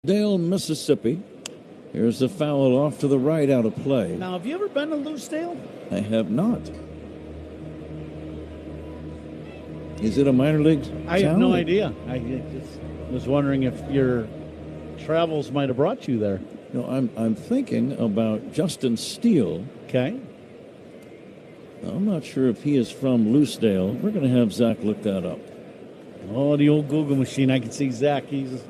Loosedale, Mississippi. Here's the foul off to the right, out of play. Now, have you ever been to Loosedale? I have not. Is it a minor league town? I have no idea. I just was wondering if your travels might have brought you there. No, I'm thinking about Justin Steele. Okay. I'm not sure if he is from Loosedale. We're going to have Zach look that up. Oh, the old Google machine. I can see Zach. He's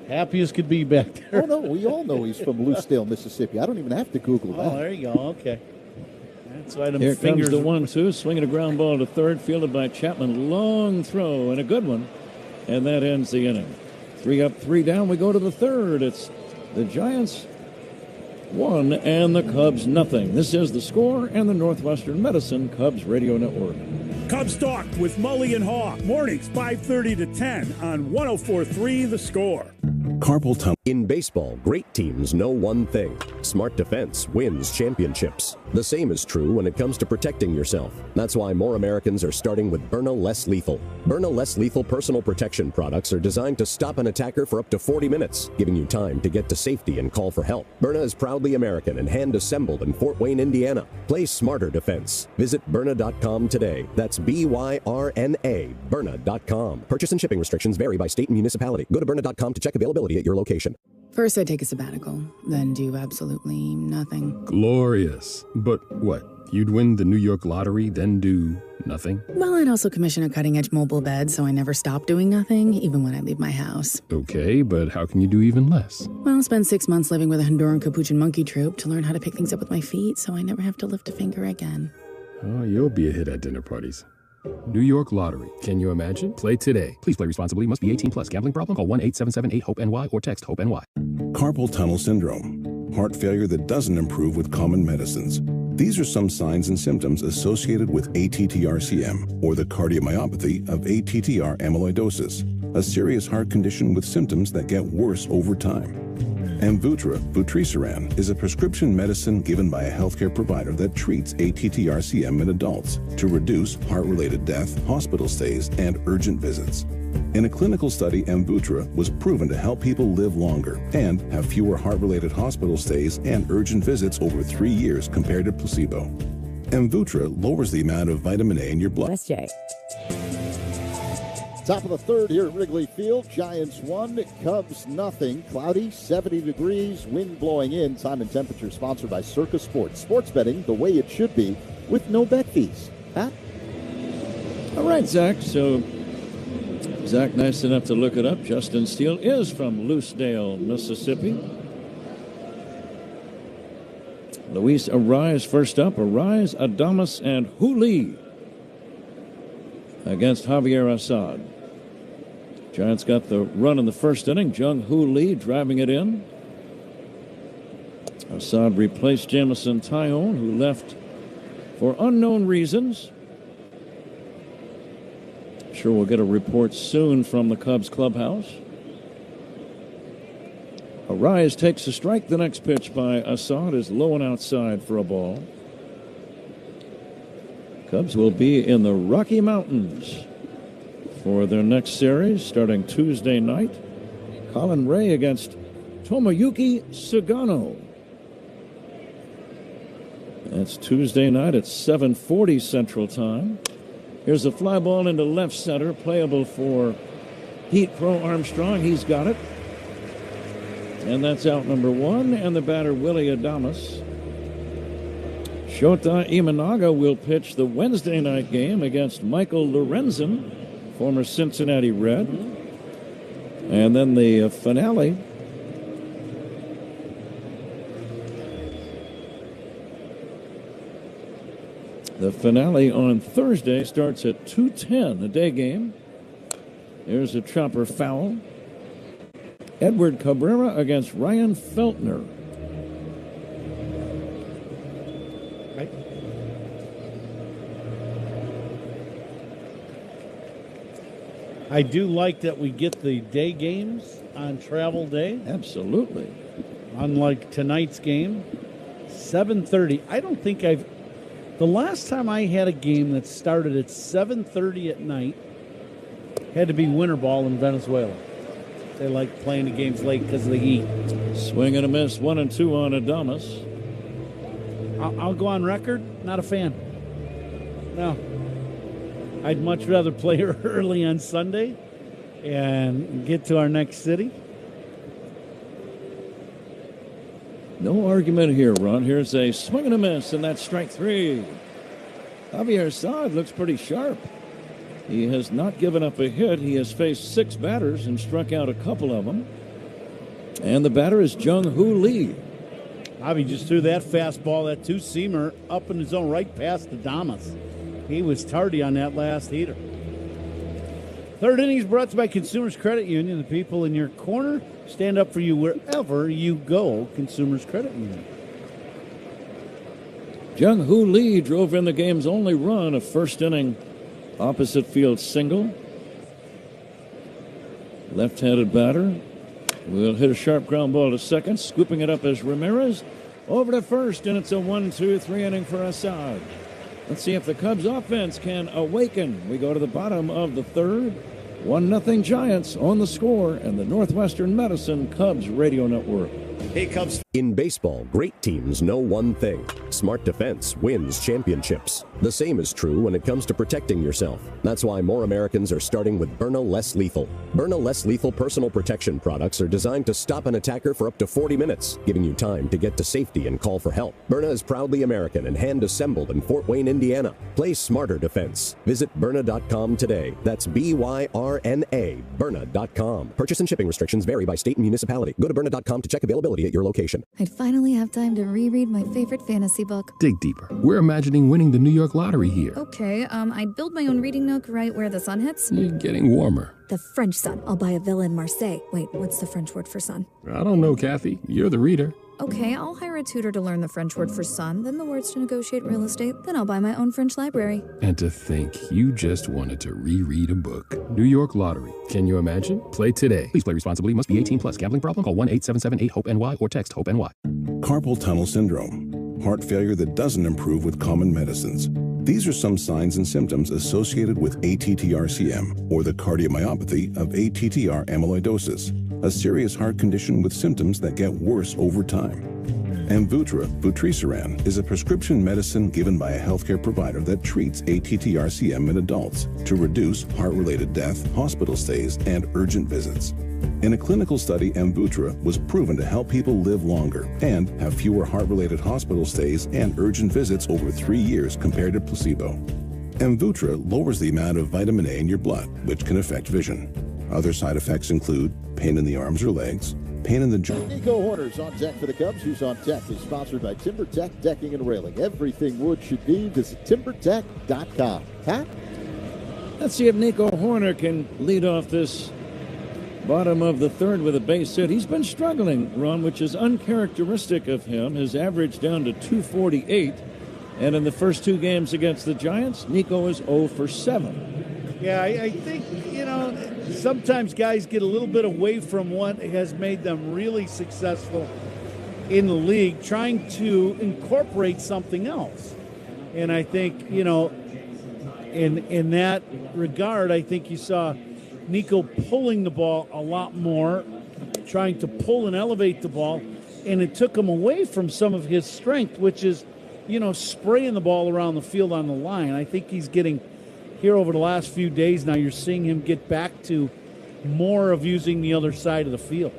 happy as could be back there. Oh, no, we all know he's from Loosedale, Mississippi. I don't even have to Google that. Oh, there you go. Okay. That's why them Here fingers. comes the 1-2, swinging a ground ball to third, fielded by Chapman. Long throw and a good one. And that ends the inning. 3 up, 3 down. We go to the third. It's the Giants 1 and the Cubs nothing. This is The Score and the Northwestern Medicine Cubs Radio Network. Cubs Talk with Mully and Haw. Mornings 5:30 to 10 on 104.3 The Score. Carpal tunnel. In baseball, great teams know one thing. Smart defense wins championships. The same is true when it comes to protecting yourself. That's why more Americans are starting with Byrna Less Lethal. Byrna Less Lethal personal protection products are designed to stop an attacker for up to 40 minutes, giving you time to get to safety and call for help. Byrna is proudly American and hand-assembled in Fort Wayne, Indiana. Play smarter defense. Visit Byrna.com today. That's BYRNA, Byrna.com. Purchase and shipping restrictions vary by state and municipality. Go to Byrna.com to check availability at your location. First, I take a sabbatical, then do absolutely nothing. Glorious. But what? You'd win the New York lottery, then do nothing? Well, I'd also commission a cutting-edge mobile bed, so I never stop doing nothing, even when I leave my house. Okay, but how can you do even less? Well, I'll spend 6 months living with a Honduran Capuchin monkey troupe to learn how to pick things up with my feet, so I never have to lift a finger again. Oh, you'll be a hit at dinner parties. New York Lottery. Can you imagine? Play today. Please play responsibly. Must be 18 plus. Gambling problem? Call 1-877-8-HOPE-NY or text HOPE-NY. Carpal tunnel syndrome. Heart failure that doesn't improve with common medicines. These are some signs and symptoms associated with ATTR-CM, or the cardiomyopathy of ATTR amyloidosis, a serious heart condition with symptoms that get worse over time. Amvuttra, vutrisiran, is a prescription medicine given by a healthcare provider that treats ATTR-CM in adults to reduce heart-related death, hospital stays, and urgent visits. In a clinical study, Amvuttra was proven to help people live longer and have fewer heart-related hospital stays and urgent visits over 3 years compared to placebo. Amvuttra lowers the amount of vitamin A in your blood. SJ. Top of the third here at Wrigley Field. Giants 1, Cubs nothing. Cloudy, 70 degrees, wind blowing in. Time and temperature sponsored by Circa Sports. Sports betting the way it should be with no bet fees. Pat? All right, Zach. So, Zach, nice enough to look it up. Justin Steele is from Loosedale, Mississippi. Luis Ariz first up. Ariz, Adames, and Hooley against Javier Assad. Giants got the run in the first inning. Jung-Hoo Lee driving it in. Assad replaced Jamison Tyone, who left for unknown reasons. Sure we'll get a report soon from the Cubs clubhouse. Ariz takes a strike. The next pitch by Assad is low and outside for a ball. Cubs will be in the Rocky Mountains for their next series starting Tuesday night. Colin Ray against Tomoyuki Sugano. That's Tuesday night at 7:40 Central Time. Here's a fly ball into left center, playable for Heat Pro Armstrong. He's got it. And that's out number 1, and the batter Willie Adames. Shota Imanaga will pitch the Wednesday night game against Michael Lorenzen, former Cincinnati Red. And then the finale. The finale on Thursday starts at 2:10, a day game. There's a chopper foul. Edward Cabrera against Ryan Feltner. I do like that we get the day games on travel day. Absolutely. Unlike tonight's game, 7:30. I don't think the last time I had a game that started at 7:30 at night had to be winter ball in Venezuela. They like playing the games late because of the heat. Swing and a miss, 1-2 on Adames. I'll go on record, not a fan. No. I'd much rather play early on Sunday and get to our next city. No argument here, Ron. Here's a swing and a miss, and that's strike 3. Javier Saad looks pretty sharp. He has not given up a hit. He has faced 6 batters and struck out a couple of them. And the batter is Jung-Hoo Lee. Javi just threw that fastball, that two-seamer, up in his own right past Adames. He was tardy on that last heater. Third inning is brought to you by Consumers Credit Union. The people in your corner stand up for you wherever you go. Consumers Credit Union. Jung-Hoo Lee drove in the game's only run, a first-inning opposite field single. Left-handed batter will hit a sharp ground ball to second. Scooping it up as Ramirez over to first, and it's a 1-2-3 inning for Assad. Let's see if the Cubs offense can awaken. We go to the bottom of the third. 1-0 Giants on the score, and the Northwestern Medicine Cubs Radio Network. Hey, Cubs. In baseball, great teams know one thing. Smart defense wins championships. The same is true when it comes to protecting yourself. That's why more Americans are starting with Byrna Less Lethal. Byrna Less Lethal personal protection products are designed to stop an attacker for up to 40 minutes, giving you time to get to safety and call for help. Byrna is proudly American and hand-assembled in Fort Wayne, Indiana. Play smarter defense. Visit Byrna.com today. That's BYRNA, Byrna.com. Purchase and shipping restrictions vary by state and municipality. Go to Byrna.com to check availability at your location. I'd finally have time to reread my favorite fantasy book. Dig deeper. We're imagining winning the New York lottery here. Okay, I'd build my own reading nook right where the sun hits. You're getting warmer. The French sun. I'll buy a villa in Marseille. Wait, what's the French word for sun? I don't know, Kathy. You're the reader. Okay, I'll hire a tutor to learn the French word for sun, then the words to negotiate real estate, then I'll buy my own French library. And to think you just wanted to reread a book. New York Lottery. Can you imagine? Play today. Please play responsibly. Must be 18 plus. Gambling problem? Call 1-877-8-HOPE-NY or text HOPE-NY. Carpal tunnel syndrome, heart failure that doesn't improve with common medicines. These are some signs and symptoms associated with ATTR-CM, or the cardiomyopathy of ATTR amyloidosis, a serious heart condition with symptoms that get worse over time. Amvuttra, vutrisiran, is a prescription medicine given by a healthcare provider that treats ATTR-CM in adults to reduce heart-related death, hospital stays, and urgent visits. In a clinical study, Amvuttra was proven to help people live longer and have fewer heart-related hospital stays and urgent visits over 3 years compared to placebo. Amvuttra lowers the amount of vitamin A in your blood, which can affect vision. Other side effects include pain in the arms or legs, pain in the joint. Nico Horner's on deck for the Cubs. Who's on deck is sponsored by TimberTech Decking and Railing. Everything wood should be. Visit TimberTech.com. Pat? Let's see if Nico Horner can lead off this bottom of the third with a base hit. He's been struggling, Ron, which is uncharacteristic of him. His average down to 248. And in the first 2 games against the Giants, Nico is 0 for 7. Yeah, I think, sometimes guys get a little bit away from what has made them really successful in the league, trying to incorporate something else. And I think, in that regard, I think you saw Nico pulling the ball a lot more, trying to pull and elevate the ball, and it took him away from some of his strength, which is, spraying the ball around the field on the line. I think he's getting here over the last few days now, you're seeing him get back to more of using the other side of the field.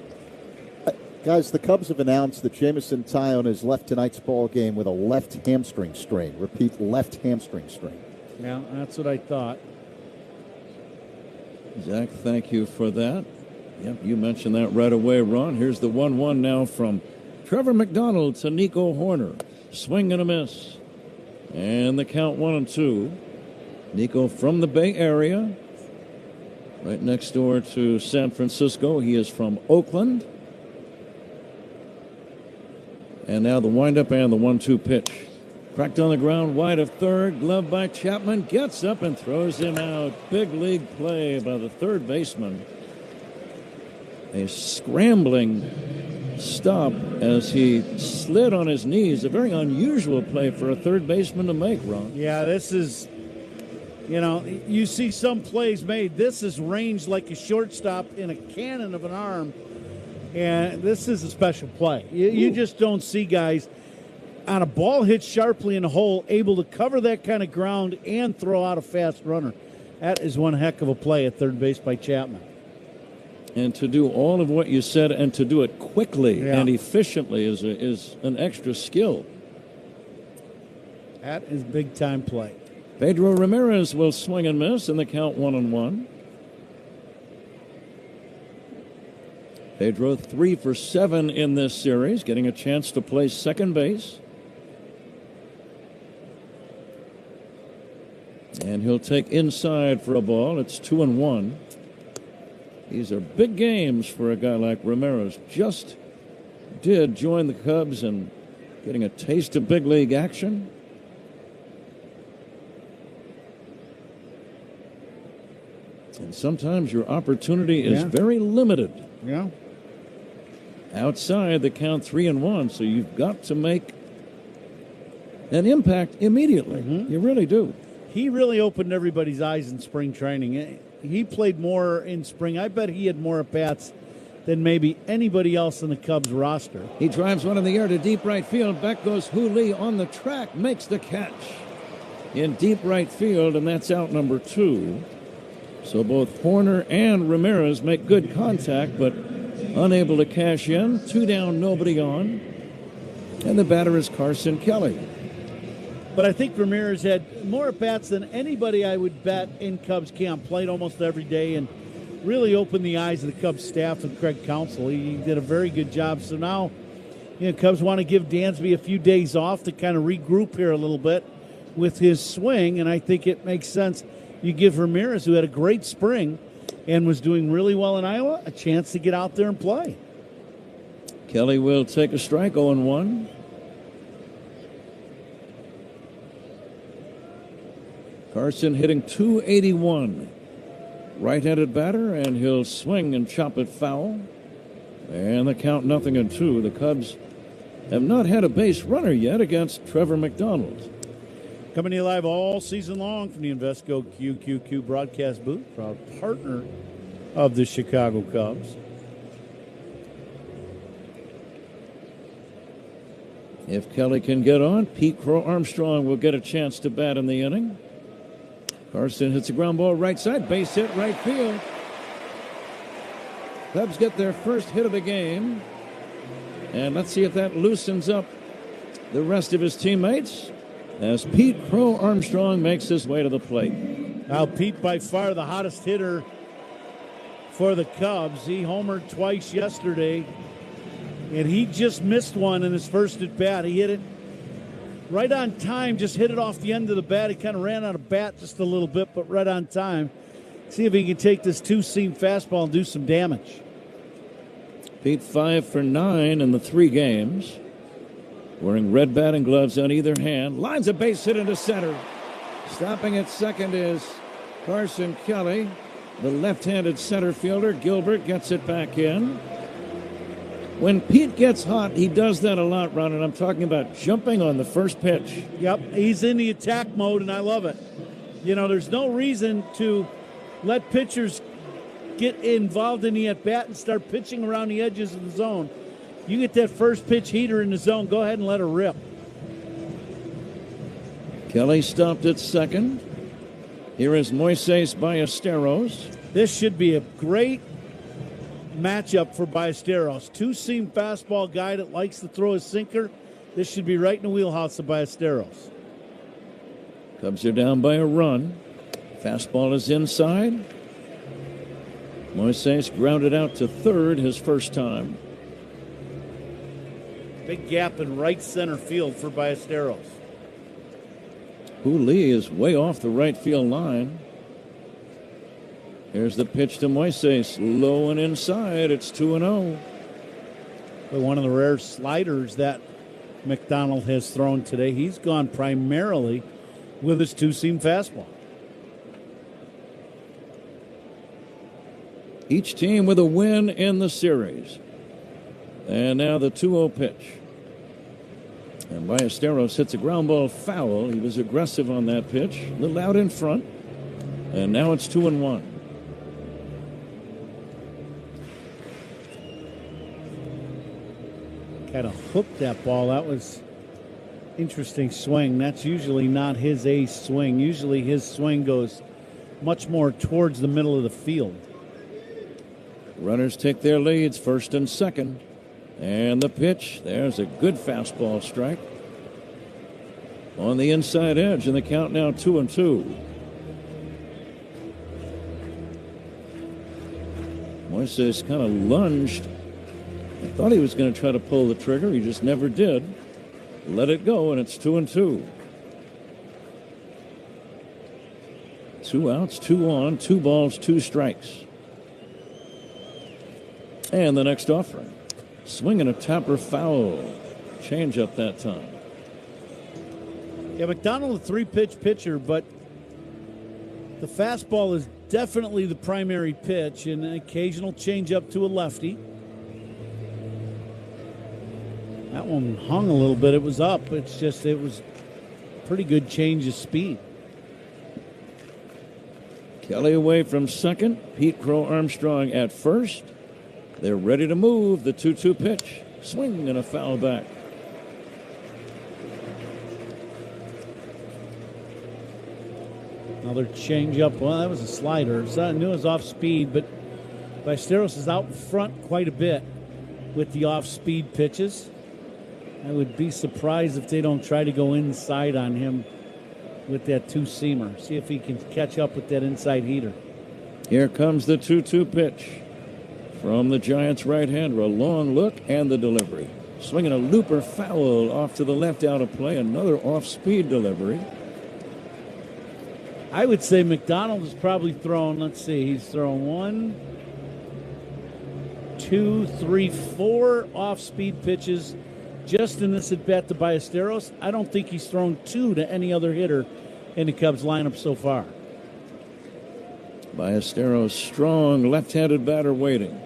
Guys, the Cubs have announced that Jameson Taillon has left tonight's ball game with a left hamstring strain. Repeat, left hamstring strain. Yeah, that's what I thought. Zach, thank you for that. Yep, you mentioned that right away, Ron. Here's the 1-1 now from Trevor McDonald to Nico Horner. Swing and a miss. And the count 1-2. Nico from the Bay Area, right next door to San Francisco. He is from Oakland. And now the windup and the 1-2 pitch. Cracked on the ground, wide of third. Glove by Chapman. Gets up and throws him out. Big league play by the third baseman. A scrambling stop as he slid on his knees. A very unusual play for a third baseman to make, Ron. Yeah, this is You know, you see some plays made. This is ranged like a shortstop in a cannon of an arm, and this is a special play. You just don't see guys on a ball hit sharply in the hole able to cover that kind of ground and throw out a fast runner. That is one heck of a play at third base by Chapman. And to do all of what you said and to do it quickly and efficiently is an extra skill. That is big-time play. Pedro Ramirez will swing and miss in the count 1-1. Pedro 3 for 7 in this series, getting a chance to play second base. And he'll take inside for a ball. It's 2-1. These are big games for a guy like Ramirez. Just did join the Cubs and getting a taste of big league action. And sometimes your opportunity is very limited. Yeah. Outside the count 3-1, so you've got to make an impact immediately. You really do. He really opened everybody's eyes in spring training. He played more in spring. I bet he had more at-bats than maybe anybody else in the Cubs roster. He drives one in the air to deep right field. Back goes Lee on the track, makes the catch in deep right field, and that's out number 2. So both Horner and Ramirez make good contact, but unable to cash in. 2 down, nobody on. And the batter is Carson Kelly. But I think Ramirez had more at-bats than anybody I would bet in Cubs camp. Played almost every day and really opened the eyes of the Cubs staff and Craig Counsell. He did a very good job. So now, Cubs want to give Dansby a few days off to kind of regroup here a little bit with his swing, and I think it makes sense. You give Ramirez, who had a great spring and was doing really well in Iowa, a chance to get out there and play. Kelly will take a strike, 0-1. Carson hitting .281. Right-handed batter, and he'll swing and chop it foul. And the count 0-2. The Cubs have not had a base runner yet against Trevor McDonald. Coming to you live all season long from the Invesco QQQ broadcast booth, proud partner of the Chicago Cubs. If Kelly can get on, Pete Crow Armstrong will get a chance to bat in the inning. Carson hits a ground ball right side, base hit right field. Cubs get their first hit of the game. And let's see if that loosens up the rest of his teammates as Pete Crow Armstrong makes his way to the plate. Now, Pete, by far the hottest hitter for the Cubs. He homered twice yesterday, and he just missed one in his first at bat. He hit it right on time, just hit it off the end of the bat. He kind of ran out of bat just a little bit, but right on time. See if he can take this two-seam fastball and do some damage. Pete 5 for 9 in the 3 games. Wearing red batting gloves on either hand. Lines a base hit into center. Stopping at second is Carson Kelly. The left-handed center fielder, Gilbert, gets it back in. When Pete gets hot, he does that a lot, Ron, and I'm talking about jumping on the first pitch. Yep, he's in the attack mode, and I love it. There's no reason to let pitchers get involved in the at-bat and start pitching around the edges of the zone. You get that first pitch heater in the zone, go ahead and let her rip. Kelly stopped at second. Here is Moises Ballesteros. This should be a great matchup for Ballesteros. Two-seam fastball guy that likes to throw a sinker. This should be right in the wheelhouse of Ballesteros. Cubs are down by a run. Fastball is inside. Moises grounded out to third his first time. Big gap in right center field for Ballesteros. Lee is way off the right field line. Here's the pitch to Moises. Low and inside. It's 2-0. But one of the rare sliders that McDonald has thrown today. He's gone primarily with his two-seam fastball. Each team with a win in the series. And now the 2-0 pitch. And Ballesteros hits a ground ball foul. He was aggressive on that pitch. A little out in front. And now it's 2-1. Kind of hooked that ball. That was interesting swing. That's usually not his ace swing. Usually his swing goes much more towards the middle of the field. Runners take their leads, first and second. And the pitch, there's a good fastball strike on the inside edge, and the count now 2-2. Moises kind of lunged. I thought he was going to try to pull the trigger. He just never did. Let it go, and it's 2-2. 2 outs, 2 on, 2 balls, 2 strikes. And the next offering. Swinging a topper foul. Change up that time. Yeah, McDonald, a 3-pitch pitcher, but the fastball is definitely the primary pitch, and an occasional changeup to a lefty. That one hung a little bit. It was up. It was pretty good change of speed. Kelly away from second. Pete Crow Armstrong at first. They're ready to move. The 2-2 pitch. Swing and a foul back. Another changeup. Well, that was a slider. So I knew it was off speed, but Ballesteros is out front quite a bit with the off-speed pitches. I would be surprised if they don't try to go inside on him with that 2-seamer. See if he can catch up with that inside heater. Here comes the 2-2 pitch from the Giants' right-hander. A long look and the delivery. Swinging a looper foul off to the left out of play. Another off-speed delivery. I would say McDonald has probably thrown, let's see, he's thrown 1, 2, 3, 4 off-speed pitches just in this at-bat to Ballesteros. I don't think he's thrown 2 to any other hitter in the Cubs lineup so far. Ballesteros, strong left-handed batter waiting.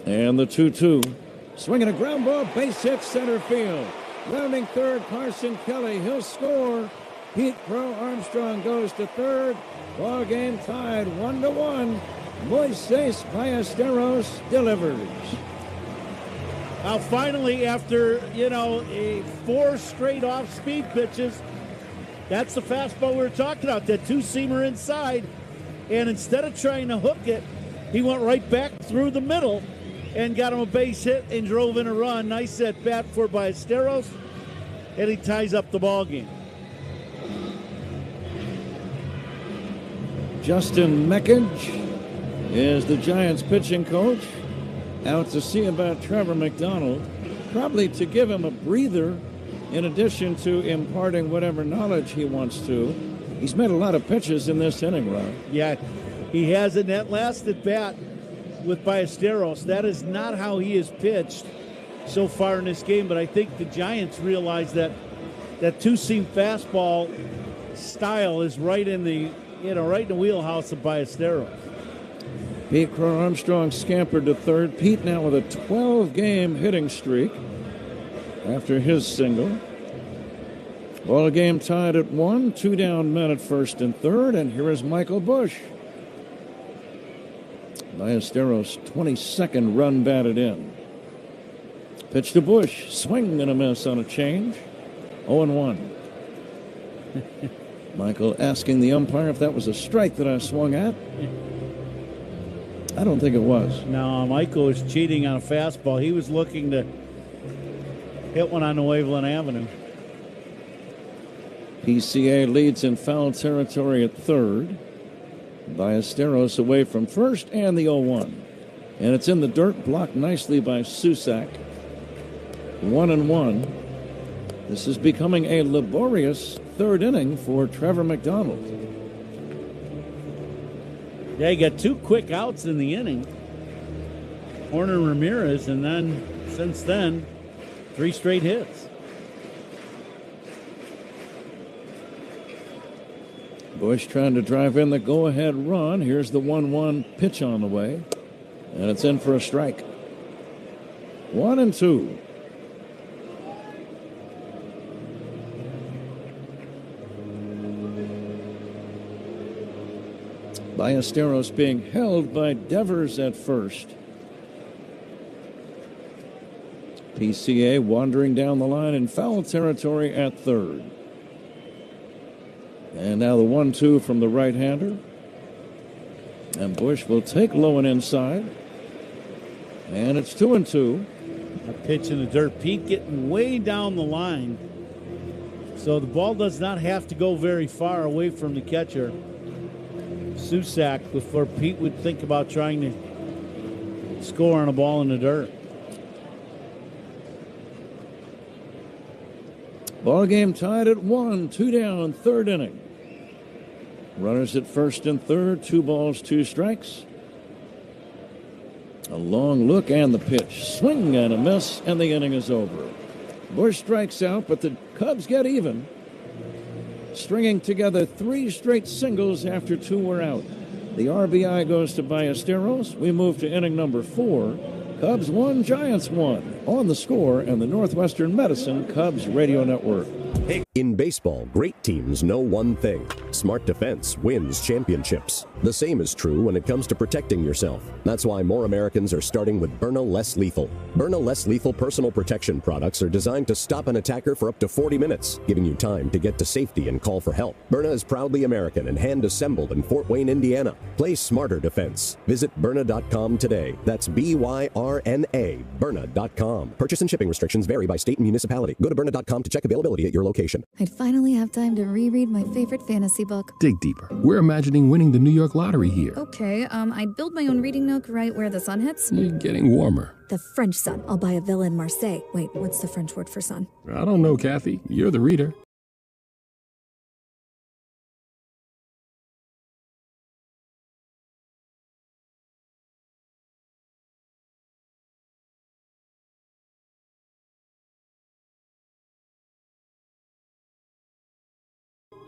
And the 2-2. Swinging a ground ball, base hit center field. Rounding third, Carson Kelly. He'll score. Pete Crow Armstrong goes to third. Ball game tied 1-1. Moises Ballesteros delivers. Now finally, after, 4 straight off-speed pitches, that's the fastball we were talking about, that 2-seamer inside. And instead of trying to hook it, he went right back through the middle and got him a base hit and drove in a run. Nice at bat for Ballesteros, and he ties up the ball game. Justin Meckage is the Giants pitching coach, out to see about Trevor McDonald, probably to give him a breather in addition to imparting whatever knowledge he wants to. He's made a lot of pitches in this inning, Ron. Yeah, he has in that last at bat with Ballesteros. That is not how he has pitched so far in this game, but I think the Giants realize that 2-seam fastball style is right in the wheelhouse of Ballesteros. Pete Crow Armstrong scampered to third. Pete now with a 12-game hitting streak after his single. Ball game tied at 1, 2 down men at first and third, and here is Michael Busch. Ballesteros' 22nd run batted in. Pitch to Busch, swing and a miss on a change. 0-1. Michael asking the umpire if that was a strike that I swung at. I don't think it was. No, Michael was cheating on a fastball. He was looking to hit one on Nueveland Avenue. PCA leads in foul territory at third. Ballesteros away from first and the 0-1. And it's in the dirt, blocked nicely by Susak. 1-1. This is becoming a laborious third inning for Trevor McDonald. Yeah, he got 2 quick outs in the inning. Horner Ramirez, and then since then, 3 straight hits. Busch trying to drive in the go-ahead run. Here's the 1-1 pitch on the way. And it's in for a strike. 1-2. Ballesteros being held by Devers at first. PCA wandering down the line in foul territory at third. And now the 1-2 from the right-hander. And Bush will take low and inside. And it's 2-2. A pitch in the dirt. Pete getting way down the line. So the ball does not have to go very far away from the catcher, Susac, before Pete would think about trying to score on a ball in the dirt. Ball game tied at 1, 2 down, third inning. Runners at first and third, 2 balls, 2 strikes. A long look and the pitch. Swing and a miss, and the inning is over. Bush strikes out, but the Cubs get even, stringing together 3 straight singles after 2 were out. The RBI goes to Ballesteros. We move to inning number 4. Cubs 1, Giants 1 on The Score and the Northwestern Medicine Cubs Radio Network. In baseball, great teams know one thing: smart defense wins championships. The same is true when it comes to protecting yourself. That's why more Americans are starting with Byrna Less Lethal. Byrna Less Lethal personal protection products are designed to stop an attacker for up to 40 minutes, giving you time to get to safety and call for help. Byrna is proudly American and hand-assembled in Fort Wayne, Indiana. Play smarter defense. Visit Byrna.com today. That's BYRNA, Byrna.com. Purchase and shipping restrictions vary by state and municipality. Go to Byrna.com to check availability at your location. I'd finally have time to reread my favorite fantasy book. Dig deeper. We're imagining winning the New York lottery here. Okay, I'd build my own reading nook right where the sun hits. You're getting warmer. The French sun. I'll buy a villa in Marseille. Wait, what's the French word for sun? I don't know, Kathy. You're the reader.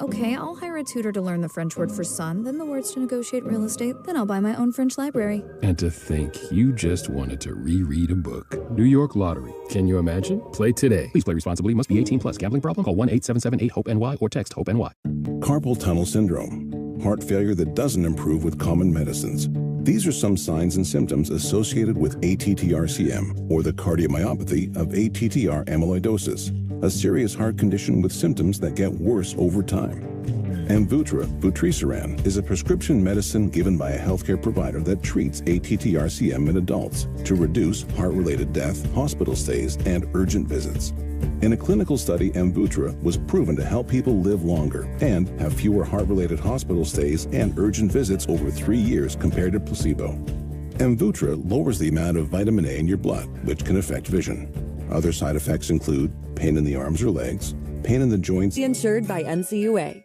Okay, I'll hire a tutor to learn the French word for sun, then the words to negotiate real estate, then I'll buy my own French library. And to think you just wanted to reread a book. New York Lottery. Can you imagine? Play today. Please play responsibly. Must be 18 plus. Gambling problem? Call 1-877-8-HOPE-NY or text HOPE-NY. Carpal tunnel syndrome, heart failure that doesn't improve with common medicines. These are some signs and symptoms associated with ATTR-CM, or the cardiomyopathy of ATTR amyloidosis, a serious heart condition with symptoms that get worse over time. Amvuttra, vutrisiran, is a prescription medicine given by a healthcare provider that treats ATTR-CM in adults to reduce heart-related death, hospital stays, and urgent visits. In a clinical study, Amvuttra was proven to help people live longer and have fewer heart-related hospital stays and urgent visits over 3 years compared to placebo. Amvuttra lowers the amount of vitamin A in your blood, which can affect vision. Other side effects include pain in the arms or legs, pain in the joints. Insured by NCUA.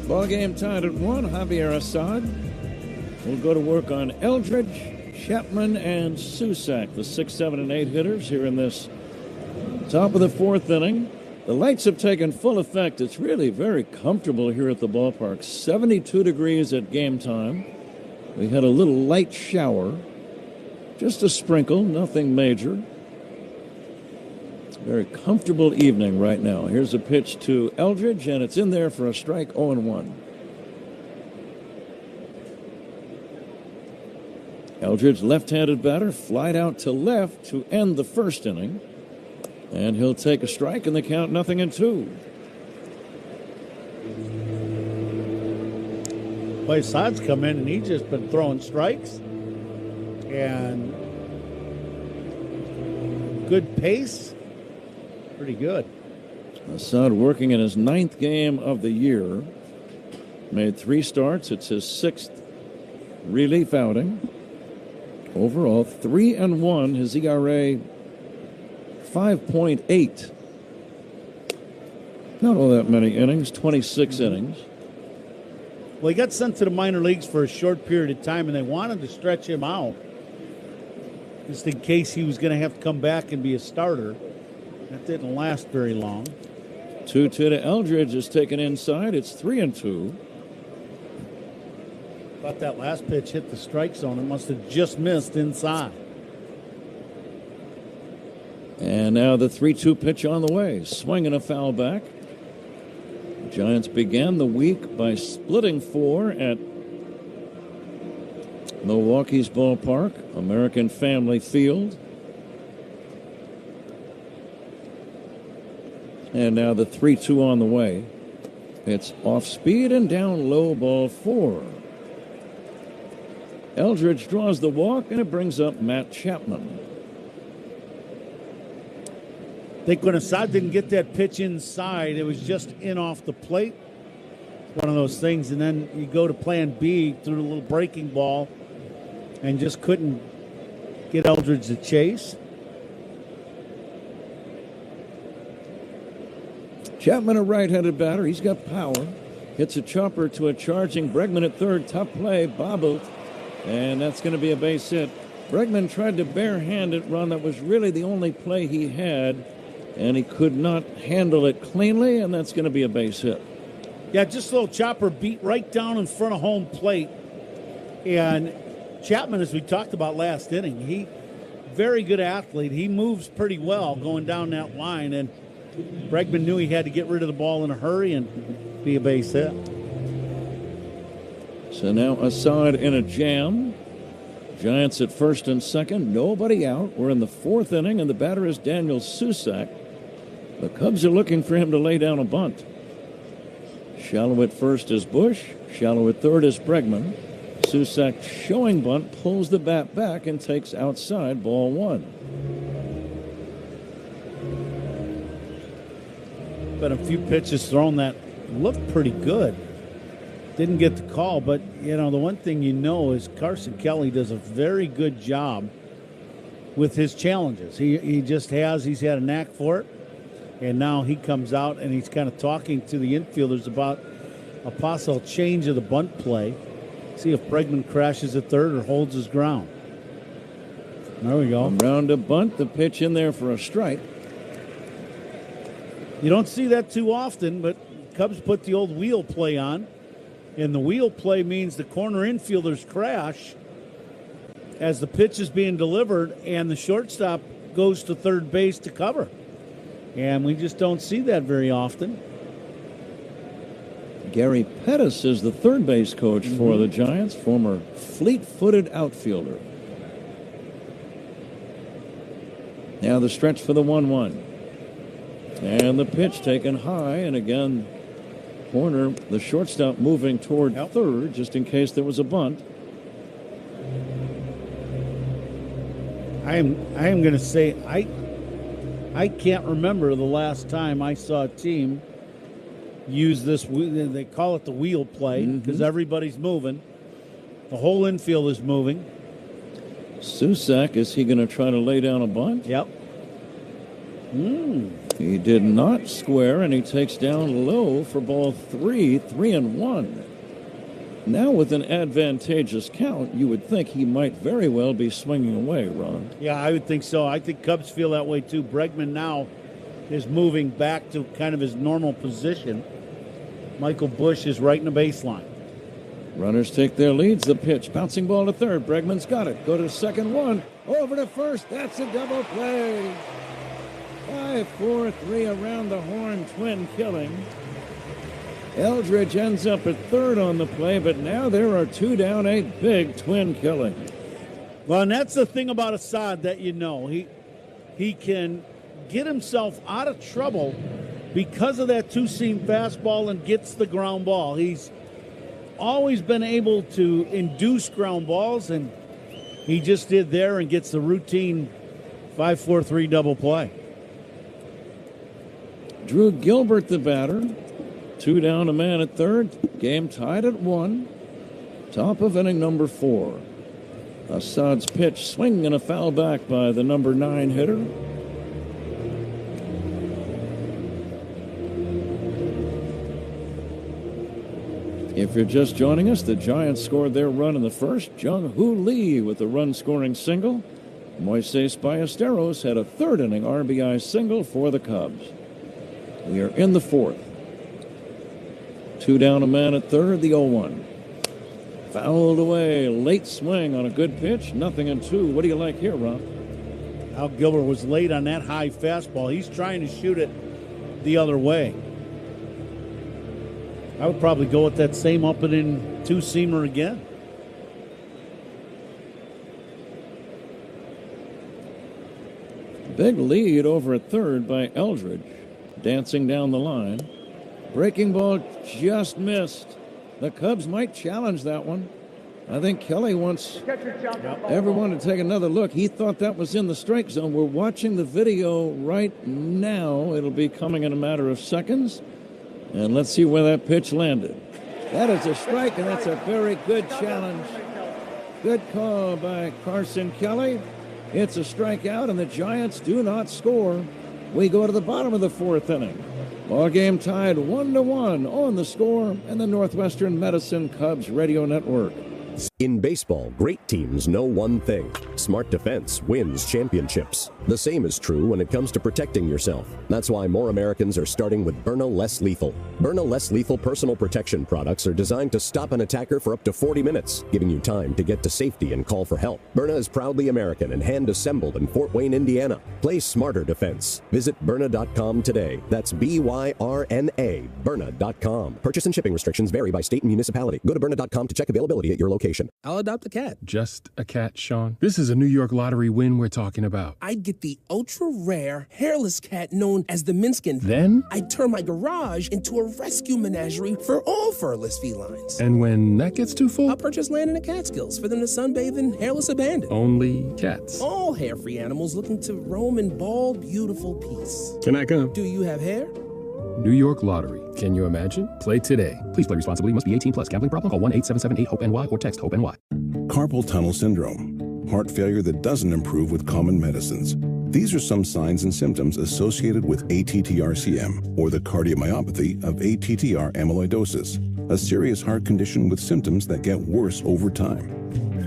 Ball game tied at 1. Javier Assad will go to work on Eldridge, Chapman, and Susac, the 6, 7, and 8 hitters here in this top of the 4th inning. The lights have taken full effect. It's really very comfortable here at the ballpark. 72 degrees at game time. We had a little light shower, just a sprinkle, nothing major. Very comfortable evening right now. Here's a pitch to Eldridge, and it's in there for a strike, 0-1. Eldridge, left-handed batter, flied out to left to end the 1st inning. And he'll take a strike in the count, 0-2. Boy, Assad's come in and he's just been throwing strikes. And good pace. Pretty good. Assad working in his 9th game of the year. Made 3 starts. It's his 6th relief outing. Overall, 3-1. His ERA 5.8. Not all that many innings, 26 innings. Well, he got sent to the minor leagues for a short period of time, and they wanted to stretch him out just in case he was going to have to come back and be a starter. That didn't last very long. 2-2 to Eldridge is taken inside. It's 3-2. Thought that last pitch hit the strike zone. It must have just missed inside. And now the 3-2 pitch on the way. Swing and a foul back. The Giants began the week by splitting 4 at Milwaukee's ballpark, American Family Field. And now the 3-2 on the way. It's off speed and down low, ball 4. Eldridge draws the walk, and it brings up Matt Chapman. I think when Assad didn't get that pitch inside, it was just in off the plate. One of those things, and then you go to plan B through the little breaking ball and just couldn't get Eldridge to chase. Chapman, a right-handed batter. He's got power. Hits a chopper to a charging Bregman at third. Tough play, bobbled, and that's going to be a base hit. Bregman tried to barehand it, run. That was really the only play he had, and he could not handle it cleanly, and that's going to be a base hit. Yeah, just a little chopper beat right down in front of home plate. And Chapman, as we talked about last inning, he very good athlete. He moves pretty well going down that line, and Bregman knew he had to get rid of the ball in a hurry and be a base hit. So now Assad in a jam. Giants at first and second, nobody out. We're in the 4th inning, and the batter is Daniel Susac. The Cubs are looking for him to lay down a bunt. Shallow at first is Bush. Shallow at third is Bregman. Susac showing bunt, pulls the bat back and takes outside, ball 1. Been a few pitches thrown that looked pretty good. Didn't get the call, but, you know, the one thing you know is Carson Kelly does a very good job with his challenges. He's had a knack for it, and now he comes out and he's kind of talking to the infielders about a possible change of the bunt play. See if Bregman crashes at third or holds his ground. There we go. Around a bunt, the pitch in there for a strike. You don't see that too often, but Cubs put the old wheel play on. And the wheel play means the corner infielders crash as the pitch is being delivered, and the shortstop goes to third base to cover. And we just don't see that very often. Gary Pettis is the third base coach for the Giants, former fleet-footed outfielder. Now the stretch for the 1-1. And the pitch taken high, and again, Horner, the shortstop, moving toward third just in case there was a bunt. I am going to say I can't remember the last time I saw a team use this. They call it the wheel play because everybody's moving. The whole infield is moving. Susac, is he going to try to lay down a bunt? Yep. He did not square, and he takes down low for ball 3, 3-1. Now with an advantageous count, you would think he might very well be swinging away, Ron. Yeah, I would think so. I think Cubs feel that way too. Bregman now is moving back to kind of his normal position. Michael Bush is right in the baseline. Runners take their leads. The pitch, bouncing ball to third. Bregman's got it. Go to second, 1. Over to first. That's a double play. 5-4-3 around the horn, twin killing. Eldridge ends up at third on the play, but now there are 2 down, a big twin killing. Well, and that's the thing about Assad that you know. He can get himself out of trouble because of that two-seam fastball and gets the ground ball. He's always been able to induce ground balls, and he just did there and gets the routine 5-4-3 double play. Drew Gilbert, the batter. 2 down, a man at third. Game tied at 1. Top of inning number 4. Assad's pitch, swing and a foul back by the number 9 hitter. If you're just joining us, the Giants scored their run in the first. Jung-Hoo Lee with the run-scoring single. Moises Ballesteros had a third-inning RBI single for the Cubs. We are in the 4th. 2 down, a man at third, the 0-1. Fouled away, late swing on a good pitch, 0-2. What do you like here, Rob? Al Gilbert was late on that high fastball. He's trying to shoot it the other way. I would probably go with that same up and in two-seamer again. Big lead over at third by Eldridge. Dancing down the line. Breaking ball just missed. The Cubs might challenge that one. I think Kelly wants everyone to take another look. He thought that was in the strike zone. We're watching the video right now. It'll be coming in a matter of seconds. And let's see where that pitch landed. That is a strike, and that's a very good challenge. Good call by Carson Kelly. It's a strikeout, and the Giants do not score. We go to the bottom of the fourth inning. Ball game tied 1-1 on the Score and the Northwestern Medicine Cubs Radio Network. In baseball, great teams know one thing. Smart defense wins championships. The same is true when it comes to protecting yourself. That's why more Americans are starting with Byrna Less Lethal. Byrna Less Lethal personal protection products are designed to stop an attacker for up to 40 minutes, giving you time to get to safety and call for help. Byrna is proudly American and hand-assembled in Fort Wayne, Indiana. Play smarter defense. Visit Byrna.com today. That's BYRNA, Byrna.com. Purchase and shipping restrictions vary by state and municipality. Go to Byrna.com to check availability at your location. I'll adopt a cat. Just a cat, Sean? This is a New York Lottery win we're talking about. I'd get the ultra-rare, hairless cat known as the Minskin. Then? I'd turn my garage into a rescue menagerie for all furless felines. And when that gets too full? I'll purchase land in the Catskills for them to sunbathe in hairless abandon. Only cats? All hair-free animals looking to roam in bald, beautiful peace. Can I come? Do you have hair? New York Lottery. Can you imagine? Play today. Please play responsibly. Must be 18 plus. Gambling problem? Call 1-877-8-HOPE-NY or text HOPE-NY. Carpal tunnel syndrome, heart failure that doesn't improve with common medicines. These are some signs and symptoms associated with ATTR-CM, or the cardiomyopathy of ATTR amyloidosis, a serious heart condition with symptoms that get worse over time.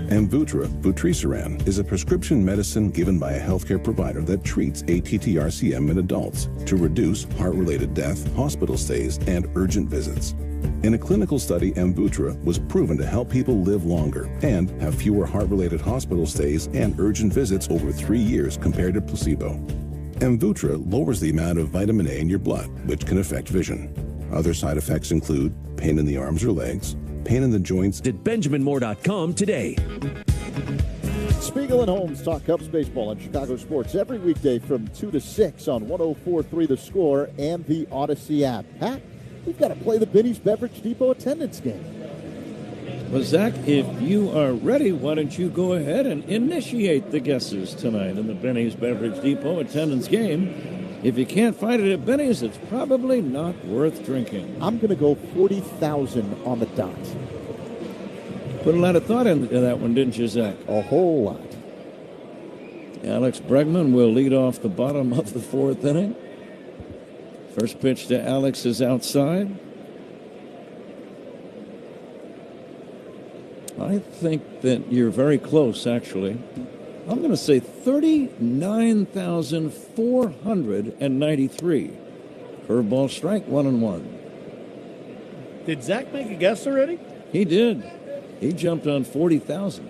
Amvuttra, vutrisiran, is a prescription medicine given by a healthcare provider that treats ATTR-CM in adults to reduce heart-related death, hospital stays, and urgent visits. In a clinical study, Amvuttra was proven to help people live longer and have fewer heart-related hospital stays and urgent visits over 3 years compared to placebo. Amvuttra lowers the amount of vitamin A in your blood, which can affect vision. Other side effects include pain in the arms or legs, pain in the joints. At BenjaminMoore.com today. Spiegel and Holmes talk Cubs baseball on Chicago Sports every weekday from 2 to 6 on 104.3 The Score and the Odyssey app. Pat, we've got to play the Benny's Beverage Depot attendance game. Well, Zach, if you are ready, why don't you go ahead and initiate the guesses tonight in the Benny's Beverage Depot attendance game. If you can't find it at Benny's, it's probably not worth drinking. I'm going to go 40,000 on the dot. Put a lot of thought into that one, didn't you, Zach? A whole lot. Alex Bregman will lead off the bottom of the fourth inning. First pitch to Alex is outside. I think that you're very close, actually. I'm going to say 39,493. Curveball strike, 1-1. Did Zach make a guess already? He did. He jumped on 40,000.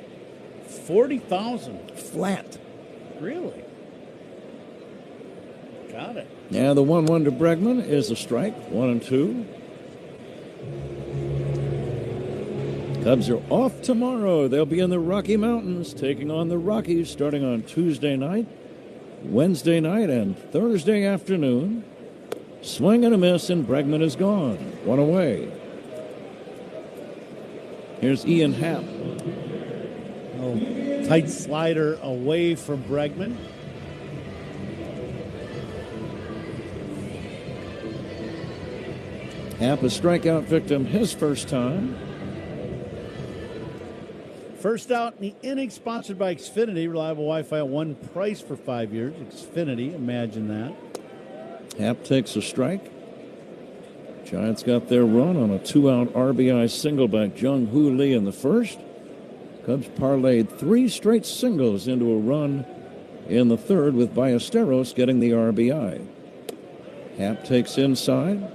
40,000? Flat. Really? Got it. Now the 1-1 to Bregman is a strike, 1-2. Cubs are off tomorrow. They'll be in the Rocky Mountains taking on the Rockies starting on Tuesday night, Wednesday night, and Thursday afternoon. Swing and a miss, and Bregman is gone. One away. Here's Ian Happ. Oh, tight slider away from Bregman. Happ, a strikeout victim his first time. First out in the inning, sponsored by Xfinity. Reliable Wi-Fi at one price for 5 years. Xfinity, imagine that. Happ takes a strike. Giants got their run on a 2-out RBI single by Jung-Hoo Lee in the first. Cubs parlayed 3 straight singles into a run in the third, with Ballesteros getting the RBI. Happ takes inside.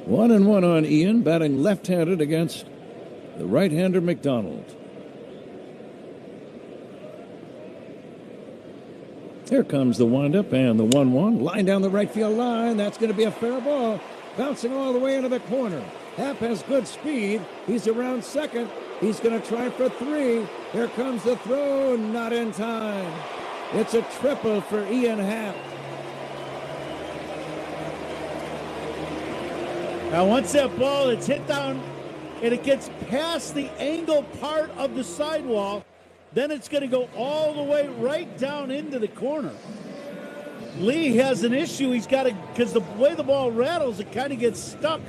1-1 on Ian, batting left-handed against the right-hander McDonald. Here comes the windup and the 1-1. Line down the right field line. That's going to be a fair ball. Bouncing all the way into the corner. Happ has good speed. He's around second. He's going to try for 3. Here comes the throw. Not in time. It's a triple for Ian Happ. Now, once that ball is hit down and it gets past the angle part of the sidewall, then it's going to go all the way right down into the corner. Lee has an issue. He's got to, because the way the ball rattles, it kind of gets stuck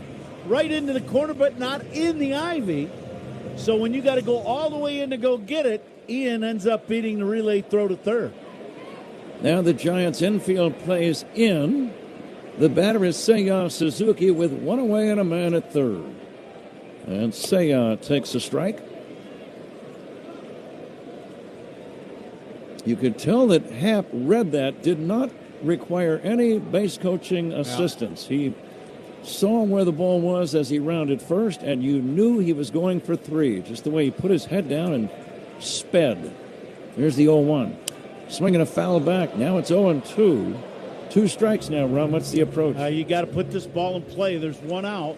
right into the corner, but not in the ivy. So when you got to go all the way in to go get it, Ian ends up beating the relay throw to third. Now the Giants infield plays in. The batter is Seiya Suzuki with 1 away and a man at third. And Seiya takes a strike. You could tell that Happ read that, did not require any base coaching assistance. He saw where the ball was as he rounded first, and you knew he was going for 3, just the way he put his head down and sped. Here's the 0-1. Swinging a foul back. Now it's 0-2. 2 strikes now, Ron. What's the approach? You got to put this ball in play. There's 1 out.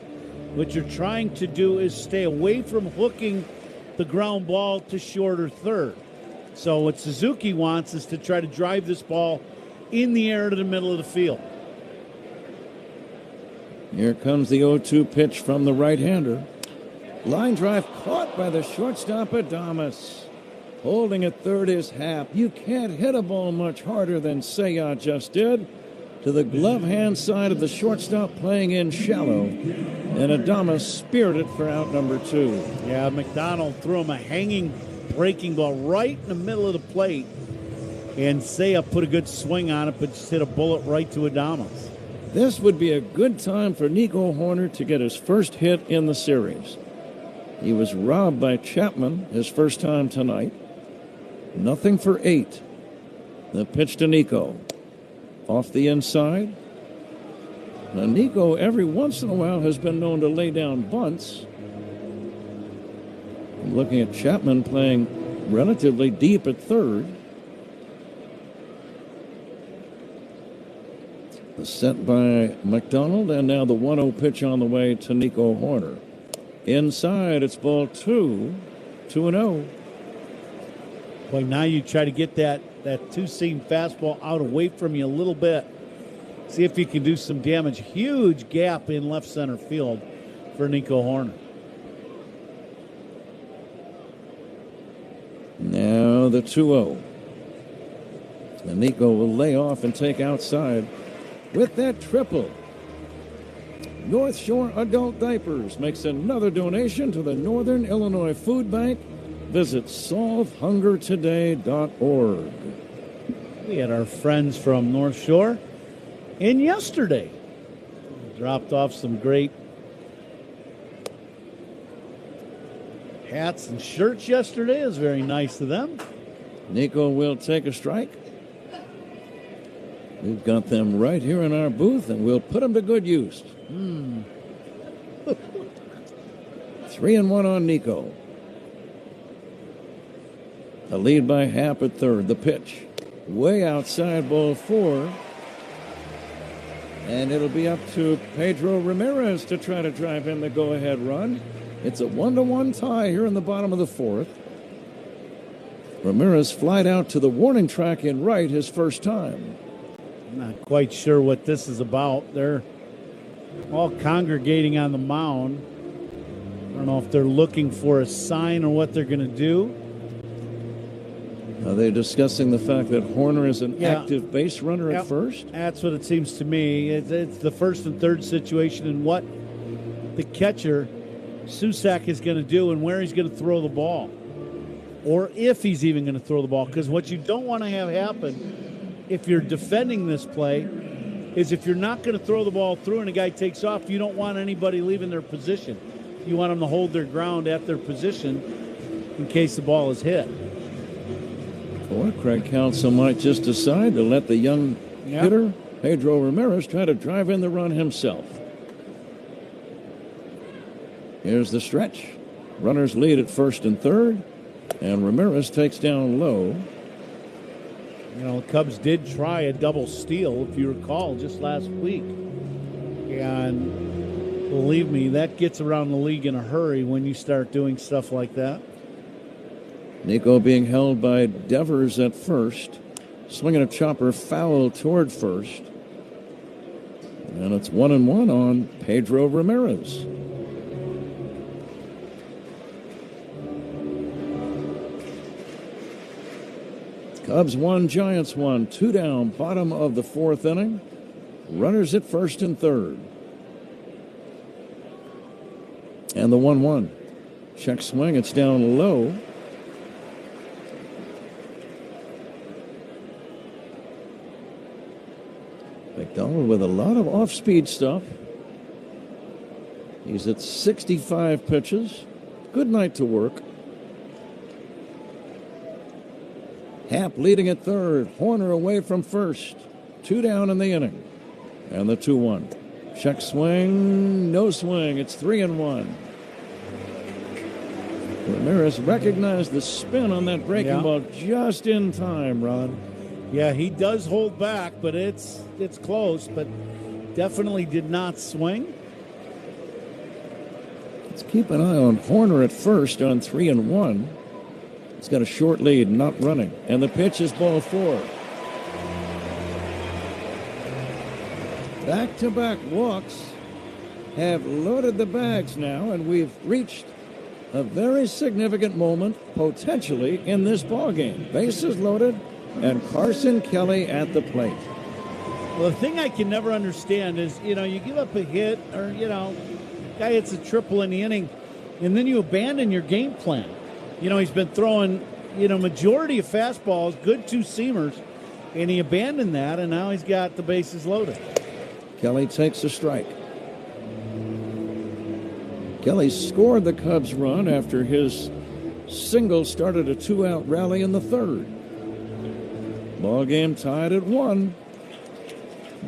What you're trying to do is stay away from hooking the ground ball to short or third. So what Suzuki wants is to try to drive this ball in the air to the middle of the field. Here comes the 0-2 pitch from the right-hander. Line drive caught by the shortstop, Adames. Holding at third is Happ. You can't hit a ball much harder than Seiya just did. To the glove hand side of the shortstop, playing in shallow. And Adames speared it for out number 2. Yeah, McDonald threw him a hanging breaking ball right in the middle of the plate. And Seiya put a good swing on it, but just hit a bullet right to Adames. This would be a good time for Nico Horner to get his first hit in the series. He was robbed by Chapman his first time tonight. Nothing for 8. The pitch to Nico. Off the inside. Now, Nico, every once in a while, has been known to lay down bunts. I'm looking at Chapman playing relatively deep at third. The set by McDonald, and now the 1-0 pitch on the way to Nico Horner. Inside, it's ball 2, 2-0. Boy, now you try to get that two-seam fastball out away from you a little bit. See if you can do some damage. Huge gap in left center field for Nico Horner. Now the 2-0. And Nico will lay off and take outside with that triple. North Shore Adult Diapers makes another donation to the Northern Illinois Food Bank. Visit solvehungertoday.org. We had our friends from North Shore in yesterday. Dropped off some great hats and shirts yesterday. It was very nice of them. Nico will take a strike. We've got them right here in our booth, and we'll put them to good use. 3-1 on Nico. A lead by Happ at third. The pitch. Way outside, ball 4. And it'll be up to Pedro Ramirez to try to drive in the go-ahead run. It's a 1-1 tie here in the bottom of the 4th. Ramirez flied out to the warning track in right his first time. I'm not quite sure what this is about. They're all congregating on the mound. I don't know if they're looking for a sign or what they're going to do. Are they discussing the fact that Horner is an active base runner at first? That's what it seems to me. It's the first and third situation and what the catcher, Susak, is going to do and where he's going to throw the ball. Or if he's even going to throw the ball. Because what you don't want to have happen if you're defending this play is if you're not going to throw the ball through and a guy takes off, you don't want anybody leaving their position. You want them to hold their ground at their position in case the ball is hit. Or Craig Counsell might just decide to let the young hitter, Pedro Ramirez, try to drive in the run himself. Here's the stretch. Runners lead at first and third, and Ramirez takes down low. You know, the Cubs did try a double steal, if you recall, just last week. And believe me, that gets around the league in a hurry when you start doing stuff like that. Nico being held by Devers at first. Swinging a chopper foul toward first. And it's 1-1 on Pedro Ramirez. Cubs 1, Giants 1. 2 down, bottom of the 4th inning. Runners at first and third. And the 1-1. Check swing, it's down low. McDonald with a lot of off-speed stuff. He's at 65 pitches. Good night to work. Happ leading at third. Horner away from first. 2 down in the inning. And the 2-1. Check swing. No swing. It's 3-1. Ramirez recognized the spin on that breaking ball just in time, Ron. Yeah, he does hold back, but it's close, but definitely did not swing. Let's keep an eye on Horner at first on 3-1. He's got a short lead, not running. And the pitch is ball 4. Back-to-back walks have loaded the bags now, and we've reached a very significant moment, potentially, in this ballgame. Bases loaded, and Carson Kelly at the plate. Well, the thing I can never understand is, you give up a hit or, guy hits a triple in the inning, and then you abandon your game plan. He's been throwing, majority of fastballs, good 2-seamers, and he abandoned that, and now he's got the bases loaded. Kelly takes a strike. Kelly scored the Cubs run after his single started a 2-out rally in the 3rd. Ball game tied at 1.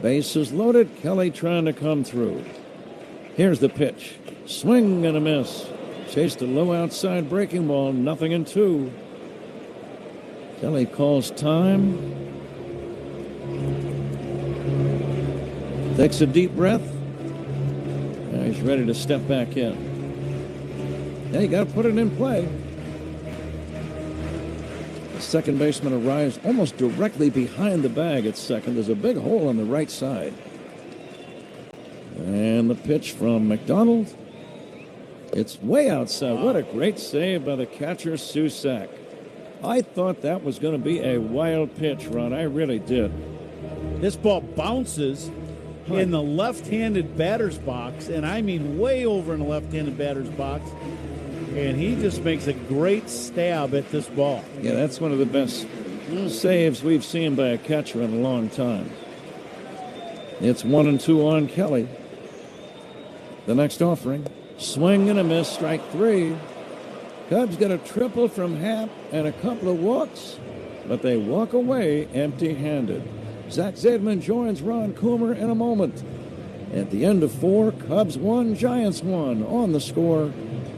Bases loaded. Kelly trying to come through. Here's the pitch. Swing and a miss. Chased a low outside breaking ball. 0-2. Kelly calls time. Takes a deep breath. Now he's ready to step back in. Yeah, you got to put it in play. The second baseman arrives almost directly behind the bag at second. There's a big hole on the right side. And the pitch from McDonald. It's way outside. What a great save by the catcher, Susac. I thought that was going to be a wild pitch, Ron. I really did. This ball bounces in the left-handed batter's box, and I mean way over in the left-handed batter's box, and he just makes a great stab at this ball. Yeah, that's one of the best saves we've seen by a catcher in a long time. It's 1-2 on Kelly. The next offering, swing and a miss, strike 3. Cubs get a triple from Happ and a couple of walks, but they walk away empty-handed. Zach Zaidman joins Ron Coomer in a moment. At the end of 4, Cubs 1, Giants 1 on The Score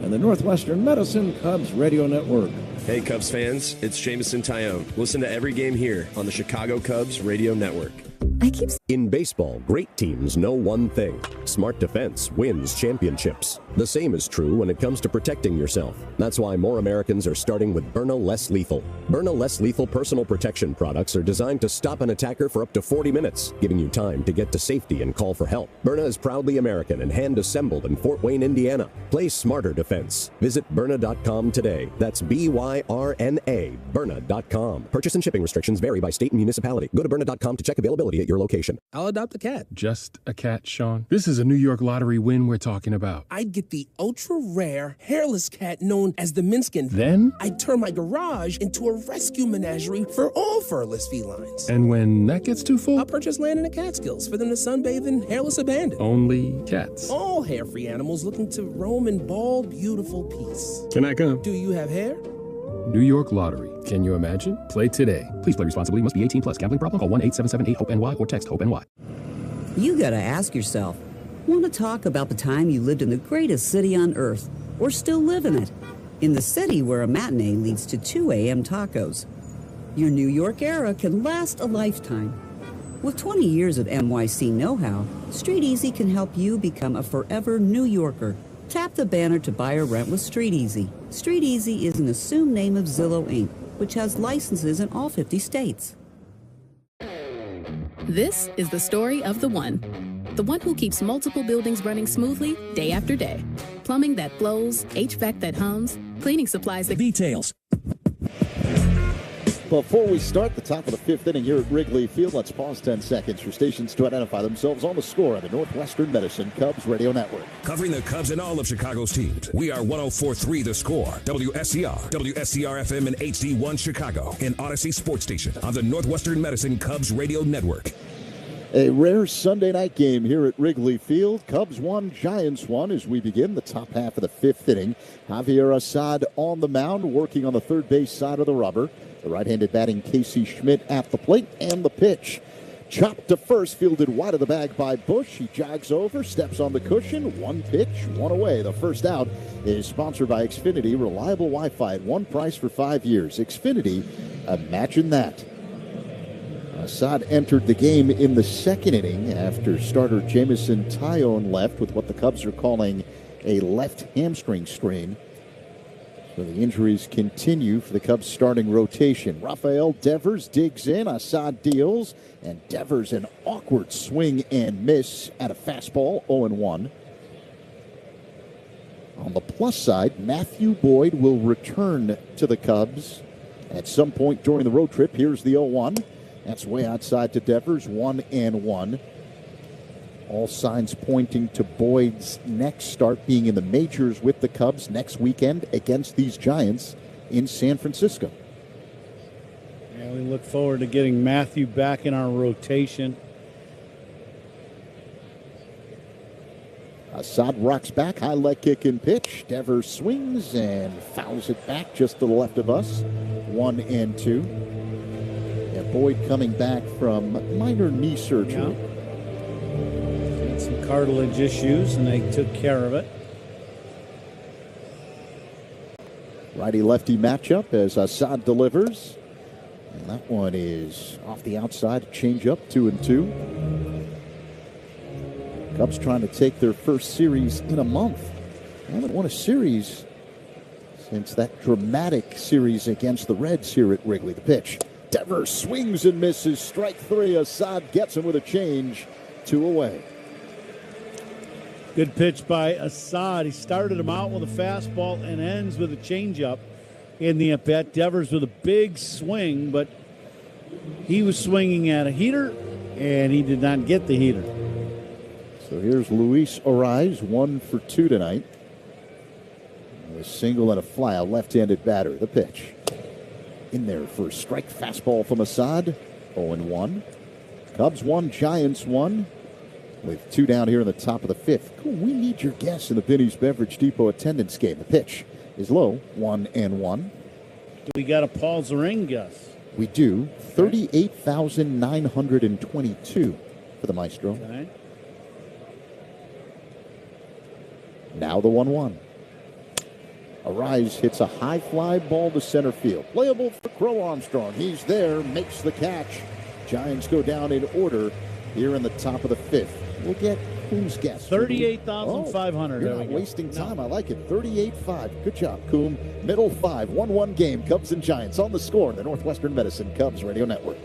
and the Northwestern Medicine Cubs Radio Network. Hey, Cubs fans, it's Jamison Tyone. Listen to every game here on the Chicago Cubs Radio Network. In baseball, great teams know one thing. Smart defense wins championships. The same is true when it comes to protecting yourself. That's why more Americans are starting with Byrna Less Lethal. Byrna Less Lethal personal protection products are designed to stop an attacker for up to 40 minutes, giving you time to get to safety and call for help. Byrna is proudly American and hand-assembled in Fort Wayne, Indiana. Play smarter defense. Visit Byrna.com today. That's B-Y-R-N-A, Byrna.com. Purchase and shipping restrictions vary by state and municipality. Go to Byrna.com to check availability at your location. I'll adopt a cat. Just a cat, Sean? This is a New York Lottery win we're talking about. I'd get the ultra-rare, hairless cat known as the Minskin. Then? I'd turn my garage into a rescue menagerie for all furless felines. And when that gets too full? I'll purchase land in the Catskills for them to sunbathe in hairless abandon. Only cats? All hair-free animals looking to roam in bald, beautiful peace. Can I come? Do you have hair? New York Lottery. Can you imagine? Play today. Please play responsibly. Must be 18 plus. Gambling problem? Call 1-877-8-HOPE-NY or text HOPE-NY. You gotta ask yourself, want to talk about the time you lived in the greatest city on earth, or still live in it? In the city where a matinee leads to 2 a.m. tacos. Your New York era can last a lifetime. With 20 years of NYC know-how, Street Easy can help you become a forever New Yorker. Tap the banner to buy or rent with Street Easy. Street Easy is an assumed name of Zillow, Inc., which has licenses in all 50 states. This is the story of the one who keeps multiple buildings running smoothly day after day. Plumbing that flows, HVAC that hums, cleaning supplies that... Details. Before we start the top of the fifth inning here at Wrigley Field, let's pause 10 seconds for stations to identify themselves on the score of the Northwestern Medicine Cubs Radio Network. Covering the Cubs and all of Chicago's teams, we are 104.3 The Score, WSCR, WSCR-FM and HD1 Chicago, and Odyssey Sports Station on the Northwestern Medicine Cubs Radio Network. A rare Sunday night game here at Wrigley Field. Cubs 1, Giants 1 as we begin the top half of the fifth inning. Javier Assad on the mound, working on the third base side of the rubber. The right-handed batting Casey Schmidt at the plate, and the pitch. Chopped to first, fielded wide of the bag by Bush. He jogs over, steps on the cushion. One pitch, one away. The first out is sponsored by Xfinity. Reliable Wi-Fi at one price for 5 years. Xfinity, imagine that. Assad entered the game in the second inning after starter Jamison Tyone left with what the Cubs are calling a left hamstring strain. So the injuries continue for the Cubs starting rotation. Rafael Devers digs in, Assad deals, and Devers an awkward swing and miss at a fastball, 0-1. On the plus side, Matthew Boyd will return to the Cubs at some point during the road trip. Here's the 0-1. That's way outside to Devers, 1-1. All signs pointing to Boyd's next start being in the majors with the Cubs next weekend against these Giants in San Francisco. Yeah, we look forward to getting Matthew back in our rotation. Assad rocks back, high leg kick and pitch. Devers swings and fouls it back just to the left of us, 1-2. Yeah, Boyd coming back from minor knee surgery. Yeah. Some cartilage issues, and they took care of it. Righty-lefty matchup as Assad delivers. And that one is off the outside, change up, 2-2. Cubs trying to take their first series in a month. They haven't won a series since that dramatic series against the Reds here at Wrigley. The pitch. Devers swings and misses. Strike three. Assad gets him with a change. 2 away. Good pitch by Assad. He started him out with a fastball and ends with a changeup in the at-bat. Devers with a big swing, but he was swinging at a heater, and he did not get the heater. So here's Luis Ariz, 1 for 2 tonight. A single and a fly, a left-handed batter. The pitch. In there for a strike fastball from Assad. 0-1. Cubs 1, Giants 1. With 2 down here in the top of the fifth. Cool, we need your guess in the Binny's Beverage Depot attendance game. The pitch is low, 1-1. We got a Paul Zering guess. We do. 38,922 for the Maestro. Okay. Now the 1-1. Ariz hits a high fly ball to center field. Playable for Crow Armstrong. He's there, makes the catch. Giants go down in order here in the top of the fifth. We'll get Coom's guess. 38,500. You're not wasting time. I like it. 38.5. Good job, Coom. Middle 5. 1-1 game. Cubs and Giants on the score. The Northwestern Medicine Cubs Radio Network.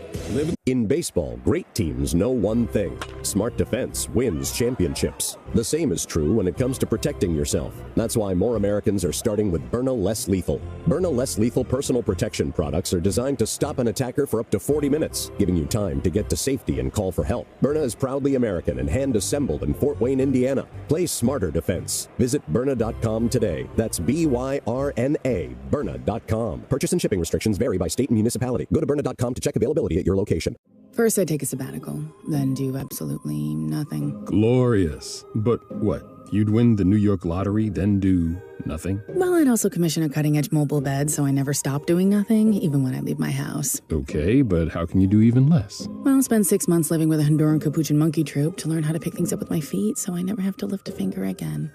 In baseball, great teams know one thing. Smart defense wins championships. The same is true when it comes to protecting yourself. That's why more Americans are starting with Byrna Less Lethal. Byrna Less Lethal personal protection products are designed to stop an attacker for up to 40 minutes, giving you time to get to safety and call for help. Byrna is proudly American and hand-assembled in Fort Wayne, Indiana. Play smarter defense. Visit Byrna.com today. That's B-Y-R-N-A, Byrna.com. Purchase and shipping restrictions vary by state and municipality. Go to Byrna.com to check availability at your location. First, I take a sabbatical, then do absolutely nothing. Glorious. But what? You'd win the New York lottery, then do nothing? Well, I'd also commission a cutting-edge mobile bed, so I never stop doing nothing, even when I leave my house. Okay, but how can you do even less? Well, I'll spend 6 months living with a Honduran Capuchin monkey troupe to learn how to pick things up with my feet, so I never have to lift a finger again.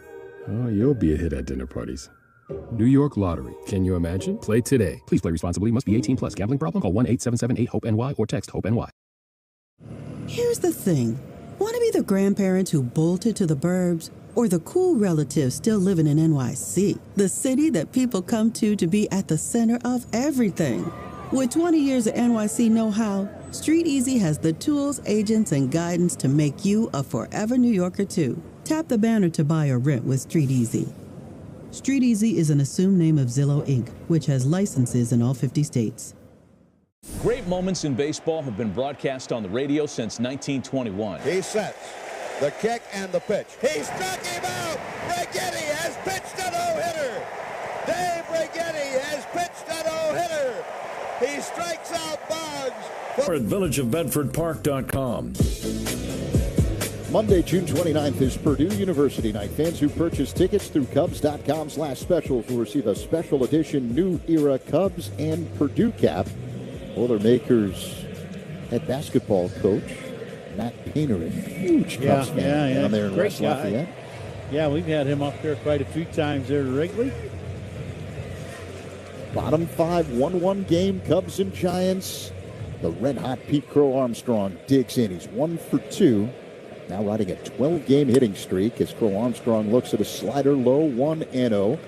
Oh, you'll be a hit at dinner parties. New York Lottery. Can you imagine? Play today. Please play responsibly. Must be 18 plus. Gambling problem? Call 1-877-8-HOPE-NY or text HOPE-NY. Here's the thing. Want to be the grandparents who bolted to the burbs? Or the cool relatives still living in NYC, the city that people come to be at the center of everything? With 20 years of NYC know-how, Street Easy has the tools, agents, and guidance to make you a forever New Yorker, too. Tap the banner to buy or rent with Street Easy. Street Easy is an assumed name of Zillow, Inc., which has licenses in all 50 states. Great moments in baseball have been broadcast on the radio since 1921. He sets the kick and the pitch. He struck him out. Brigetti has pitched a no-hitter. Dave Brigetti has pitched a no-hitter. He strikes out Boggs. Or at villageofbedfordpark.com. Monday, June 29th is Purdue University night. Fans who purchase tickets through Cubs.com/specials will receive a special edition New Era Cubs and Purdue cap. Boilermakers head basketball coach Matt Painter, a huge Cubs fan down there in Great West guy. Lafayette. Yeah, we've had him up there quite a few times there at Wrigley. Bottom 5, 1-1 game, Cubs and Giants. The red-hot Pete Crow Armstrong digs in. He's 1 for 2. Now riding a 12-game hitting streak as Crow Armstrong looks at a slider low, 1-0.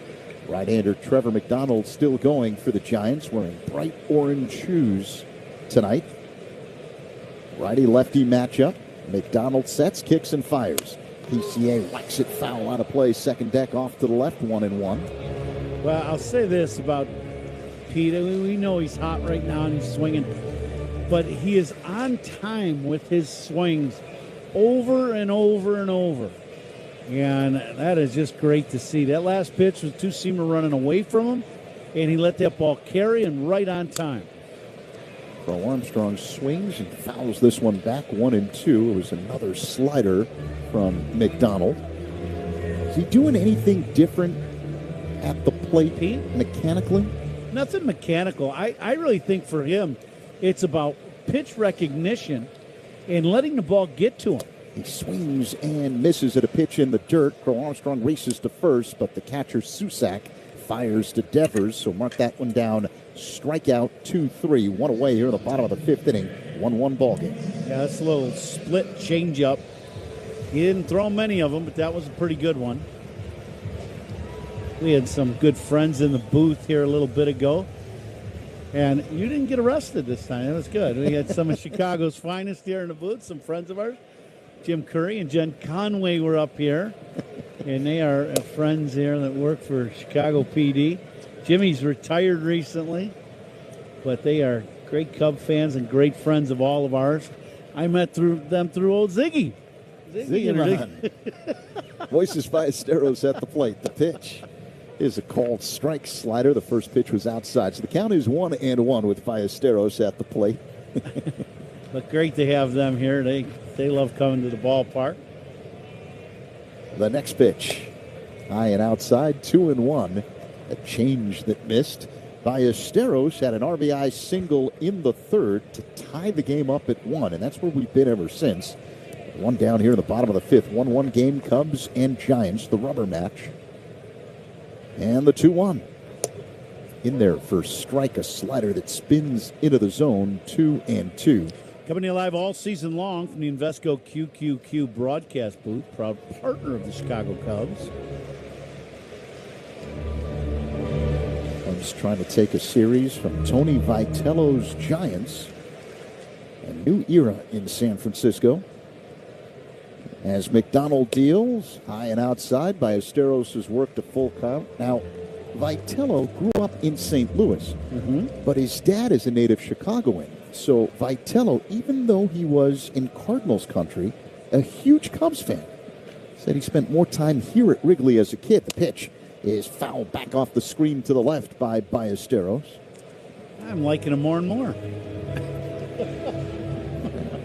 Right-hander Trevor McDonald still going for the Giants, wearing bright orange shoes tonight. Righty-lefty matchup. McDonald sets, kicks, and fires. PCA whacks it foul out of play. Second deck off to the left, 1-1. Well, I'll say this about Pete. We know he's hot right now and he's swinging, but he is on time with his swings over and over and over. And that is just great to see. That last pitch was two-seamer running away from him, and he let that ball carry and right on time. Crow Armstrong swings and fouls this one back, 1-2. It was another slider from McDonald. Is he doing anything different at the plate, Pete? Mechanically? Nothing mechanical. I really think for him, it's about pitch recognition and letting the ball get to him. He swings and misses at a pitch in the dirt. Crow Armstrong races to first, but the catcher Susak fires to Devers, so mark that one down. Strikeout 2-3. One away here in the bottom of the fifth inning. 1-1 ball game. Yeah, that's a little split changeup. He didn't throw many of them, but that was a pretty good one. We had some good friends in the booth here a little bit ago. And you didn't get arrested this time. That was good. We had some of Chicago's finest here in the booth, some friends of ours. Jim Curry and Jen Conway were up here. And they are friends here that work for Chicago PD. Jimmy's retired recently, but they are great Cub fans and great friends of all of ours. I met them through old Ziggy. Ziggy Voices Ballesteros at the plate. The pitch is a called strike slider. The first pitch was outside. So the count is 1-1 with Ballesteros at the plate. But great to have them here. They love coming to the ballpark. The next pitch, high and outside, 2-1. A change that missed. Ballesteros had an RBI single in the third to tie the game up at 1, and that's where we've been ever since. One down here in the bottom of the fifth. 1-1 game, Cubs and Giants, the rubber match. And the 2-1. In there for strike, a slider that spins into the zone, 2-2. Coming to you live all season long from the Invesco QQQ broadcast booth, proud partner of the Chicago Cubs. Cubs trying to take a series from Tony Vitello's Giants. A new era in San Francisco. As McDonald deals, high and outside, Ballesteros has worked a full count. Now, Vitello grew up in St. Louis, but his dad is a native Chicagoan. So Vitello, even though he was in Cardinals country, a huge Cubs fan, said he spent more time here at Wrigley as a kid. The pitch is fouled back off the screen to the left by Ballesteros. I'm liking him more and more.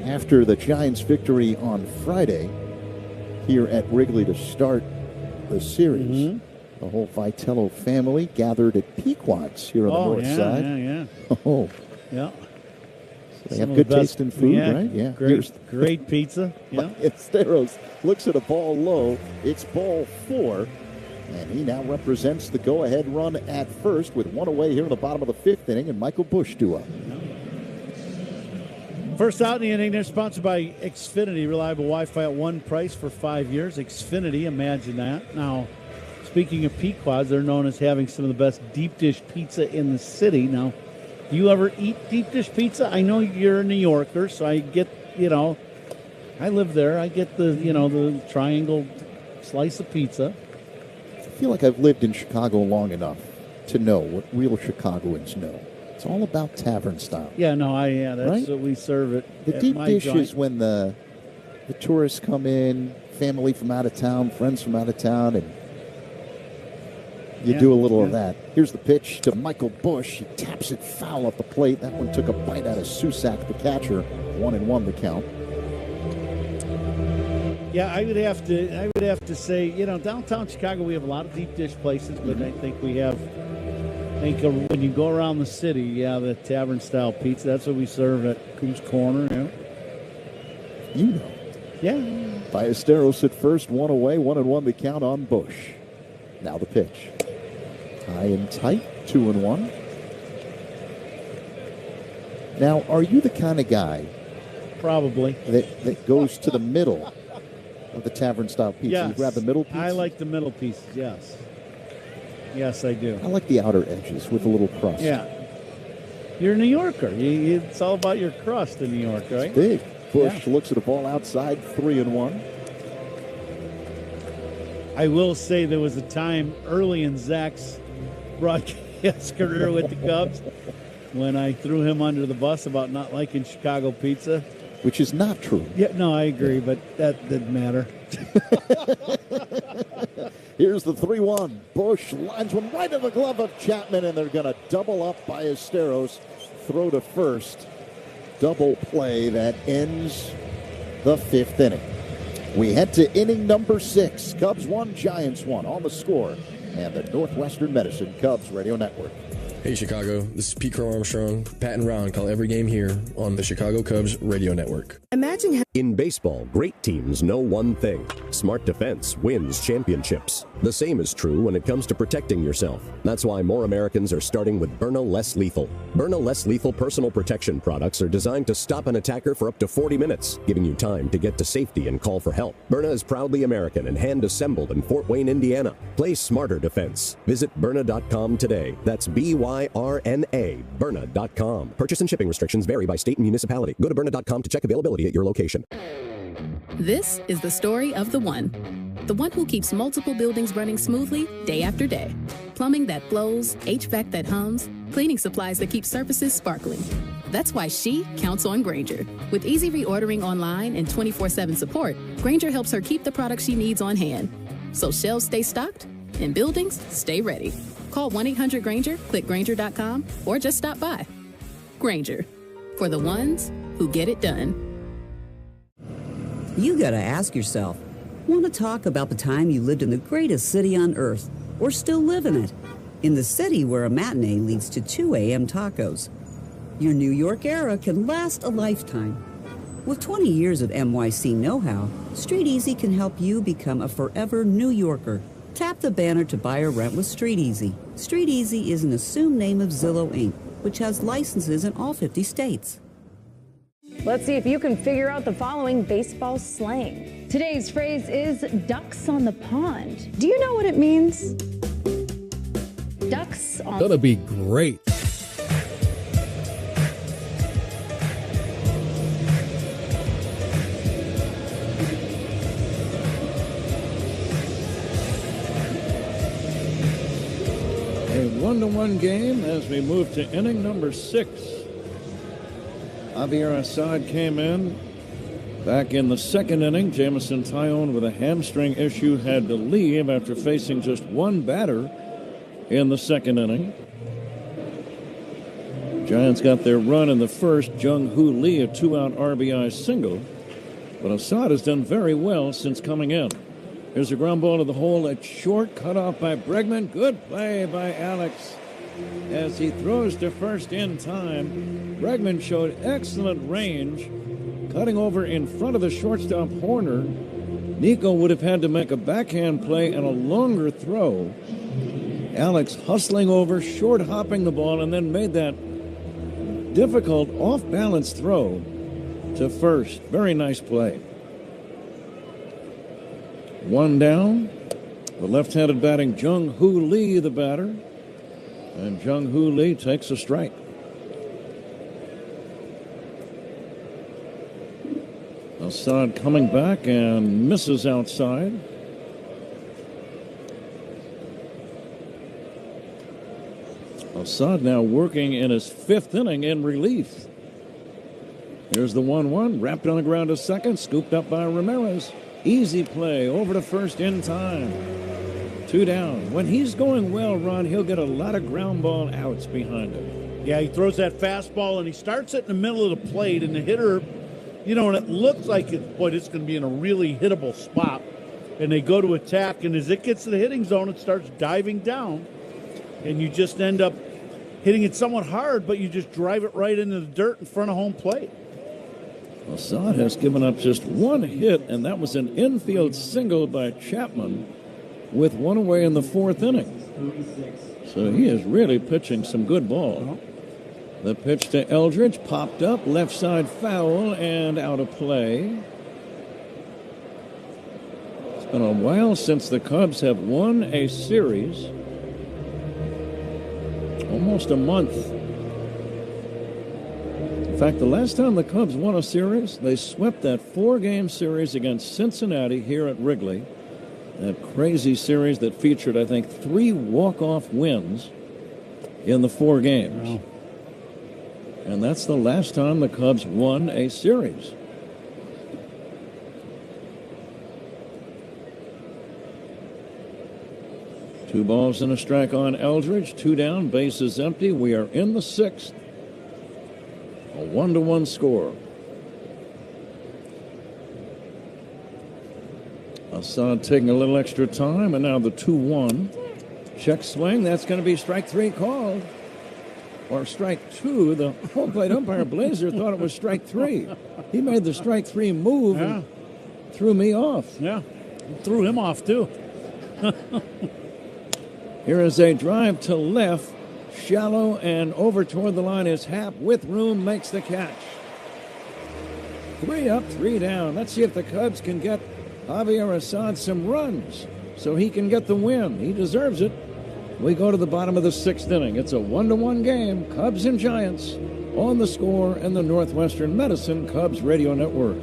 After the Giants' victory on Friday here at Wrigley to start the series, the whole Vitello family gathered at Peacock's here on the north side. Yeah. So they have good taste in food, right? Yeah. Great pizza. Yeah. Ballesteros looks at a ball low. It's ball 4. And he now represents the go-ahead run at first with one away here in the bottom of the fifth inning, and Michael Busch due up. First out in the inning, they're sponsored by Xfinity, reliable Wi-Fi at one price for 5 years. Xfinity, imagine that. Now, speaking of Peacock, they're known as having some of the best deep dish pizza in the city. Now, do you ever eat deep dish pizza? I know you're a New Yorker, so I get, I live there. I get the triangle slice of pizza. I feel like I've lived in Chicago long enough to know what real Chicagoans know. It's all about tavern style. Yeah, that's right? what we serve it. The deep dish is when the tourists come in, family from out of town, friends from out of town, and you do a little of that. Here's the pitch to Michael Busch. He taps it foul at the plate. That one took a bite out of Susak, the catcher. 1-1 the count. Yeah, I would have to say, downtown Chicago, we have a lot of deep dish places, but I think we have. When you go around the city, the tavern-style pizza, that's what we serve at Coos Corner. Yeah. Yeah. Ballesteros at first, one away, 1-1 the count on Busch. Now the pitch. High and tight, 2-1. Now, are you the kind of guy probably that goes to the middle of the tavern-style pizza? Yes. You grab the middle piece? I like the middle pieces, yes. Yes, I do. I like the outer edges with a little crust. Yeah. You're a New Yorker. It's all about your crust in New York, right? It's big. Busch looks at a ball outside, 3-1. I will say there was a time early in Zach's broadcast career with the Cubs when I threw him under the bus about not liking Chicago pizza. Which is not true. Yeah, no, I agree, but that didn't matter. Here's the 3-1. Busch lines one right in the glove of Chapman, and they're going to double up Ballesteros. Throw to first. Double play that ends the fifth inning. We head to inning number 6. Cubs 1, Giants 1 on the score. And the Northwestern Medicine Cubs Radio Network. Hey, Chicago. This is Pete Crow Armstrong. Pat and Ron call every game here on the Chicago Cubs Radio Network. In baseball, great teams know one thing. Smart defense wins championships. The same is true when it comes to protecting yourself. That's why more Americans are starting with Byrna Less Lethal. Byrna Less Lethal personal protection products are designed to stop an attacker for up to 40 minutes, giving you time to get to safety and call for help. Byrna is proudly American and hand-assembled in Fort Wayne, Indiana. Play smarter defense. Visit Byrna.com today. That's BYRNA, Byrna.com. Purchase and shipping restrictions vary by state and municipality. Go to Byrna.com to check availability at your location. This is the story of the one who keeps multiple buildings running smoothly day after day. Plumbing that flows, HVAC that hums, cleaning supplies that keep surfaces sparkling. That's why she counts on Grainger. With easy reordering online and 24/7 support, Grainger helps her keep the products she needs on hand. So shelves stay stocked and buildings stay ready. Call 1-800-GRAINGER, click Grainger.com, or just stop by. Grainger, for the ones who get it done. You gotta ask yourself, want to talk about the time you lived in the greatest city on earth, or still live in it? In the city where a matinee leads to 2 a.m. tacos. Your New York era can last a lifetime. With 20 years of NYC know-how, Street Easy can help you become a forever New Yorker. Tap the banner to buy or rent with Street Easy. Street Easy is an assumed name of Zillow Inc., which has licenses in all 50 states. Let's see if you can figure out the following baseball slang. Today's phrase is ducks on the pond. Do you know what it means? Ducks on... Gonna be great. A 1-1 game as we move to inning number 6. Javier Assad came in back in the second inning. Jamison Tyone with a hamstring issue had to leave after facing just one batter in the second inning. Giants got their run in the first. Jung-Hoo Lee, a 2-out RBI single. But Assad has done very well since coming in. Here's a ground ball to the hole at short, cut off by Bregman. Good play by Alex as he throws to first in time. Bregman showed excellent range, cutting over in front of the shortstop Horner, Nico would have had to make a backhand play and a longer throw. Alex hustling over, short hopping the ball, and then made that difficult off-balance throw to first. Very nice play. One down. The left-handed batting Jung-Hoo Lee, the batter. And Jung-Hoo Lee takes a strike. Assad coming back and misses outside. Assad now working in his 5th inning in relief. Here's the 1-1, wrapped on the ground to second, scooped up by Ramirez. Easy play, over to first in time. 2 down. When he's going well, Ron, he'll get a lot of ground ball outs behind him. Yeah, he throws that fastball, and he starts it in the middle of the plate, and the hitter, you know, and it looks like it's going to be in a really hittable spot. And they go to attack, and as it gets to the hitting zone, it starts diving down, and you just end up hitting it somewhat hard, but you just drive it right into the dirt in front of home plate. Assad has given up just 1 hit, and that was an infield single by Chapman with 1 away in the 4th inning. So he is really pitching some good ball. The pitch to Eldridge popped up, left side foul, and out of play. It's been a while since the Cubs have won a series. Almost a month. In fact, the last time the Cubs won a series, they swept that 4-game series against Cincinnati here at Wrigley. That crazy series that featured, I think, 3 walk-off wins in the 4 games. Wow. And that's the last time the Cubs won a series. Two balls and a strike on Eldridge. 2 down, bases empty. We are in the 6th. A 1-1 score. Assad taking a little extra time, and now the 2-1. Check swing. That's going to be strike 3 called. Or strike 2. The home plate umpire, Blazer, thought it was strike 3. He made the strike 3 move and threw me off. Yeah, threw him off, too. Here is a drive to left. Shallow and over toward the line is Happ with room, makes the catch. 3 up, 3 down. Let's see if the Cubs can get Javier Assad some runs so he can get the win. He deserves it. We go to the bottom of the 6th inning. It's a 1-1 game. Cubs and Giants on the Score and the Northwestern Medicine Cubs Radio Network.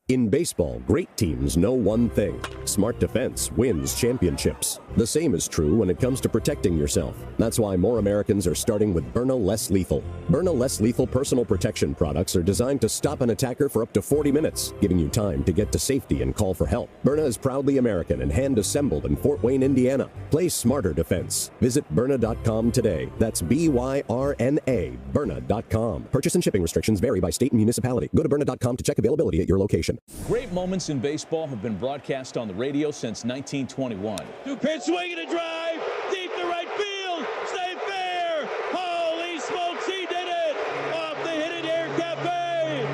In baseball, great teams know one thing. Smart defense wins championships. The same is true when it comes to protecting yourself. That's why more Americans are starting with Byrna Less Lethal. Byrna Less Lethal personal protection products are designed to stop an attacker for up to 40 minutes, giving you time to get to safety and call for help. Byrna is proudly American and hand-assembled in Fort Wayne, Indiana. Play smarter defense. Visit Byrna.com today. That's B-Y-R-N-A, Byrna.com. Purchase and shipping restrictions vary by state and municipality. Go to Byrna.com to check availability at your location. Great moments in baseball have been broadcast on the radio since 1921. 2-pitch swing and a drive, deep to right field, stay fair. Holy smokes, he did it! Off the hit in Air Cafe.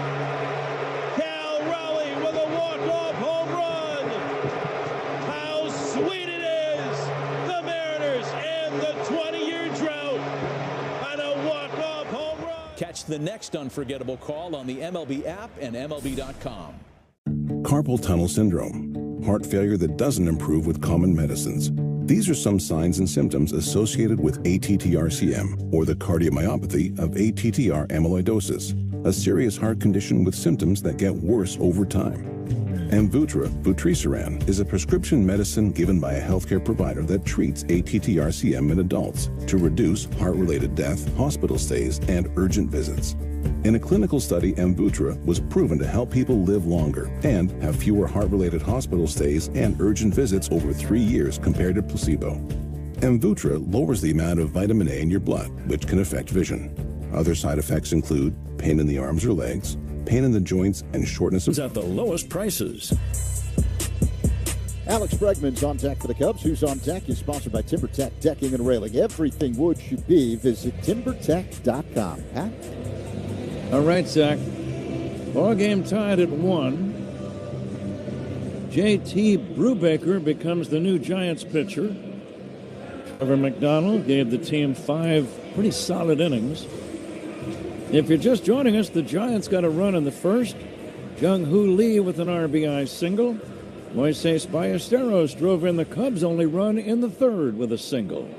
Cal Raleigh with a walk-off home run. How sweet it is! The Mariners end the 20-year drought on a walk-off home run. Catch the next unforgettable call on the MLB app and MLB.com. Carpal tunnel syndrome, heart failure that doesn't improve with common medicines. These are some signs and symptoms associated with ATTR-CM, or the cardiomyopathy of ATTR amyloidosis, a serious heart condition with symptoms that get worse over time. Amvuttra, vutrisiran, is a prescription medicine given by a healthcare provider that treats ATTR-CM in adults to reduce heart-related death, hospital stays, and urgent visits. In a clinical study, Amvuttra was proven to help people live longer and have fewer heart-related hospital stays and urgent visits over 3 years compared to placebo. Amvuttra lowers the amount of vitamin A in your blood, which can affect vision. Other side effects include pain in the arms or legs, pain in the joints, and shortness of... At the lowest prices. Alex Bregman's on deck for the Cubs. Who's on deck is sponsored by TimberTech Decking and Railing. Everything wood should be. Visit TimberTech.com. Pat? All right, Zach. Ball game tied at 1. J.T. Brubaker becomes the new Giants pitcher. Trevor McDonald gave the team 5 pretty solid innings. If you're just joining us, the Giants got a run in the first. Jung-Hoo Lee with an RBI single. Moises Ballesteros drove in the Cubs' only run in the third with a single.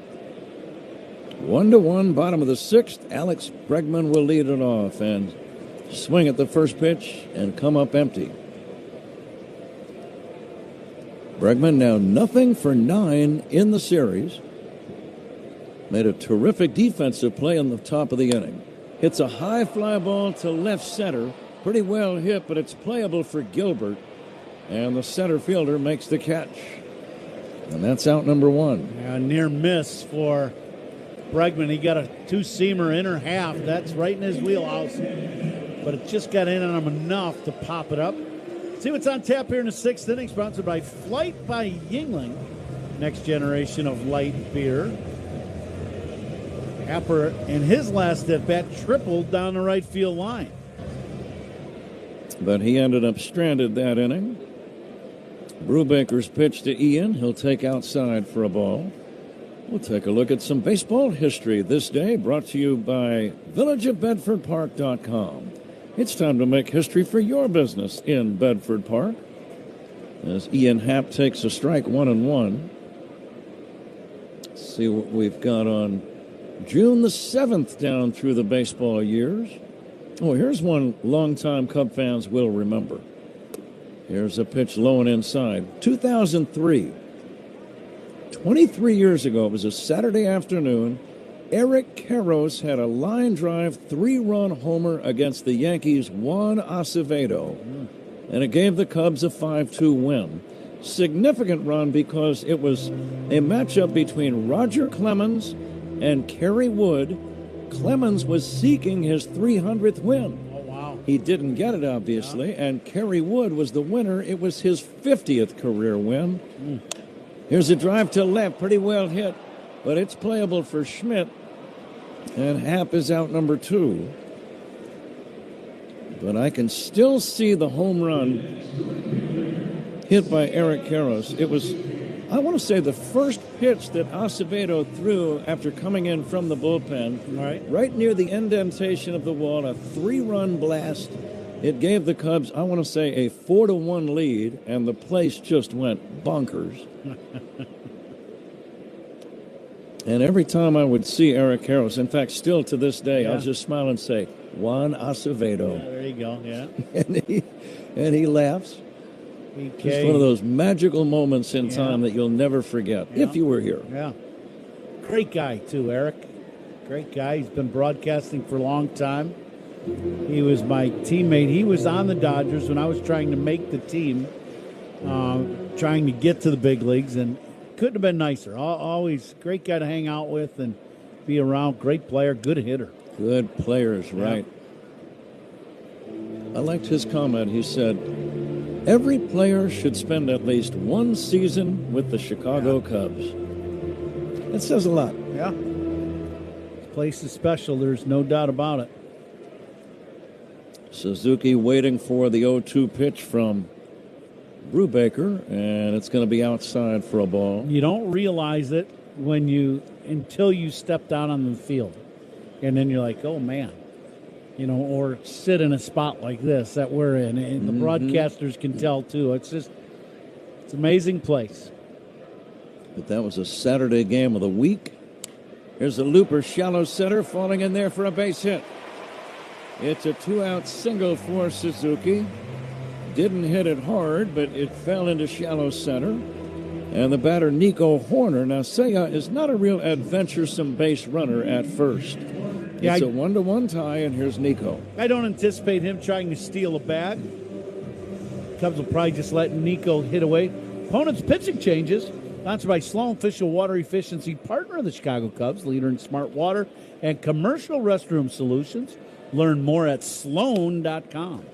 1-1, bottom of the sixth. Alex Bregman will lead it off and swing at the first pitch and come up empty. Bregman now 0-for-9 in the series. Made a terrific defensive play on the top of the inning. Hits a high fly ball to left center. Pretty well hit, but it's playable for Gilbert. And the center fielder makes the catch. And that's out number 1. A near miss for Bregman. He got a 2-seamer inner half. That's right in his wheelhouse. But it just got in on him enough to pop it up. See what's on tap here in the 6th inning, sponsored by Flight by Yingling. Next generation of light beer. Happer, in his last at-bat, tripled down the right field line. But he ended up stranded that inning. Brubaker's pitch to Ian. He'll take outside for a ball. We'll take a look at some baseball history this day, brought to you by villageofbedfordpark.com. It's time to make history for your business in Bedford Park. As Ian Happ takes a strike, 1-1. Let's see what we've got on June the 7th down through the baseball years. Oh, here's one longtime Cub fans will remember. Here's a pitch low and inside. 2003. 23 years ago, it was a Saturday afternoon. Eric Karros had a line drive 3-run homer against the Yankees' Juan Acevedo. And it gave the Cubs a 5-2 win. Significant run because it was a matchup between Roger Clemens and Kerry Wood. Clemens was seeking his 300th win. Oh, wow. He didn't get it, obviously, and Kerry Wood was the winner. It was his 50th career win. Here's a drive to left, pretty well hit, but it's playable for Schmidt, and Happ is out number 2. But I can still see the home run hit by Eric Karros. It was, I want to say, the first pitch that Acevedo threw after coming in from the bullpen, right near the indentation of the wall, a 3-run blast. It gave the Cubs, I want to say, a 4-1 lead, and the place just went bonkers. And every time I would see Eric Karros, in fact, still to this day, I'll just smile and say, Juan Acevedo. Yeah, there you go, yeah. and he laughs. PK. Just one of those magical moments in time that you'll never forget, if you were here. Yeah. Great guy, too, Eric. Great guy. He's been broadcasting for a long time. He was my teammate. He was on the Dodgers when I was trying to make the team, trying to get to the big leagues, and couldn't have been nicer. Always great guy to hang out with and be around. Great player, good hitter. Good players, right. I liked his comment. He said, every player should spend at least one season with the Chicago Cubs. That says a lot. Yeah. This place is special. There's no doubt about it. Suzuki waiting for the 0-2 pitch from Brubaker, and it's going to be outside for a ball. You don't realize it until you step down on the field. And then you're like, oh, man. Or sit in a spot like this that we're in. And the broadcasters can tell, too. It's an amazing place. But that was a Saturday game of the week. Here's a looper, shallow center, falling in there for a base hit. It's a 2-out single for Suzuki. Didn't hit it hard, but it fell into shallow center. And the batter, Nico Horner. Now, Seiya is not a real adventuresome base runner at first. Yeah, it's a 1-1 tie, and here's Nico. I don't anticipate him trying to steal a bag. Cubs will probably just let Nico hit away. Opponent's pitching changes. Sponsored by Sloan, official water efficiency partner of the Chicago Cubs, leader in smart water and commercial restroom solutions. Learn more at sloan.com.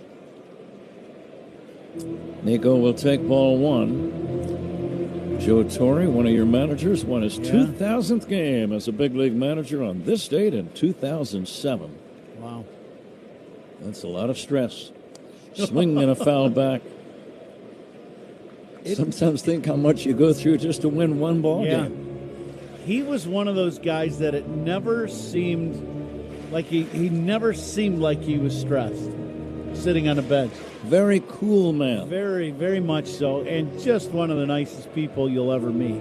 Nico will take ball 1. Joe Torre, one of your managers, won his 2000th game as a big league manager on this date in 2007. Wow. That's a lot of stress. Swinging and a foul back. sometimes think how much you go through just to win one ball game. He was one of those guys that it never seemed like he never seemed like he was stressed sitting on a bench. Very cool man. Very, very much so, and just one of the nicest people you'll ever meet.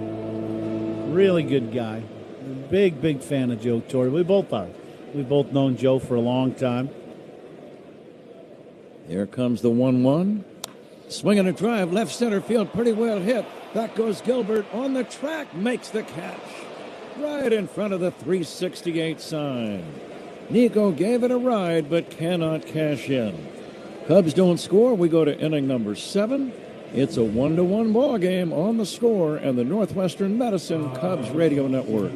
Really good guy. Big, big fan of Joe Torre. We both are. We've both known Joe for a long time. Here comes the 1-1. Swinging a drive, left center field, pretty well hit. Back goes Gilbert on the track, makes the catch. Right in front of the 368 sign. Nico gave it a ride, but cannot cash in. Cubs don't score. We go to inning number 7. It's a 1-1 ball game on the Score and the Northwestern Medicine Cubs Radio Network.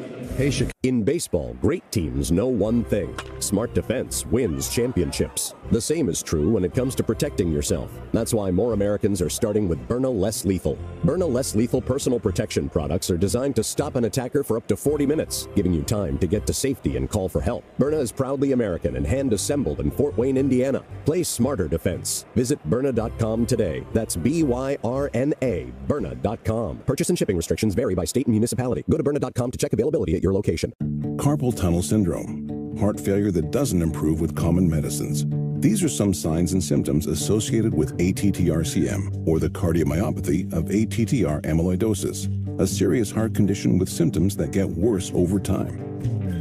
In baseball, great teams know one thing. Smart defense wins championships. The same is true when it comes to protecting yourself. That's why more Americans are starting with Byrna Less Lethal. Byrna Less Lethal personal protection products are designed to stop an attacker for up to 40 minutes, giving you time to get to safety and call for help. Byrna is proudly American and hand-assembled in Fort Wayne, Indiana. Play smarter defense. Visit Byrna.com today. That's BYRNA, Byrna.com. Purchase and shipping restrictions vary by state and municipality. Go to Byrna.com to check availability at your location. Carpal tunnel syndrome, heart failure that doesn't improve with common medicines. These are some signs and symptoms associated with ATTR-CM, or the cardiomyopathy of ATTR amyloidosis, a serious heart condition with symptoms that get worse over time.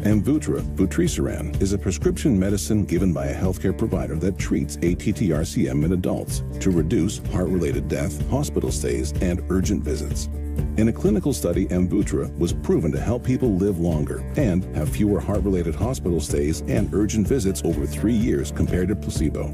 Amvuttra, vutrisiran, is a prescription medicine given by a healthcare provider that treats ATTR-CM in adults to reduce heart-related death, hospital stays, and urgent visits. In a clinical study, Amvuttra was proven to help people live longer and have fewer heart-related hospital stays and urgent visits over 3 years compared to placebo.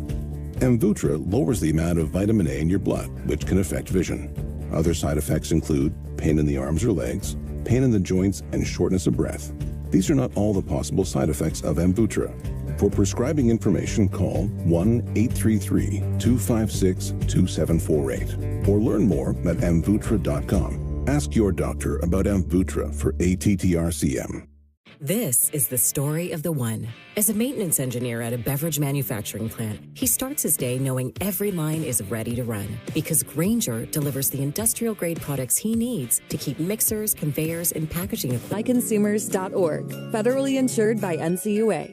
Amvuttra lowers the amount of vitamin A in your blood, which can affect vision. Other side effects include pain in the arms or legs, pain in the joints, and shortness of breath. These are not all the possible side effects of Amvuttra. For prescribing information, call 1-833-256-2748 or learn more at amvuttra.com. Ask your doctor about Amvuttra for ATTR-CM. This is the story of the one. As a maintenance engineer at a beverage manufacturing plant, he starts his day knowing every line is ready to run because Grainger delivers the industrial-grade products he needs to keep mixers, conveyors, and packaging equipment. Consumers.org. Federally insured by NCUA.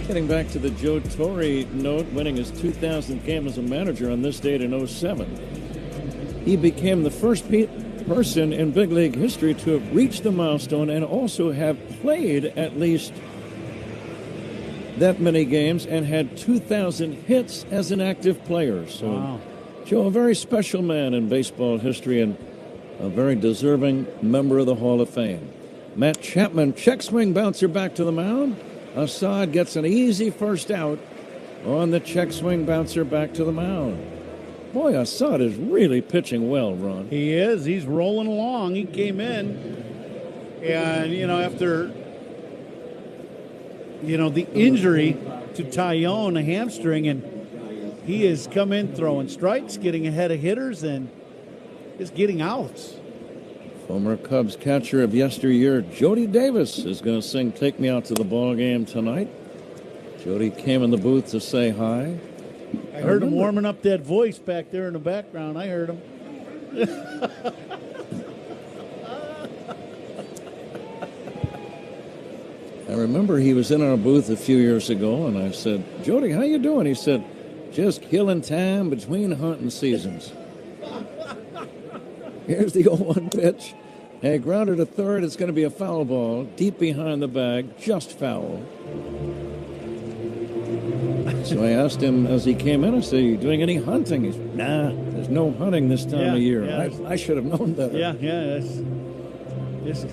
Getting back to the Joe Torre note, winning his 2000th game as a manager on this date in 2007. He became the first person in big league history to have reached the milestone and also have played at least that many games and had 2,000 hits as an active player. So, wow. Joe, a very special man in baseball history and a very deserving member of the Hall of Fame. Matt Chapman, check swing bouncer back to the mound. Assad gets an easy first out on the check swing bouncer back to the mound. Boy, Assad is really pitching well, Ron. He is. He's rolling along. He came in, and, after, the injury to Tyone, a hamstring, and he has come in throwing strikes, getting ahead of hitters, and is getting outs. Former Cubs catcher of yesteryear, Jody Davis, is going to sing "Take Me Out to the Ball Game" tonight. Jody came in the booth to say hi. I heard him warming up that voice back there in the background. I heard him. I remember he was in our booth a few years ago, and I said, "Jody, how you doing?" He said, "Just killing time between hunting seasons." Here's the 0-1 pitch. A grounder to third. It's going to be a foul ball deep behind the bag, just foul. So I asked him as he came in, I said, "Are you doing any hunting?" He said, "Nah, there's no hunting this time of year." Yeah. I should have known better. Yeah. Just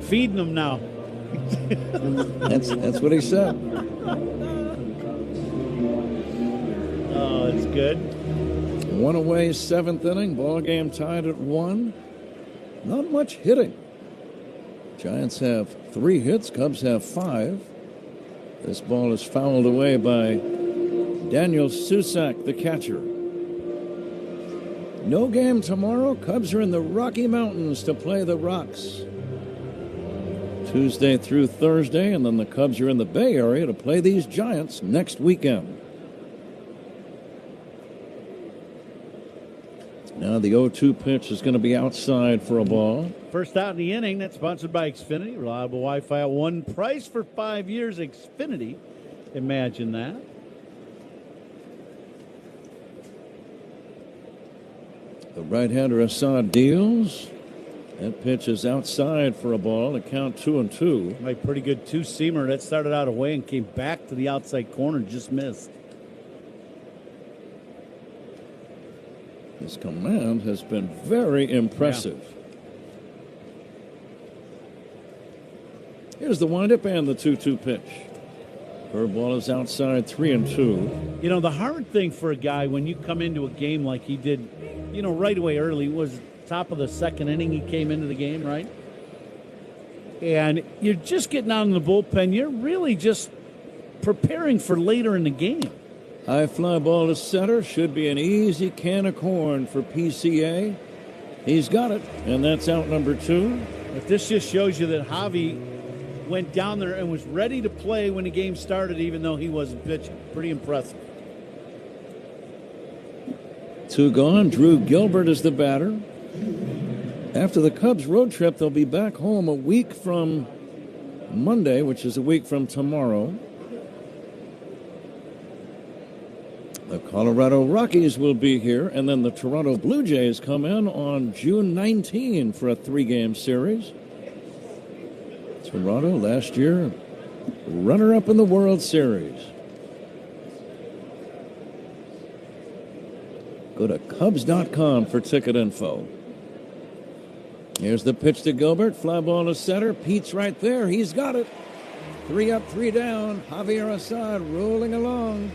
feeding them now. That's what he said. Oh, it's good. One away, 7th inning. Ball game tied at 1. Not much hitting. Giants have 3 hits. Cubs have 5. This ball is fouled away by Daniel Susak, the catcher. No game tomorrow. Cubs are in the Rocky Mountains to play the Rocks. Tuesday through Thursday, and then the Cubs are in the Bay Area to play these Giants next weekend. The 0-2 pitch is going to be outside for a ball. First out in the inning. That's sponsored by Xfinity. Reliable Wi-Fi at one price for 5 years. Xfinity. Imagine that. The right-hander Assad deals. That pitch is outside for a ball. A count 2-2. A pretty good two-seamer. That started out away and came back to the outside corner. Just missed. His command has been very impressive. Yeah. Here's the windup and the 2-2 pitch. Curveball is outside, 3-2. You know, the hard thing for a guy when you come into a game like he did, you know, right away early, was top of the second inning he came into the game, right? And you're just getting out in the bullpen. You're really just preparing for later in the game. High fly ball to center. Should be an easy can of corn for PCA. He's got it, and that's out number 2. But this just shows you that Javi went down there and was ready to play when the game started, even though he wasn't pitching. Pretty impressive. 2 gone. Drew Gilbert is the batter. After the Cubs road trip, they'll be back home a week from Monday, which is a week from tomorrow. The Colorado Rockies will be here, and then the Toronto Blue Jays come in on June 19 for a 3-game series. Toronto last year, runner-up in the World Series. Go to Cubs.com for ticket info. Here's the pitch to Gilbert. Fly ball to center. Pete's right there. He's got it. 3 up, 3 down. Javier Assad rolling along.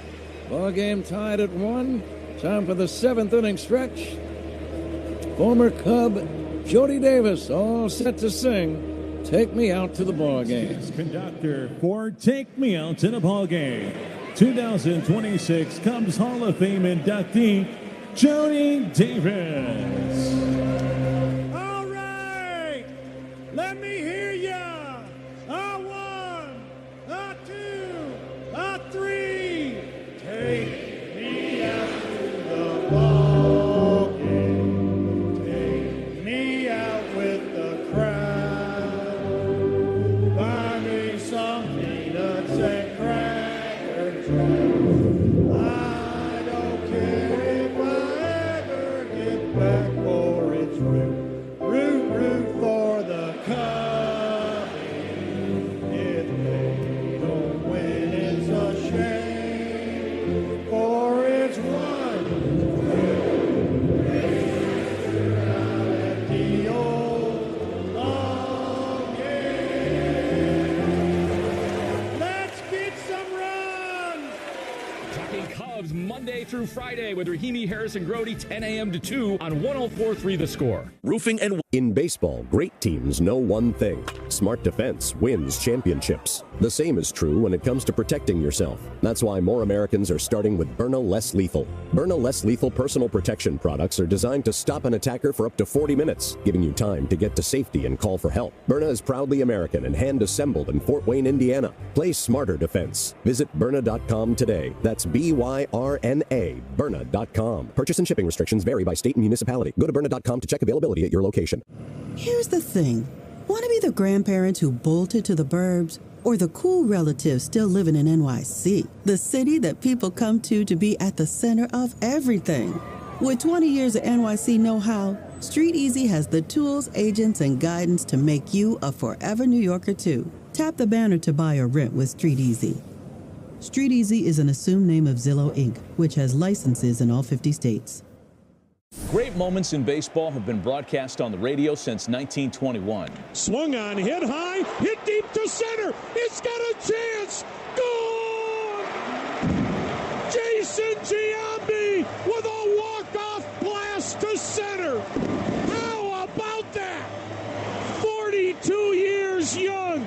Ball game tied at 1. Time for the 7th inning stretch. Former Cub Jody Davis all set to sing "Take Me Out to the Ball Game." Conductor for "Take Me Out to the Ball Game." 2026 Cubs Hall of Fame inductee Jody Davis. All right, let me hear ya. A 1, a 2, a 3. Take me out to the ball game. Take me out with the crowd. Buy me some peanuts and crackers. I don't care if I ever get back, for it's root for the Cubs. If they don't win, it's a shame, for it's one out at the old ball game. Let's get some runs. Talking Cubs Monday through Friday with Rahimi, Harris, and Grody, 10 a.m. to 2 on 104.3 The Score. Roofing and in baseball, great teams know one thing: smart defense wins championships. The same is true when it comes to protecting yourself. That's why more Americans are starting with Byrna Less Lethal. Byrna Less Lethal personal protection products are designed to stop an attacker for up to 40 minutes, giving you time to get to safety and call for help. Byrna is proudly American and hand-assembled in Fort Wayne, Indiana. Play smarter defense. Visit Byrna.com today. That's BYRNA, Byrna.com. Purchase and shipping restrictions vary by state and municipality. Go to Byrna.com to check availability at your location. Here's the thing. Want to be the grandparents who bolted to the burbs? Or the cool relatives still living in NYC? The city that people come to be at the center of everything. With 20 years of NYC know-how, Street Easy has the tools, agents, and guidance to make you a forever New Yorker too. Tap the banner to buy or rent with Street Easy. Street Easy is an assumed name of Zillow, Inc., which has licenses in all 50 states. Great moments in baseball have been broadcast on the radio since 1921. Swung on, hit high, hit deep to center. It's got a chance. Gone! Jason Giambi with a walk-off blast to center. How about that? 42 years young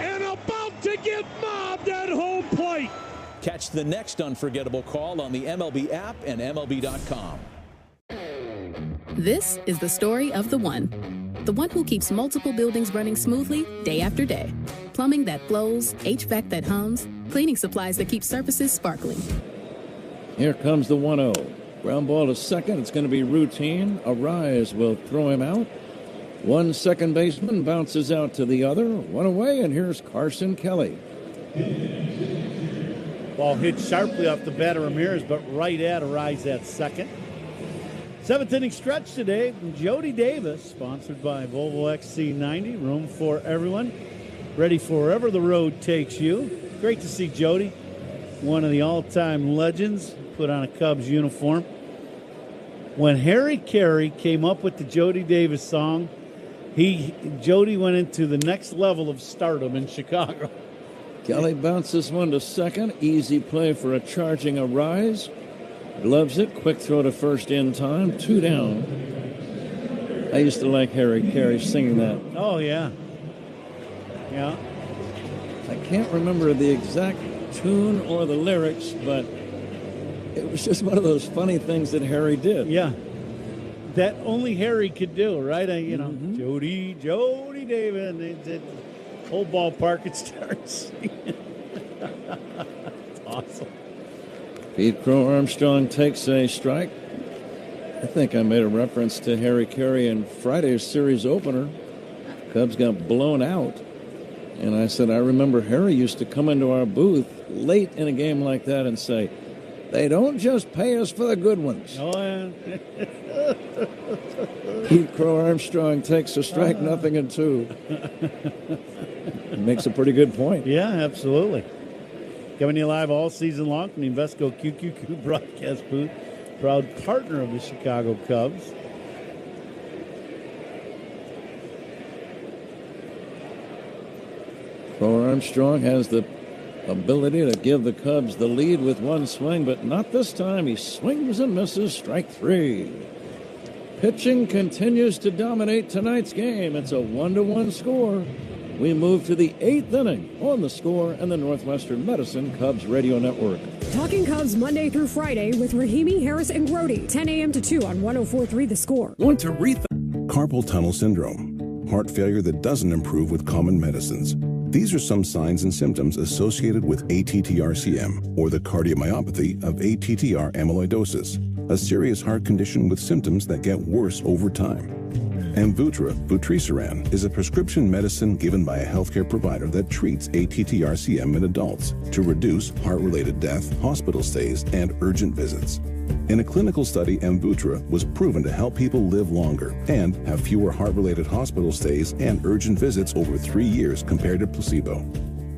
and about to get mobbed at home plate. Catch the next unforgettable call on the MLB app and MLB.com. This is the story of the one who keeps multiple buildings running smoothly day after day. Plumbing that flows, HVAC that hums, cleaning supplies that keep surfaces sparkling. Here comes the 1-0. Ground ball to second. It's going to be routine. Arise will throw him out. One second baseman bounces out to the other. One away, and here's Carson Kelly. Ball hit sharply off the bat of Ramirez, but right at Arise at second. Seventh inning stretch today. Jody Davis, sponsored by Volvo XC90. Room for everyone. Ready for wherever the road takes you. Great to see Jody, one of the all-time legends, put on a Cubs uniform. When Harry Carey came up with the Jody Davis song, Jody went into the next level of stardom in Chicago. Kelly bounces one to second. Easy play for a charging Arise. Gloves it. Quick throw to first in time. 2 down. I used to like Harry Carey singing that. Oh, yeah. Yeah. I can't remember the exact tune or the lyrics, but it was just one of those funny things that Harry did. Yeah. That only Harry could do, right? Jody Davis. And whole ballpark could start singing. That's awesome. Pete Crow Armstrong takes a strike. I think I made a reference to Harry Carey in Friday's series opener. Cubs got blown out. And I said, I remember Harry used to come into our booth late in a game like that and say, they don't just pay us for the good ones. Oh, yeah. Pete Crow Armstrong takes a strike, 0-2. Makes a pretty good point. Yeah, absolutely. Coming to you live all season long from the Invesco QQQ broadcast booth. Proud partner of the Chicago Cubs. Crow Armstrong has the ability to give the Cubs the lead with one swing, but not this time. He swings and misses. Strike 3. Pitching continues to dominate tonight's game. It's a 1-1 score. We move to the 8th inning on The Score and the Northwestern Medicine Cubs Radio Network. Talking Cubs Monday through Friday with Rahimi, Harris, and Grody. 10 a.m. to 2 on 104.3 The Score. Want to carpal tunnel syndrome, heart failure that doesn't improve with common medicines. These are some signs and symptoms associated with ATTR-CM, or the cardiomyopathy of ATTR amyloidosis, a serious heart condition with symptoms that get worse over time. Amvuttra, vutrisiran, is a prescription medicine given by a healthcare provider that treats ATTR-CM in adults to reduce heart-related death, hospital stays, and urgent visits. In a clinical study, Amvuttra was proven to help people live longer and have fewer heart-related hospital stays and urgent visits over 3 years compared to placebo.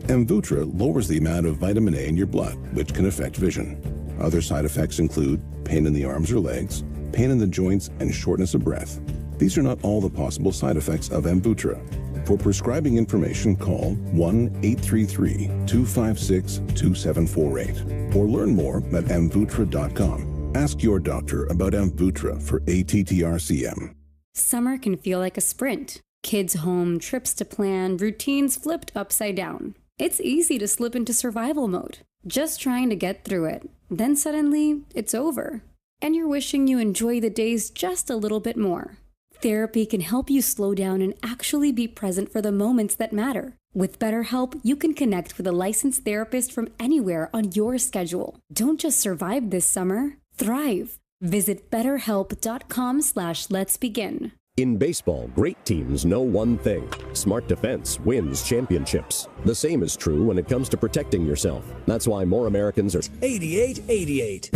Amvuttra lowers the amount of vitamin A in your blood, which can affect vision. Other side effects include pain in the arms or legs, pain in the joints, and shortness of breath. These are not all the possible side effects of Amvuttra. For prescribing information, call 1-833-256-2748 or learn more at amvuttra.com. Ask your doctor about Amvuttra for ATTR-CM. Summer can feel like a sprint. Kids home, trips to plan, routines flipped upside down. It's easy to slip into survival mode, just trying to get through it. Then suddenly, it's over. And you're wishing you enjoy the days just a little bit more. Therapy can help you slow down and actually be present for the moments that matter. With BetterHelp, you can connect with a licensed therapist from anywhere on your schedule. Don't just survive this summer, thrive. Visit BetterHelp.com/let'sbegin. In baseball, great teams know one thing. Smart defense wins championships. The same is true when it comes to protecting yourself. That's why more Americans are 88-88.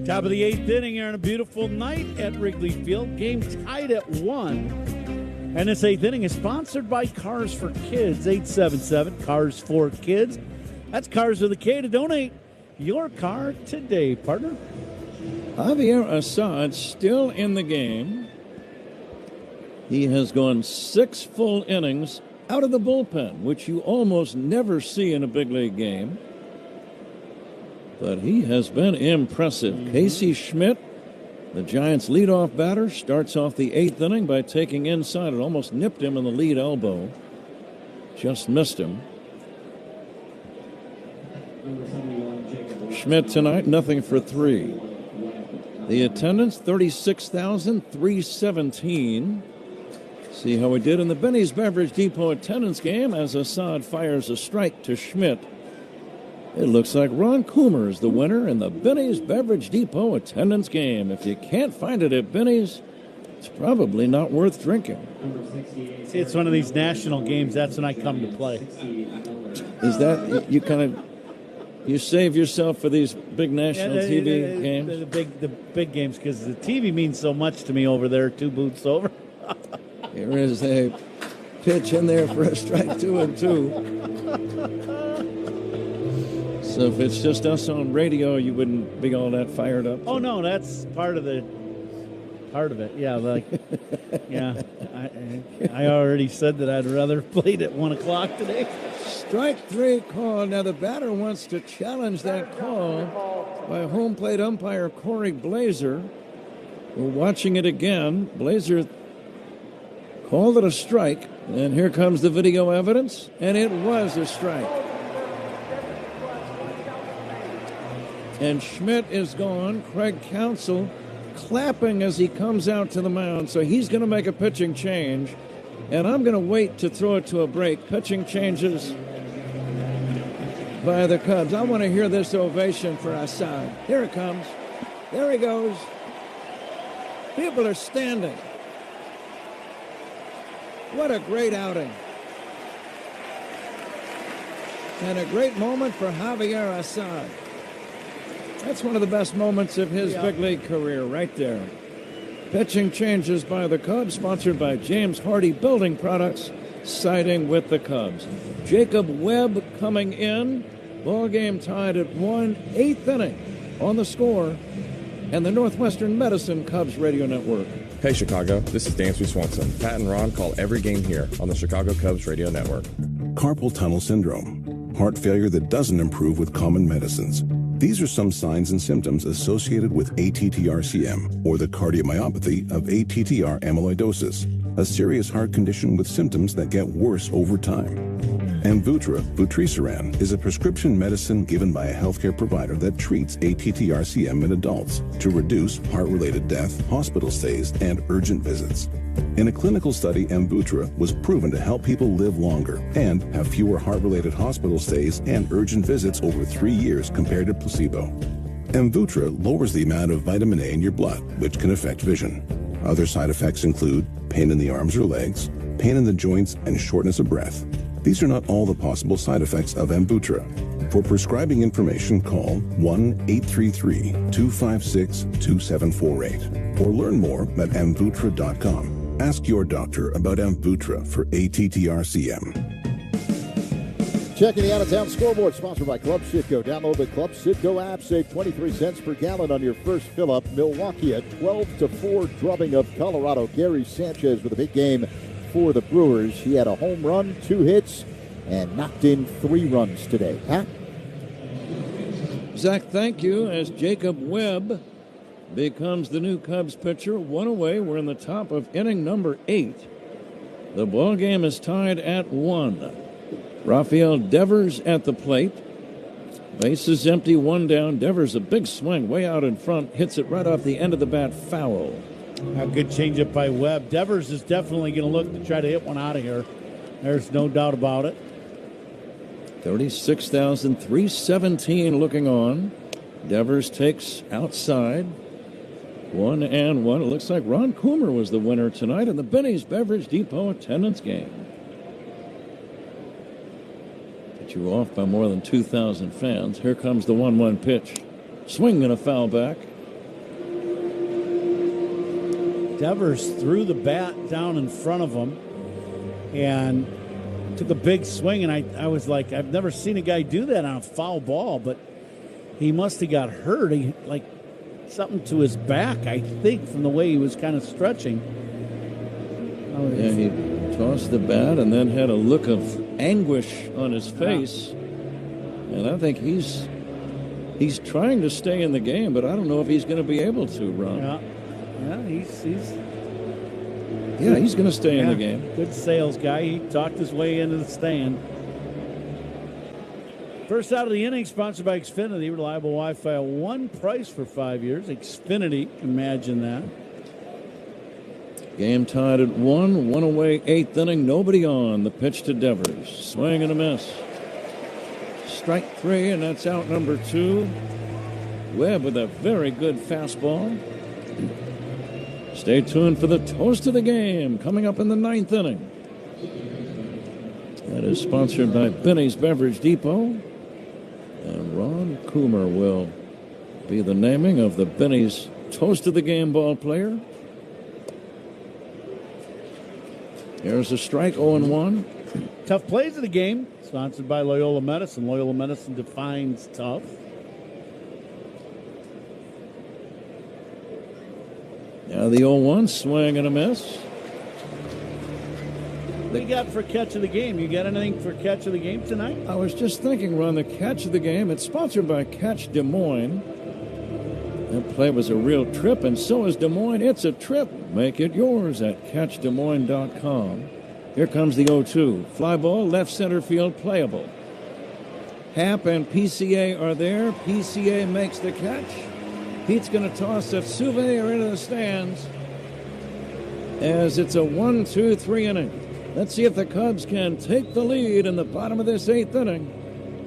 Top of the 8th inning here on a beautiful night at Wrigley Field. Game tied at 1. And this 8th inning is sponsored by Cars for Kids. 877 Cars for Kids. That's Cars with a K to donate your car today, partner. Javier Assad still in the game. He has gone 6 full innings out of the bullpen, which you almost never see in a big league game. But he has been impressive. Casey Schmidt, the Giants' leadoff batter, starts off the 8th inning by taking inside. It almost nipped him in the lead elbow. Just missed him. Schmidt tonight, nothing for 3. The attendance, 36,317. See how we did in the Benny's Beverage Depot attendance game as Assad fires a strike to Schmidt. It looks like Ron Coomer is the winner in the Benny's Beverage Depot attendance game. If you can't find it at Benny's, it's probably not worth drinking. See, it's one of these national games. That's when I come to play. Is that you save yourself for these big national TV games? The big games, because the TV means so much to me over there, 2 booths over. Here is a pitch in there for a strike, 2-2. So if it's just us on radio, you wouldn't be all that fired up? Oh, no, that's part of it. Yeah, I already said that I'd rather played at 1 o'clock today. Strike 3 call. Now the batter wants to challenge that call by home plate umpire Corey Blazer. We're watching it again. Blazer called it a strike, and here comes the video evidence, and it was a strike. And Schmidt is gone. Craig Counsell clapping as he comes out to the mound, so he's going to make a pitching change, and I'm going to wait to throw it to a break. Pitching changes by the Cubs. I want to hear this ovation for Assad. Here it comes. There he goes. People are standing. What a great outing. And a great moment for Javier Assad. That's one of the best moments of his big league career right there. Pitching changes by the Cubs, sponsored by James Hardy Building Products, siding with the Cubs. Jacob Webb coming in. Ball game tied at 1, 8th inning on the Score and the Northwestern Medicine Cubs Radio Network. Hey Chicago, this is Dansby Swanson. Pat and Ron call every game here on the Chicago Cubs Radio Network. Carpal tunnel syndrome, heart failure that doesn't improve with common medicines. These are some signs and symptoms associated with ATTR-CM, or the cardiomyopathy of ATTR amyloidosis, a serious heart condition with symptoms that get worse over time. Amvuttra, vutrisiran, is a prescription medicine given by a healthcare provider that treats ATTR-CM in adults to reduce heart-related death, hospital stays, and urgent visits. In a clinical study, Amvuttra was proven to help people live longer and have fewer heart-related hospital stays and urgent visits over 3 years compared to placebo. Amvuttra lowers the amount of vitamin A in your blood, which can affect vision. Other side effects include pain in the arms or legs, pain in the joints, and shortness of breath. These are not all the possible side effects of Amvuttra. For prescribing information, call 1-833-256-2748 or learn more at amvuttra.com. Ask your doctor about Amvuttra for ATTR-CM. Checking the out-of-town scoreboard, sponsored by Club Citgo. Download the Club Citgo app. Save 23 cents per gallon on your first fill-up. Milwaukee, a 12-4 drubbing of Colorado. Gary Sanchez with a big game for the Brewers. He had a home run, 2 hits, and knocked in 3 runs today. Pat? Zach, thank you. As Jacob Webb becomes the new Cubs pitcher, 1 away. We're in the top of inning number 8. The ball game is tied at 1. Rafael Devers at the plate. Base is empty, 1 down. Devers, a big swing way out in front, hits it right off the end of the bat, foul. A good changeup by Webb. Devers is definitely going to look to try to hit one out of here. There's no doubt about it. 36,317 looking on. Devers takes outside. 1-1. It looks like Ron Coomer was the winner tonight in the Benny's Beverage Depot attendance game. Get you off by more than 2,000 fans. Here comes the 1-1 pitch. Swing and a foul back. Devers threw the bat down in front of him and took a big swing, and I was like, I've never seen a guy do that on a foul ball, but he must have got hurt. He, like, something to his back, I think, from the way he was kind of stretching. Yeah, he tossed the bat and then had a look of anguish on his face. And I think he's trying to stay in the game, but I don't know if he's going to be able to, Ron. Yeah, he's going to stay in the game. Good sales guy. He talked his way into the stand. First out of the inning, sponsored by Xfinity. Reliable Wi-Fi, one price for 5 years. Xfinity, imagine that. Game tied at 1 away, 8th inning, nobody on. The pitch to Devers. Swing and a miss. strike three, and that's out number two. Webb with a very good fastball. Stay tuned for the toast of the game coming up in the ninth inning. That is sponsored by Benny's Beverage Depot. And Ron Coomer will be the naming of the Benny's toast of the game ball player. Here's a strike, 0-1. Tough plays of the game, sponsored by Loyola Medicine. Loyola Medicine defines tough. Now the 0-1, swing and a miss. What do you got for catch of the game? You got anything for catch of the game tonight? I was just thinking, Ron, the catch of the game. It's sponsored by Catch Des Moines. That play was a real trip, and so is Des Moines. It's a trip. Make it yours at catchdesmoines.com. Here comes the 0-2. Fly ball, left center field, playable. Happ and PCA are there. PCA makes the catch. Pete's going to toss it. Souvenir into the stands as it's a 1-2-3 inning. Let's see if the Cubs can take the lead in the bottom of this eighth inning.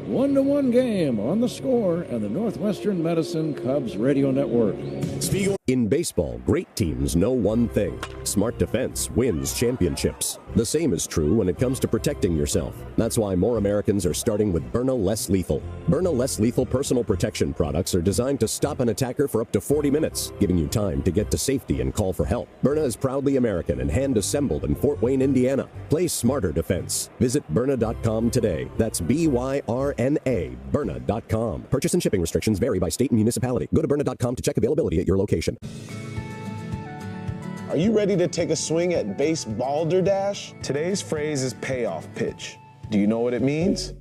1-1 game on the Score and the Northwestern Medicine Cubs Radio Network. In baseball, great teams know one thing. Smart defense wins championships. The same is true when it comes to protecting yourself. That's why more Americans are starting with Byrna Less Lethal. Byrna Less Lethal personal protection products are designed to stop an attacker for up to 40 minutes, giving you time to get to safety and call for help. Byrna is proudly American and hand-assembled in Fort Wayne, Indiana. Play smarter defense. Visit Byrna.com today. That's B-Y-R-N-A, Byrna.com. Purchase and shipping restrictions vary by state and municipality. Go to Byrna.com to check availability at your location. Are you ready to take a swing at base balderdash? Today's phrase is payoff pitch. Do you know what it means?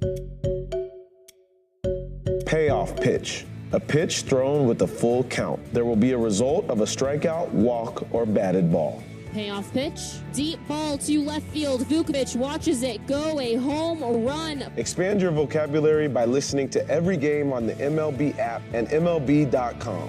Payoff pitch. A pitch thrown with a full count. There will be a result of a strikeout, walk, or batted ball. Payoff pitch. Deep ball to left field. Vukovic watches it go. A home run. Expand your vocabulary by listening to every game on the MLB app and MLB.com.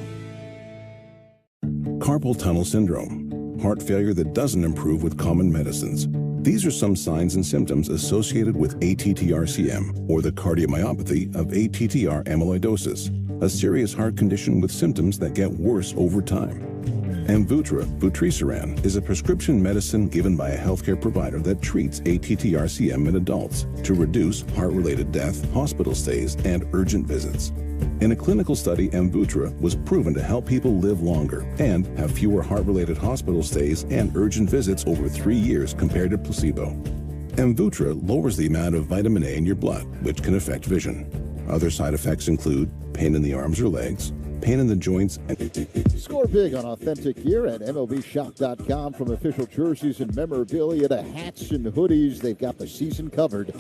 Carpal tunnel syndrome. Heart failure that doesn't improve with common medicines. These are some signs and symptoms associated with ATTR-CM, or the cardiomyopathy of ATTR amyloidosis, a serious heart condition with symptoms that get worse over time. Amvuttra, vutrisiran, is a prescription medicine given by a healthcare provider that treats ATTR-CM in adults to reduce heart-related death, hospital stays, and urgent visits. In a clinical study, Amvuttra was proven to help people live longer and have fewer heart-related hospital stays and urgent visits over 3 years compared to placebo. Amvuttra lowers the amount of vitamin A in your blood, which can affect vision. Other side effects include pain in the arms or legs, pain in the joints, and Score big on authentic gear at MLBshop.com. From official jerseys and memorabilia to hats and hoodies, they've got the season covered.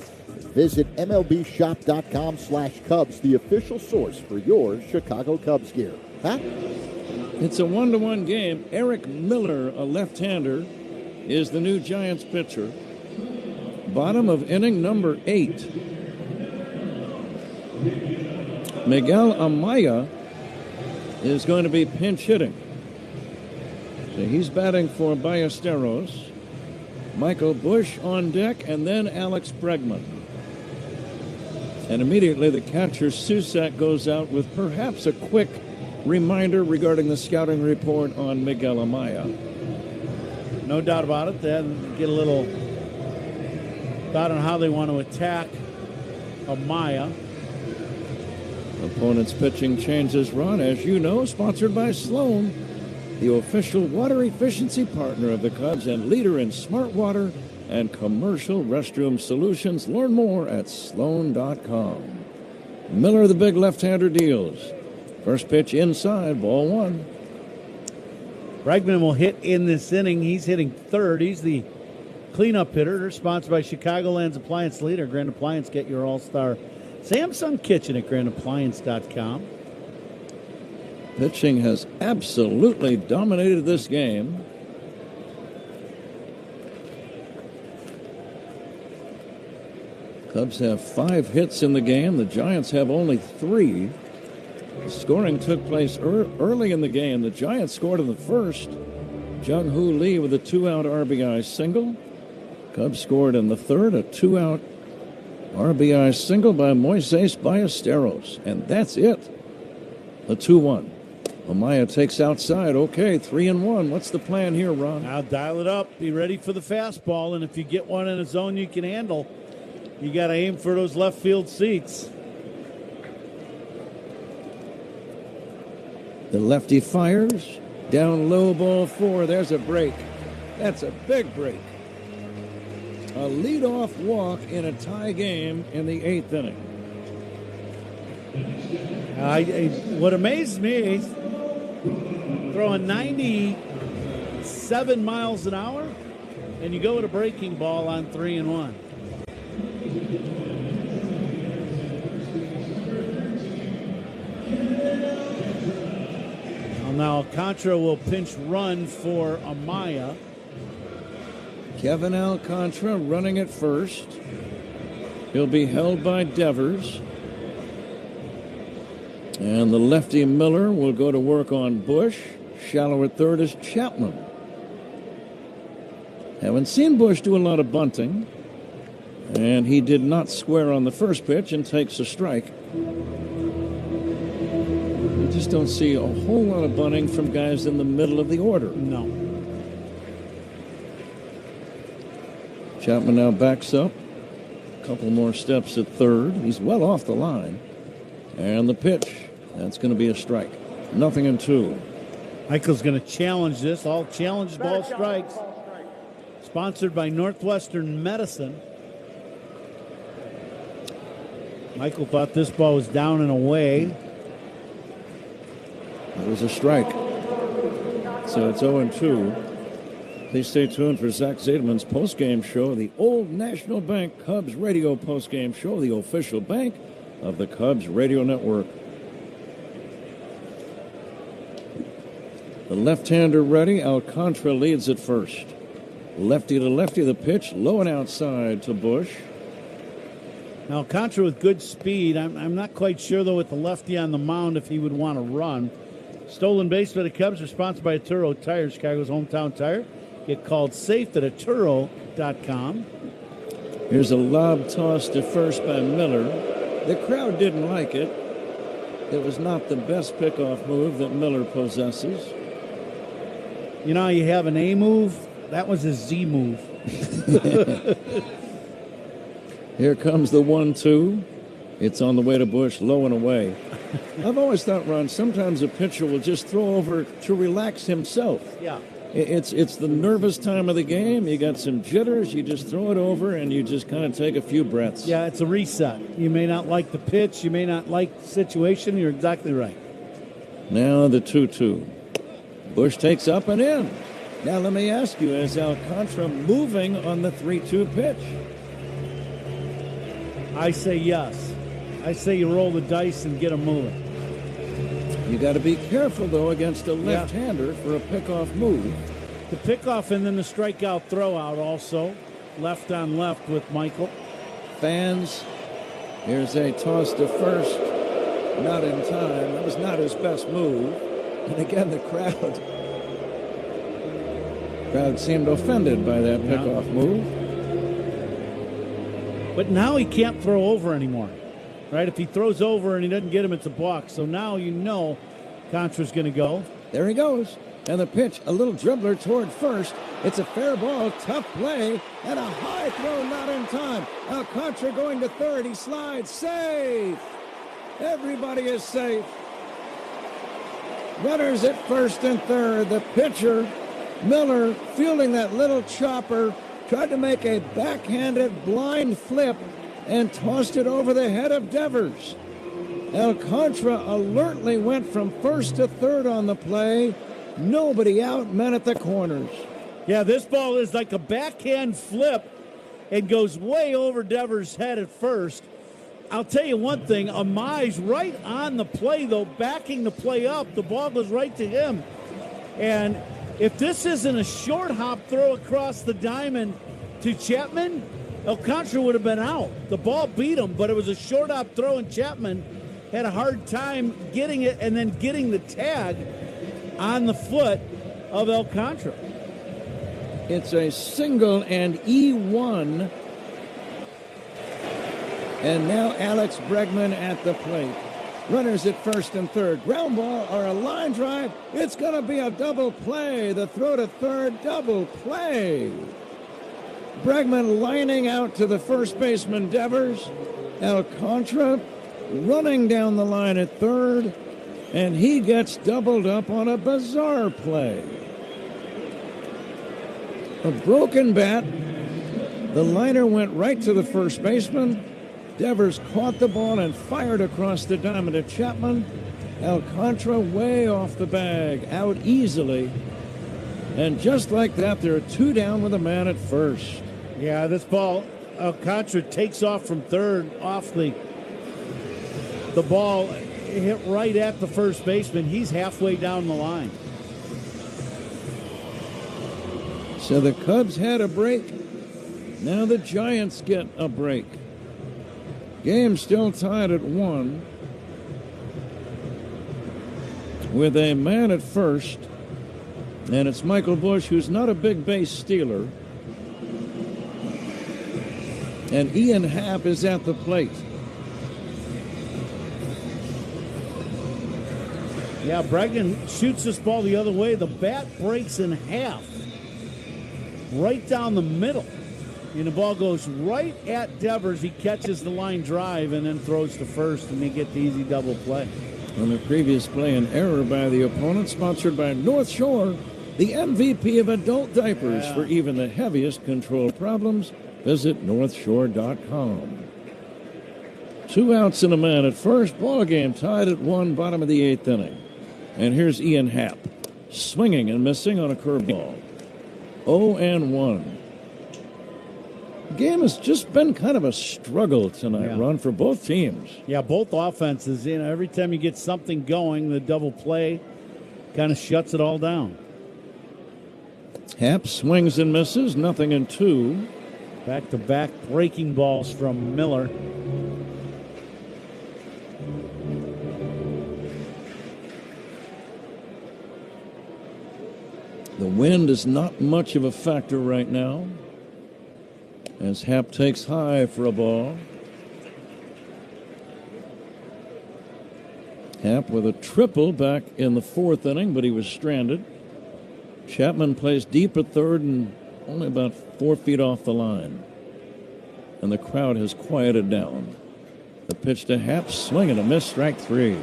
Visit MLBshop.com/Cubs, the official source for your Chicago Cubs gear. Huh? It's a 1-1 game. Eric Miller, a left-hander, is the new Giants pitcher. Bottom of inning number 8. Miguel Amaya is going to be pinch hitting. So he's batting for Ballesteros. Michael Bush on deck, and then Alex Bregman. And immediately the catcher, Susak, goes out with perhaps a quick reminder regarding the scouting report on Miguel Amaya. No doubt about it. Then get a little thought on how they want to attack Amaya. Opponent's pitching changes, Ron, as you know, sponsored by Sloan, the official water efficiency partner of the Cubs and leader in smart water and commercial restroom solutions. Learn more at Sloan.com. Miller, the big left-hander, deals. First pitch inside, ball 1. Bregman will hit in this inning. He's hitting third. He's the cleanup hitter. They're sponsored by Chicagoland's Appliance Leader. Grand Appliance, get your all-star Samsung kitchen at grandappliance.com. Pitching has absolutely dominated this game. Cubs have 5 hits in the game. The Giants have only 3. Scoring took place early in the game. The Giants scored in the first. Jung-Hoo Lee with a 2-out RBI single. Cubs scored in the third, a 2-out RBI single by Moises Ballesteros, and that's it. The 2-1. Amaya takes outside. Okay, 3-1. What's the plan here, Ron? Now dial it up. Be ready for the fastball, and if you get one in a zone you can handle, you got to aim for those left field seats. The lefty fires. Down low, ball 4. There's a break. That's a big break. A leadoff walk in a tie game in the 8th inning. What amazed me is throwing 97 miles an hour, and you go with a breaking ball on 3-1. Well, now Alcantara will pinch run for Amaya. Kevin Alcantara running at first. He'll be held by Devers. And the lefty Miller will go to work on Bush. Shallow at third is Chapman. Haven't seen Bush do a lot of bunting. And he did not square on the first pitch and takes a strike. You just don't see a whole lot of bunting from guys in the middle of the order. No. Chapman now backs up. A couple more steps at third. He's well off the line. And the pitch. That's going to be a strike. 0-2. Michael's going to challenge this. All challenge ball strikes. Sponsored by Northwestern Medicine. Michael thought this ball was down and away. It was a strike. So it's 0-2. Please stay tuned for Zach Zaidman's postgame show, the Old National Bank Cubs radio postgame show, the official bank of the Cubs radio network. The left-hander ready. Alcantara leads at first. Lefty to lefty, the pitch, low and outside to Bush. Now Alcantara with good speed. I'm not quite sure, though, with the lefty on the mound if he would want to run. Stolen base by the Cubs are sponsored by Atturo Tire, Chicago's hometown tire. Get called safe at Atturo.com. Here's a lob toss to first by Miller. The crowd didn't like it. It was not the best pickoff move that Miller possesses. You know how you have an A move? That was a Z move. Here comes the 1-2. It's on the way to Bush, low and away. I've always thought, Ron, sometimes a pitcher will just throw over to relax himself. Yeah. It's the nervous time of the game. You got some jitters. You just throw it over, and you just kind of take a few breaths. Yeah, it's a reset. You may not like the pitch. You may not like the situation. You're exactly right. Now the 2-2. Bush takes up and in. Now let me ask you, is Alcantara moving on the 3-2 pitch? I say yes. I say you roll the dice and get him moving. You got to be careful, though, against a left-hander for a pickoff move. The pickoff and then the strikeout throwout also. Left on left with Michael. Fans, here's a toss to first. Not in time. That was not his best move. And again, the crowd seemed offended by that pickoff move. But now he can't throw over anymore. Right? If he throws over and he doesn't get him, it's a balk. So now you know Contra's going to go. There he goes. And the pitch, a little dribbler toward first. It's a fair ball, tough play, and a high throw not in time. Alcantara going to third. He slides. Safe. Everybody is safe. Runners at first and third. The pitcher, Miller, fielding that little chopper, tried to make a backhanded blind flip and tossed it over the head of Devers. Alcantara alertly went from first to third on the play. Nobody out, men at the corners. Yeah, this ball is like a backhand flip and goes way over Devers' head at first. I'll tell you one thing, Amai's right on the play, though, backing the play up. The ball goes right to him. And if this isn't a short hop throw across the diamond to Chapman, Alcantara would have been out. The ball beat him, but it was a short hop throw, and Chapman had a hard time getting it and then getting the tag on the foot of Alcantara. It's a single and E1. And now Alex Bregman at the plate. Runners at first and third. Ground ball or a line drive. It's going to be a double play. The throw to third, double play. Bregman lining out to the first baseman, Devers. Alcantara running down the line at third. And he gets doubled up on a bizarre play. A broken bat. The liner went right to the first baseman. Devers caught the ball and fired across the diamond at Chapman. Alcantara way off the bag, out easily. And just like that, there are two down with a man at first. Yeah, this ball, Alcantara takes off from third, off the ball hit right at the first baseman. He's halfway down the line. So the Cubs had a break. Now the Giants get a break. Game still tied at 1 with a man at first, and it's Michael Busch, who's not a big base stealer, and Ian Happ is at the plate. Yeah, Bregman shoots this ball the other way. The bat breaks in half, right down the middle. And the ball goes right at Devers. He catches the line drive and then throws to first, and they get the easy double play. On the previous play, an error by the opponent, sponsored by North Shore, the MVP of adult diapers. For even the heaviest control problems. Visit NorthShore.com. 2 outs and a man at first. Ball game tied at 1, bottom of the 8th inning. And here's Ian Happ, swinging and missing on a curveball. 0-1. Game has just been kind of a struggle tonight, Ron, for both teams. Yeah, both offenses. You know, every time you get something going, the double play kind of shuts it all down. Happ swings and misses, 0-2. Back-to-back breaking balls from Miller. The wind is not much of a factor right now, as Happ takes high for a ball. Happ with a triple back in the 4th inning, but he was stranded. Chapman plays deep at third and only about 4 feet off the line. And the crowd has quieted down. The pitch to Happ, swing and a miss, strike 3.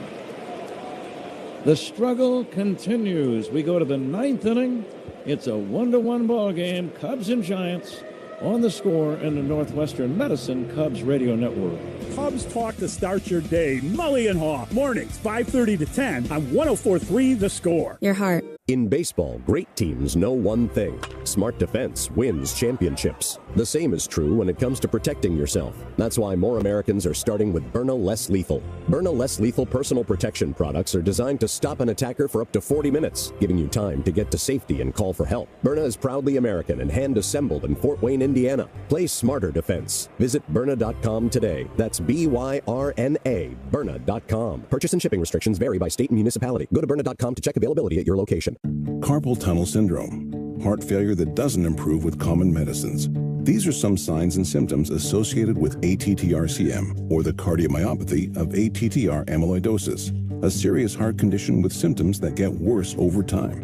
The struggle continues. We go to the 9th inning. It's a 1-1 ball game. Cubs and Giants. On the Score in the Northwestern Medicine Cubs Radio Network. Cubs talk to start your day. Mully and Haw. Mornings, 5:30 to 10 on 104.3 The Score. Your heart. In baseball, great teams know one thing. Smart defense wins championships. The same is true when it comes to protecting yourself. That's why more Americans are starting with Byrna Less Lethal. Byrna Less Lethal personal protection products are designed to stop an attacker for up to 40 minutes, giving you time to get to safety and call for help. Byrna is proudly American and hand-assembled in Fort Wayne, Indiana. Play smarter defense. Visit Byrna.com today. That's B-Y-R-N-A, Byrna.com. Purchase and shipping restrictions vary by state and municipality. Go to Byrna.com to check availability at your location. Carpal tunnel syndrome, heart failure that doesn't improve with common medicines. These are some signs and symptoms associated with ATTR-CM, or the cardiomyopathy of ATTR amyloidosis, a serious heart condition with symptoms that get worse over time.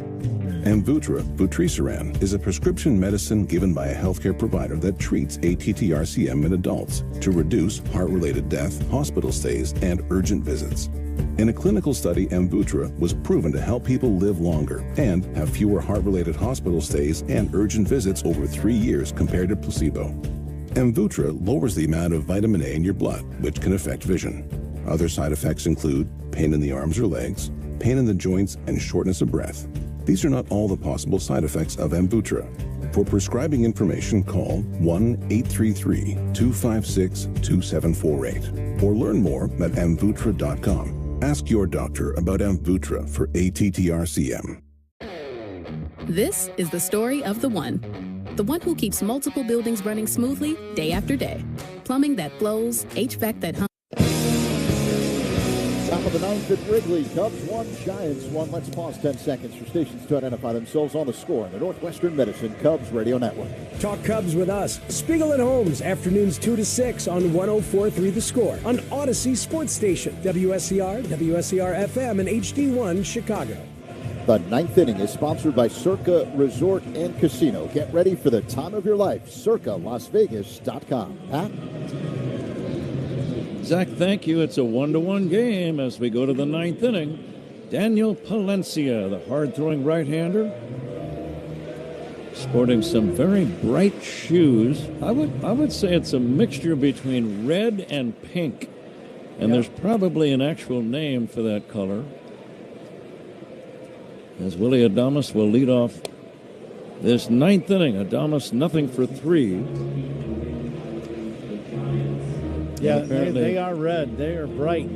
Amvuttra, vutrisiran, is a prescription medicine given by a healthcare provider that treats ATTR-CM in adults to reduce heart-related death, hospital stays, and urgent visits. In a clinical study, Amvuttra was proven to help people live longer and have fewer heart-related hospital stays and urgent visits over 3 years compared to placebo. Amvuttra lowers the amount of vitamin A in your blood, which can affect vision. Other side effects include pain in the arms or legs, pain in the joints, and shortness of breath. These are not all the possible side effects of Amvuttra. For prescribing information, call 1-833-256-2748 or learn more at Amvuttra.com. Ask your doctor about Amvuttra for ATTR-CM. This is the story of the one who keeps multiple buildings running smoothly day after day. Plumbing that flows, HVAC that hums. Top of the ninth at Wrigley. Cubs 1, Giants 1. Let's pause 10 seconds for stations to identify themselves on the score on the Northwestern Medicine Cubs Radio Network. Talk Cubs with us. Spiegel and Holmes, afternoons 2 to 6 on 104.3 The Score. On Odyssey Sports Station, WSCR, WSCR-FM, and HD1 Chicago. The ninth inning is sponsored by Circa Resort and Casino. Get ready for the time of your life. CircaLasVegas.com. Pat? Zach, thank you. It's a 1-1 game as we go to the ninth inning. Daniel Palencia, the hard-throwing right-hander, sporting some very bright shoes. I would say it's a mixture between red and pink, and there's probably an actual name for that color. As Willie Adames will lead off this ninth inning. Adames nothing for 3. Yeah, they are red. They are bright.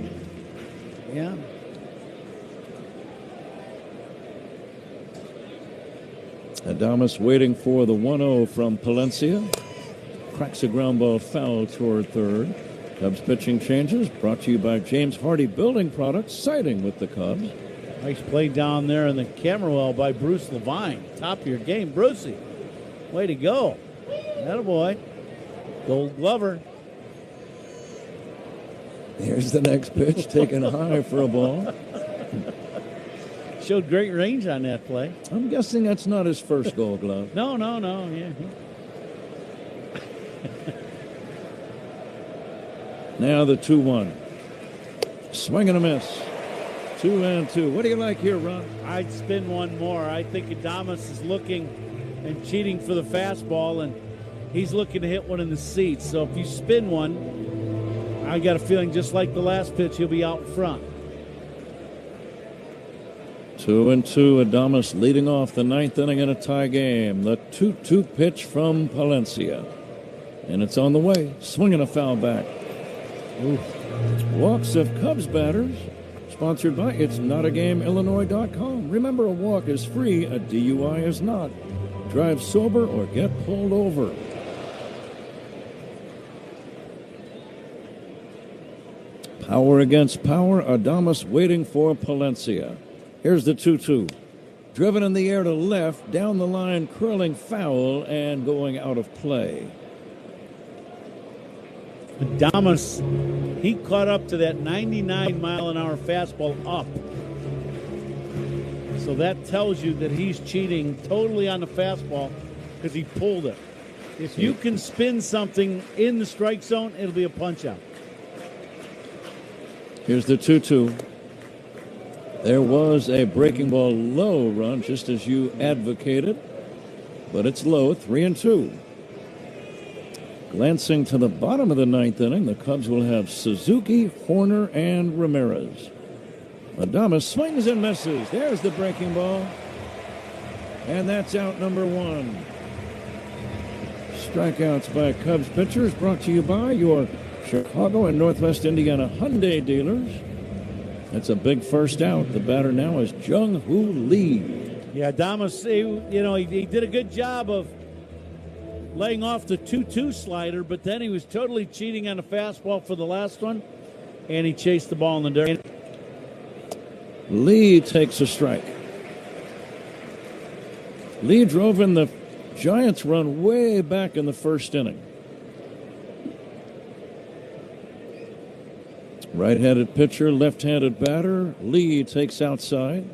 Yeah. Adames waiting for the 1-0 from Palencia. Cracks a ground ball foul toward third. Cubs pitching changes brought to you by James Hardy Building Products, siding with the Cubs. Nice play down there in the camera well by Bruce Levine. Top of your game, Brucey. Way to go. Attaboy. Gold Glover. Here's the next pitch, taken high for a ball. Showed great range on that play. I'm guessing that's not his first Gold Glove. No. Yeah. Now the 2-1. Swing and a miss. 2-2. What do you like here, Ron? I'd spin one more. I think Adames is looking and cheating for the fastball, and he's looking to hit one in the seats. So if you spin one, I got a feeling just like the last pitch, he'll be out front. 2-2. Adames leading off the ninth inning in a tie game. The 2-2 pitch from Palencia. And it's on the way. Swinging a foul back. Oof. Walks of Cubs batters. Sponsored by It'sNotAGameIllinois.com. Remember, a walk is free, a DUI is not. Drive sober or get pulled over. Power against power. Adames waiting for Palencia. Here's the 2-2. Driven in the air to left, down the line, curling foul, and going out of play. Adames, he caught up to that 99-mile-an-hour fastball up. So that tells you that he's cheating totally on the fastball because he pulled it. If you can spin something in the strike zone, it'll be a punch-out. Here's the 2-2. There was a breaking ball low run, just as you advocated, but it's low, 3-2. Glancing to the bottom of the ninth inning, the Cubs will have Suzuki, Horner, and Ramirez. Adames swings and misses. There's the breaking ball. And that's out number 1. Strikeouts by Cubs pitchers brought to you by your Chicago and Northwest Indiana Hyundai dealers. That's a big first out. The batter now is Jung-Hoo Lee. Yeah, Adames, he did a good job of laying off the 2-2 slider, but then he was totally cheating on the fastball for the last one, and he chased the ball in the dirt. Lee takes a strike. Lee drove in the Giants' run way back in the first inning. Right-handed pitcher, left-handed batter. Lee takes outside.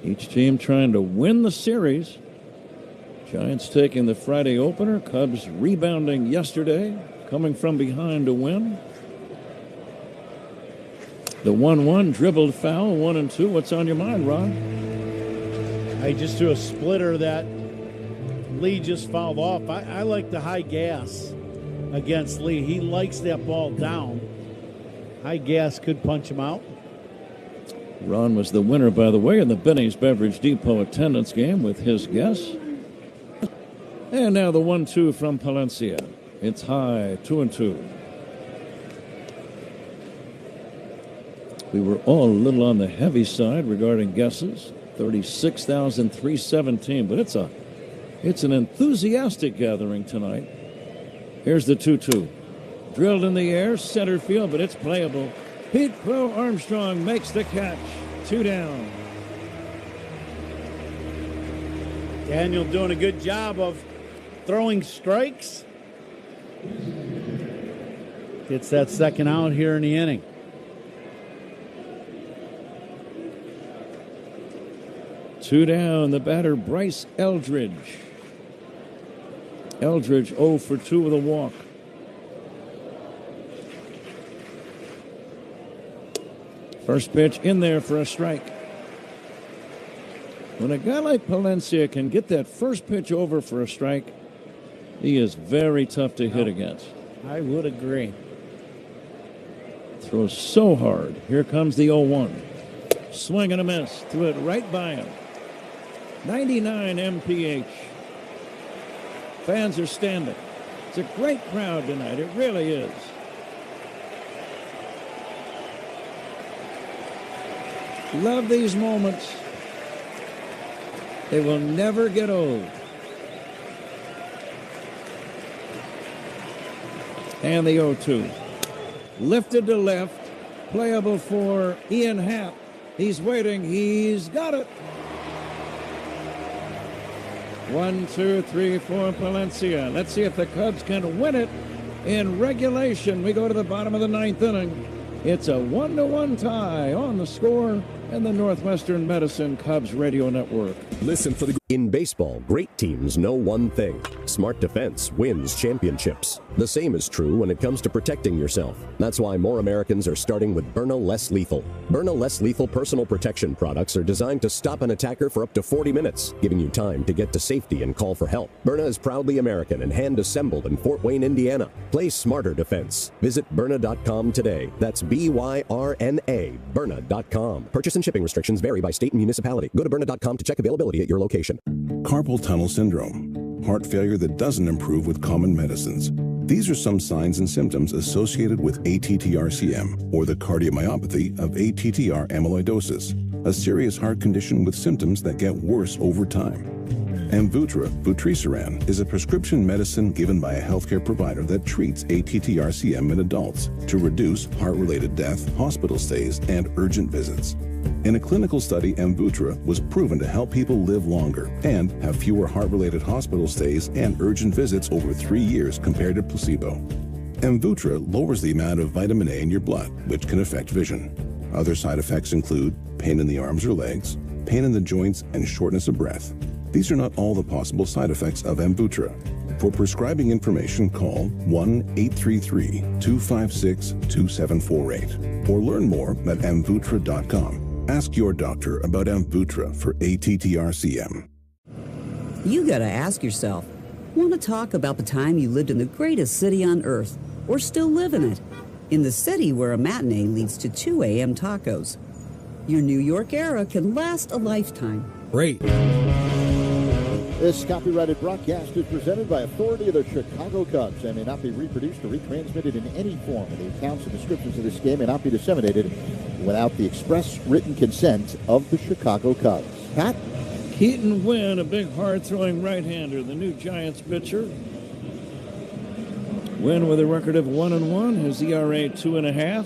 Each team trying to win the series. Giants taking the Friday opener. Cubs rebounding yesterday, coming from behind to win. The 1-1 dribbled foul, 1-2. What's on your mind, Ron? I just threw a splitter that Lee just fouled off. I like the high gas against Lee. He likes that ball down. High gas could punch him out. Ron was the winner, by the way, in the Benny's Beverage Depot attendance game with his guess. And now the 1-2 from Palencia. It's high, 2-2. We were all a little on the heavy side regarding guesses. 36,317, but it's an enthusiastic gathering tonight. Here's the 2-2. Drilled in the air, center field, but it's playable. Pete Crow Armstrong makes the catch. 2 down. Daniel doing a good job of throwing strikes. Gets that second out here in the inning. Two down, the batter, Bryce Eldridge. Eldridge 0 for 2 with a walk. First pitch in there for a strike. When a guy like Palencia can get that first pitch over for a strike, he is very tough to hit against. I would agree. Throws so hard. Here comes the 0-1. Swing and a miss. Threw it right by him. 99 mph. Fans are standing. It's a great crowd tonight. It really is. Love these moments. They will never get old. And the 0-2. Lifted to left. Playable for Ian Happ. He's waiting. He's got it. 1, 2, 3, 4, Palencia. Let's see if the Cubs can win it in regulation. We go to the bottom of the 9th inning. It's a 1-1 tie on the Score and the Northwestern Medicine Cubs Radio Network. Listen for the... In baseball, great teams know one thing. Smart defense wins championships. The same is true when it comes to protecting yourself. That's why more Americans are starting with Byrna Less Lethal. Byrna Less Lethal personal protection products are designed to stop an attacker for up to 40 minutes, giving you time to get to safety and call for help. Byrna is proudly American and hand-assembled in Fort Wayne, Indiana. Play smarter defense. Visit Byrna.com today. That's BYRNA, Byrna.com. Purchase and shipping restrictions vary by state and municipality. Go to Byrna.com to check availability at your location. Carpal tunnel syndrome, heart failure that doesn't improve with common medicines. These are some signs and symptoms associated with ATTR-CM, or the cardiomyopathy of ATTR amyloidosis, a serious heart condition with symptoms that get worse over time. Amvuttra, vutrisiran, is a prescription medicine given by a healthcare provider that treats ATTR-CM in adults to reduce heart-related death, hospital stays, and urgent visits. In a clinical study, Amvuttra was proven to help people live longer and have fewer heart-related hospital stays and urgent visits over 3 years compared to placebo. Amvuttra lowers the amount of vitamin A in your blood, which can affect vision. Other side effects include pain in the arms or legs, pain in the joints, and shortness of breath. These are not all the possible side effects of Amvuttra. For prescribing information, call 1-833-256-2748 or learn more at amvuttra.com. Ask your doctor about Amvuttra for ATTR-CM. You gotta ask yourself, want to talk about the time you lived in the greatest city on earth, or still live in it? In the city where a matinee leads to 2 a.m. tacos. Your New York era can last a lifetime. Great. This copyrighted broadcast is presented by authority of the Chicago Cubs and may not be reproduced or retransmitted in any form. And the accounts and descriptions of this game may not be disseminated without the express written consent of the Chicago Cubs. Pat? Keaton Wynn, a big hard-throwing right-hander, the new Giants pitcher. Wynn with a record of 1-1, his ERA 2.5.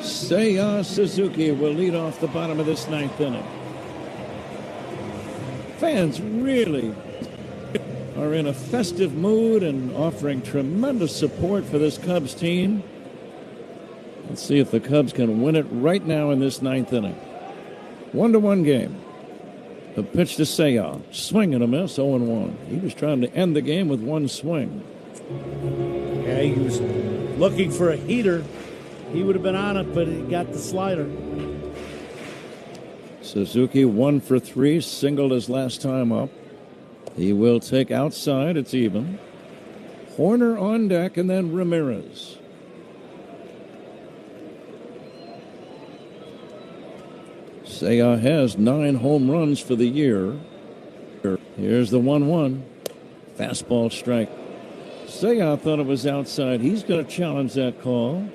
Seiya Suzuki will lead off the bottom of this 9th inning. Fans really are in a festive mood and offering tremendous support for this Cubs team. Let's see if the Cubs can win it right now in this 9th inning. 1-1 game. A pitch to Seiya. Swing and a miss, 0-1. He was trying to end the game with one swing. Yeah, he was looking for a heater. He would have been on it, but he got the slider. Suzuki 1 for 3, singled his last time up. He will take outside, it's even. Horner on deck, and then Ramirez. Seiya has 9 home runs for the year. Here's the 1-1. Fastball strike. Seiya thought it was outside. He's going to challenge that call.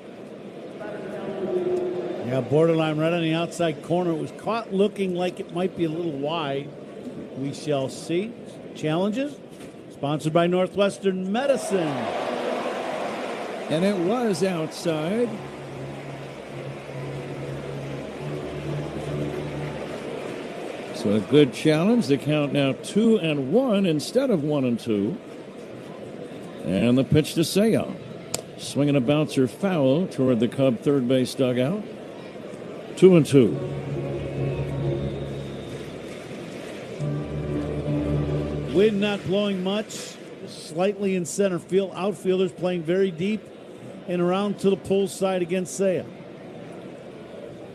Yeah, borderline right on the outside corner. It was caught looking like it might be a little wide. We shall see. Challenges. It's Sponsored by Northwestern Medicine. And it was outside. So a good challenge. The count now 2-1 instead of 1-2. And the pitch to Seiya. Swinging a bouncer foul toward the Cub third base dugout. 2-2. Wind not blowing much. Slightly in center field. Outfielders playing very deep and around to the pull side against Seiya.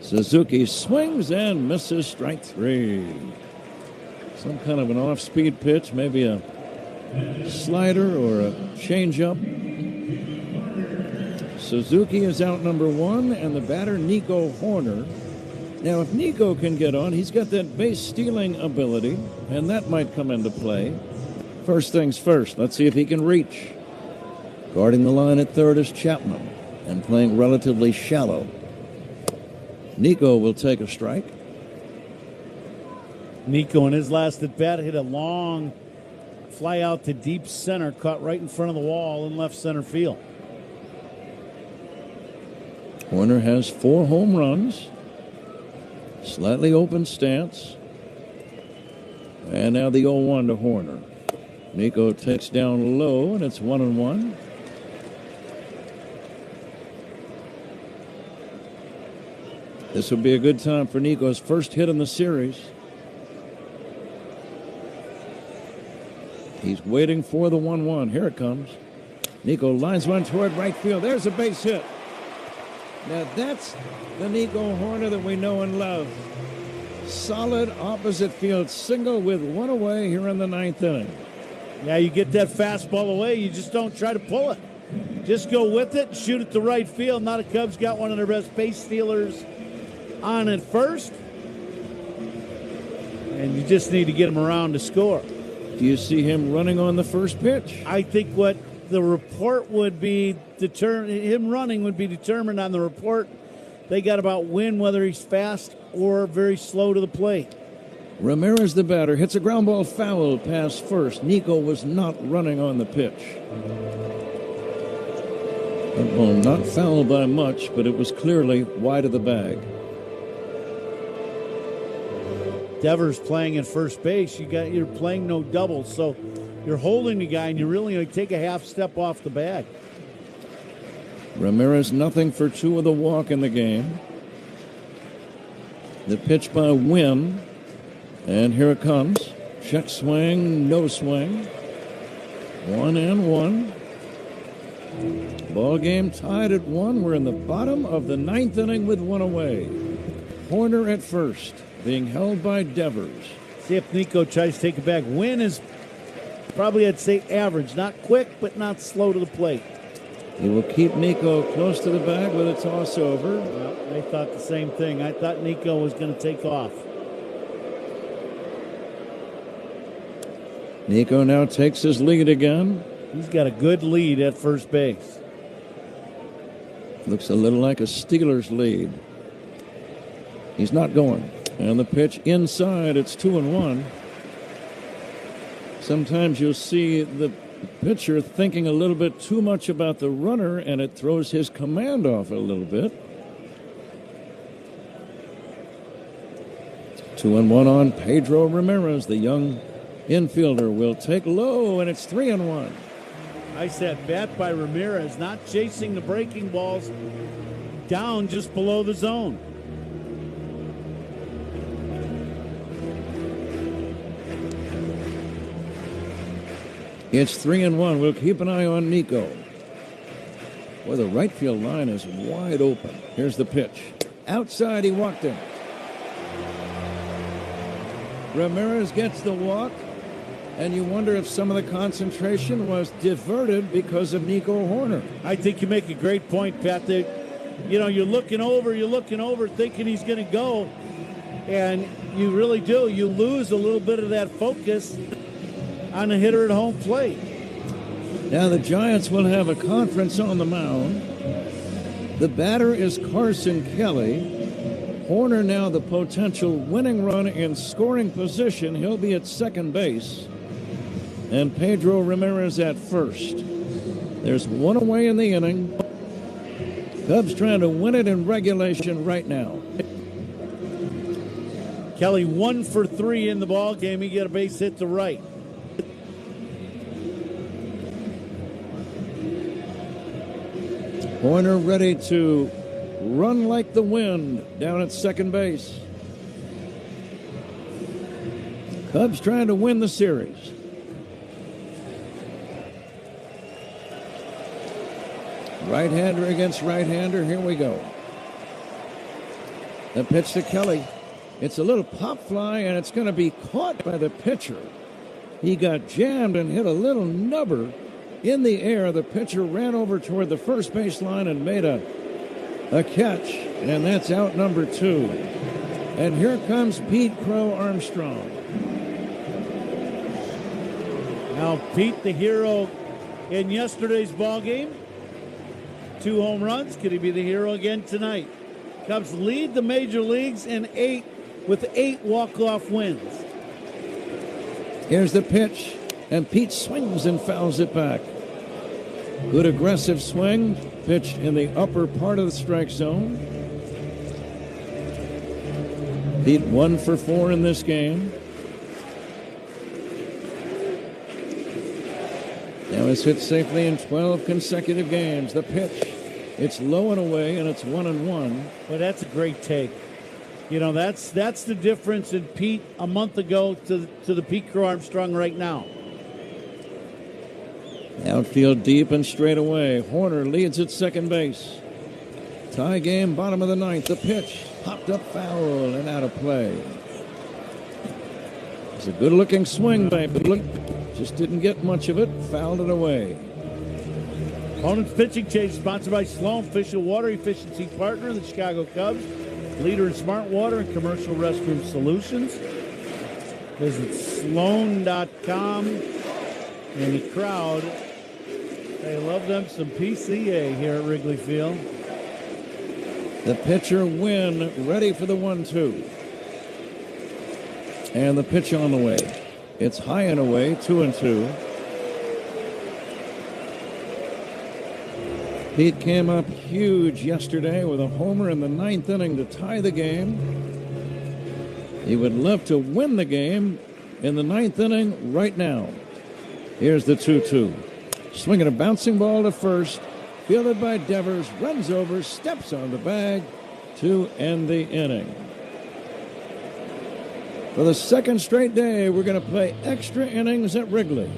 Suzuki swings and misses, strike 3. Some kind of an off-speed pitch, maybe a slider or a changeup. Suzuki is out number 1, and the batter, Nico Horner. Now, if Nico can get on, he's got that base-stealing ability, and that might come into play. First things first, let's see if he can reach. Guarding the line at third is Chapman, and playing relatively shallow. Nico will take a strike. Nico in his last at bat hit a long fly out to deep center, caught right in front of the wall in left center field. Horner has 4 home runs. Slightly open stance. And now the 0-1 to Horner. Nico takes down low, and it's 1-1. This will be a good time for Nico's first hit in the series. He's waiting for the 1-1. Here it comes. Nico lines one toward right field. There's a base hit. Now that's the Nico Horner that we know and love. Solid opposite field single with 1 away here in the 9th inning. Yeah, you get that fastball away. You just don't try to pull it. Just go with it and shoot it to right field. Now the Cubs got one of their best base stealers on at first. And you just need to get him around to score. Do you see him running on the first pitch? I think what the report would be him running would be determined on the report. They got about Wynn, whether he's fast or very slow to the plate. Ramirez, the batter, hits a ground ball foul past first. Nico was not running on the pitch. That ball not foul by much, but it was clearly wide of the bag. Devers playing at first base. You're playing no doubles, so you're holding the guy, and you really only take a half step off the bag. Ramirez nothing for 2 with a walk in the game. The pitch by Wynn, and here it comes. Check swing, no swing. 1-1. Ball game tied at 1. We're in the bottom of the 9th inning with 1 away. Horner at first, being held by Devers. See if Nico tries to take it back. Wynn is probably, I'd say, average. Not quick, but not slow to the plate. He will keep Nico close to the bag with a toss over. Well, I thought the same thing. I thought Nico was going to take off. Nico now takes his lead again. He's got a good lead at first base. Looks a little like a Steelers lead. He's not going. And the pitch inside, it's 2-1. Sometimes you'll see the pitcher thinking a little bit too much about the runner, and it throws his command off a little bit. 2-1 on Pedro Ramirez. The young infielder will take low, and it's 3-1. Nice at bat by Ramirez, not chasing the breaking balls down just below the zone. It's 3-1. We'll keep an eye on Nico. Boy, the right field line is wide open. Here's the pitch. Outside, he walked in. Ramirez gets the walk, and you wonder if some of the concentration was diverted because of Nico Horner. I think you make a great point, Pat. You're looking over, thinking he's going to go, and you really do. You lose a little bit of that focus on the hitter at home plate. Now the Giants will have a conference on the mound. The batter is Carson Kelly. Horner now the potential winning run in scoring position. He'll be at second base. and Pedro Ramirez at first. There's one away in the inning. Cubs trying to win it in regulation right now. Kelly 1 for 3 in the ball game. He got a base hit to right. Horner ready to run like the wind down at second base. Cubs trying to win the series. Right-hander against right-hander. Here we go. The pitch to Kelly. It's a little pop fly, and it's going to be caught by the pitcher. He got jammed and hit a little nubber in the air. The pitcher ran over toward the first baseline and made a catch, and that's out number 2. And here comes Pete Crow Armstrong. Now Pete, the hero in yesterday's ball game. 2 home runs. Could he be the hero again tonight? Cubs lead the major leagues with 8 walk-off wins. Here's the pitch, and Pete swings and fouls it back. Good aggressive swing, pitched in the upper part of the strike zone. Pete 1 for 4 in this game. Now it's hit safely in 12 consecutive games. The pitch, it's low and away, and it's 1-1. Well, that's a great take. You know, that's the difference in Pete a month ago to the Pete Crow Armstrong right now. Outfield deep and straight away. Horner leads at second base. Tie game, bottom of the 9th. The pitch popped up foul and out of play. It's a good-looking swing by Pete. Just didn't get much of it. Fouled it away. Opponent's pitching change sponsored by Sloan, official water efficiency partner of the Chicago Cubs. Leader in smart water and commercial restroom solutions. Visit Sloan.com. And the crowd, they love them some PCA here at Wrigley Field. The pitcher Wynn ready for the 1-2. And the pitch on the way. It's high and away, 2-2. Pete came up huge yesterday with a homer in the 9th inning to tie the game. He would love to win the game in the 9th inning right now. Here's the 2-2. Swinging a bouncing ball to first. Fielded by Devers. Runs over. Steps on the bag to end the inning. For the second straight day, we're going to play extra innings at Wrigley.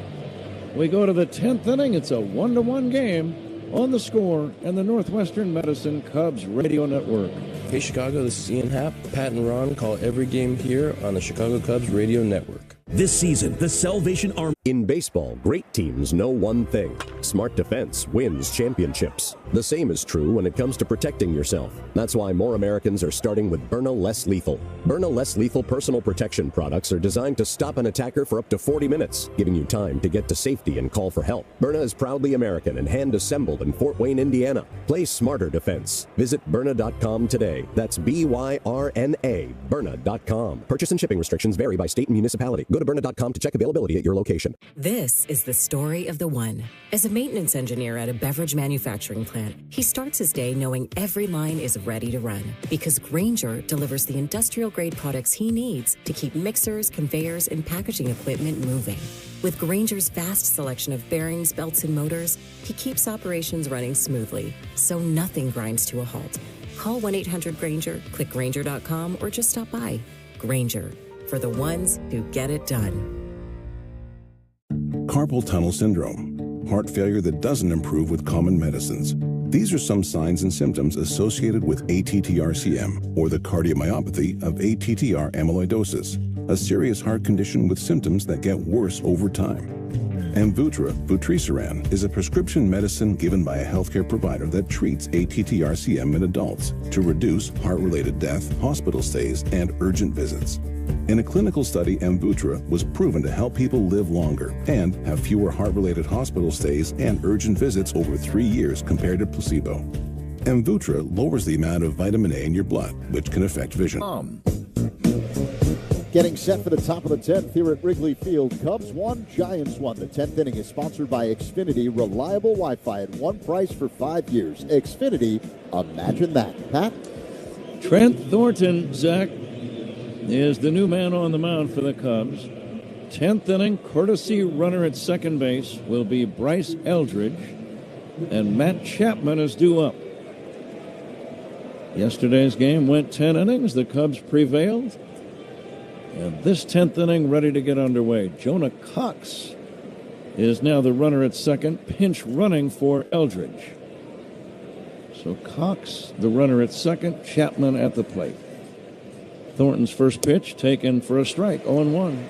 We go to the 10th inning. It's a 1-1 game on the Score and the Northwestern Medicine Cubs Radio Network. Hey Chicago, this is Ian Happ. Pat and Ron call every game here on the Chicago Cubs Radio Network. This season, the Salvation Army. In baseball, great teams know one thing. Smart defense wins championships. The same is true when it comes to protecting yourself. That's why more Americans are starting with Byrna Less Lethal. Byrna Less Lethal personal protection products are designed to stop an attacker for up to 40 minutes, giving you time to get to safety and call for help. Byrna is proudly American and hand-assembled in Fort Wayne, Indiana. Play smarter defense. Visit Byrna.com today. That's BYRNA, Byrna.com. Purchase and shipping restrictions vary by state and municipality. Go to Byrna.com to check availability at your location. This is the story of the one. As a maintenance engineer at a beverage manufacturing plant, he starts his day knowing every line is ready to run because Grainger delivers the industrial-grade products he needs to keep mixers, conveyors, and packaging equipment moving. With Grainger's vast selection of bearings, belts, and motors, he keeps operations running smoothly, so nothing grinds to a halt. Call 1-800-GRAINGER, click Grainger.com, or just stop by. Grainger, for the ones who get it done. Carpal tunnel syndrome, heart failure that doesn't improve with common medicines. These are some signs and symptoms associated with ATTR-CM, or the cardiomyopathy of ATTR amyloidosis, a serious heart condition with symptoms that get worse over time. Amvuttra, vutrisiran, is a prescription medicine given by a healthcare provider that treats ATTR-CM in adults to reduce heart-related death, hospital stays, and urgent visits. In a clinical study, Amvuttra was proven to help people live longer and have fewer heart-related hospital stays and urgent visits over 3 years compared to placebo. Amvuttra lowers the amount of vitamin A in your blood, which can affect vision. Getting set for the top of the 10th here at Wrigley Field. Cubs 1, Giants 1. The 10th inning is sponsored by Xfinity. Reliable Wi-Fi at one price for 5 years. Xfinity, imagine that. Pat? Trent Thornton, Zach, is the new man on the mound for the Cubs. 10th inning, courtesy runner at second base will be Bryce Eldridge, and Matt Chapman is due up. Yesterday's game went 10 innings. The Cubs prevailed. And this 10th inning ready to get underway. Jonah Cox is now the runner at second, pinch running for Eldridge. So Cox, the runner at second, Chapman at the plate. Thornton's first pitch taken for a strike, 0-1.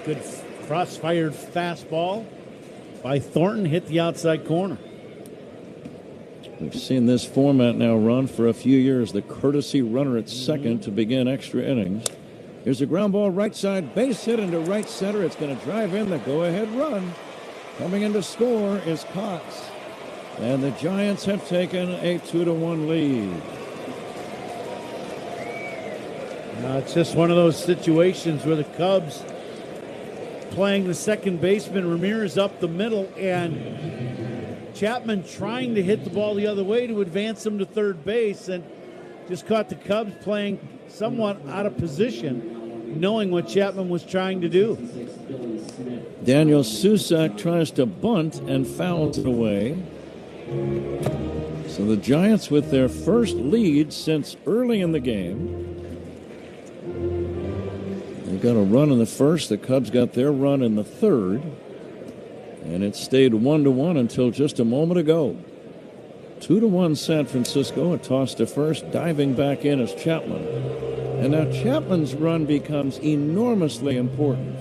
Good cross-fired fastball by Thornton, hit the outside corner. We've seen this format now run for a few years. The courtesy runner at second to begin extra innings. Here's a ground ball right side, base hit into right center. It's going to drive in the go-ahead run. Coming in to score is Cox. And the Giants have taken a 2-1 lead. It's just one of those situations where the Cubs playing the second baseman, Ramirez up the middle, and Chapman trying to hit the ball the other way to advance him to third base, and just caught the Cubs playing somewhat out of position, knowing what Chapman was trying to do. Daniel Susak tries to bunt and fouls it away. So the Giants with their first lead since early in the game. They got a run in the first. The Cubs got their run in the third. And it stayed 1-1 until just a moment ago. 2-1 San Francisco. A toss to first. Diving back in is Chapman. And now Chapman's run becomes enormously important,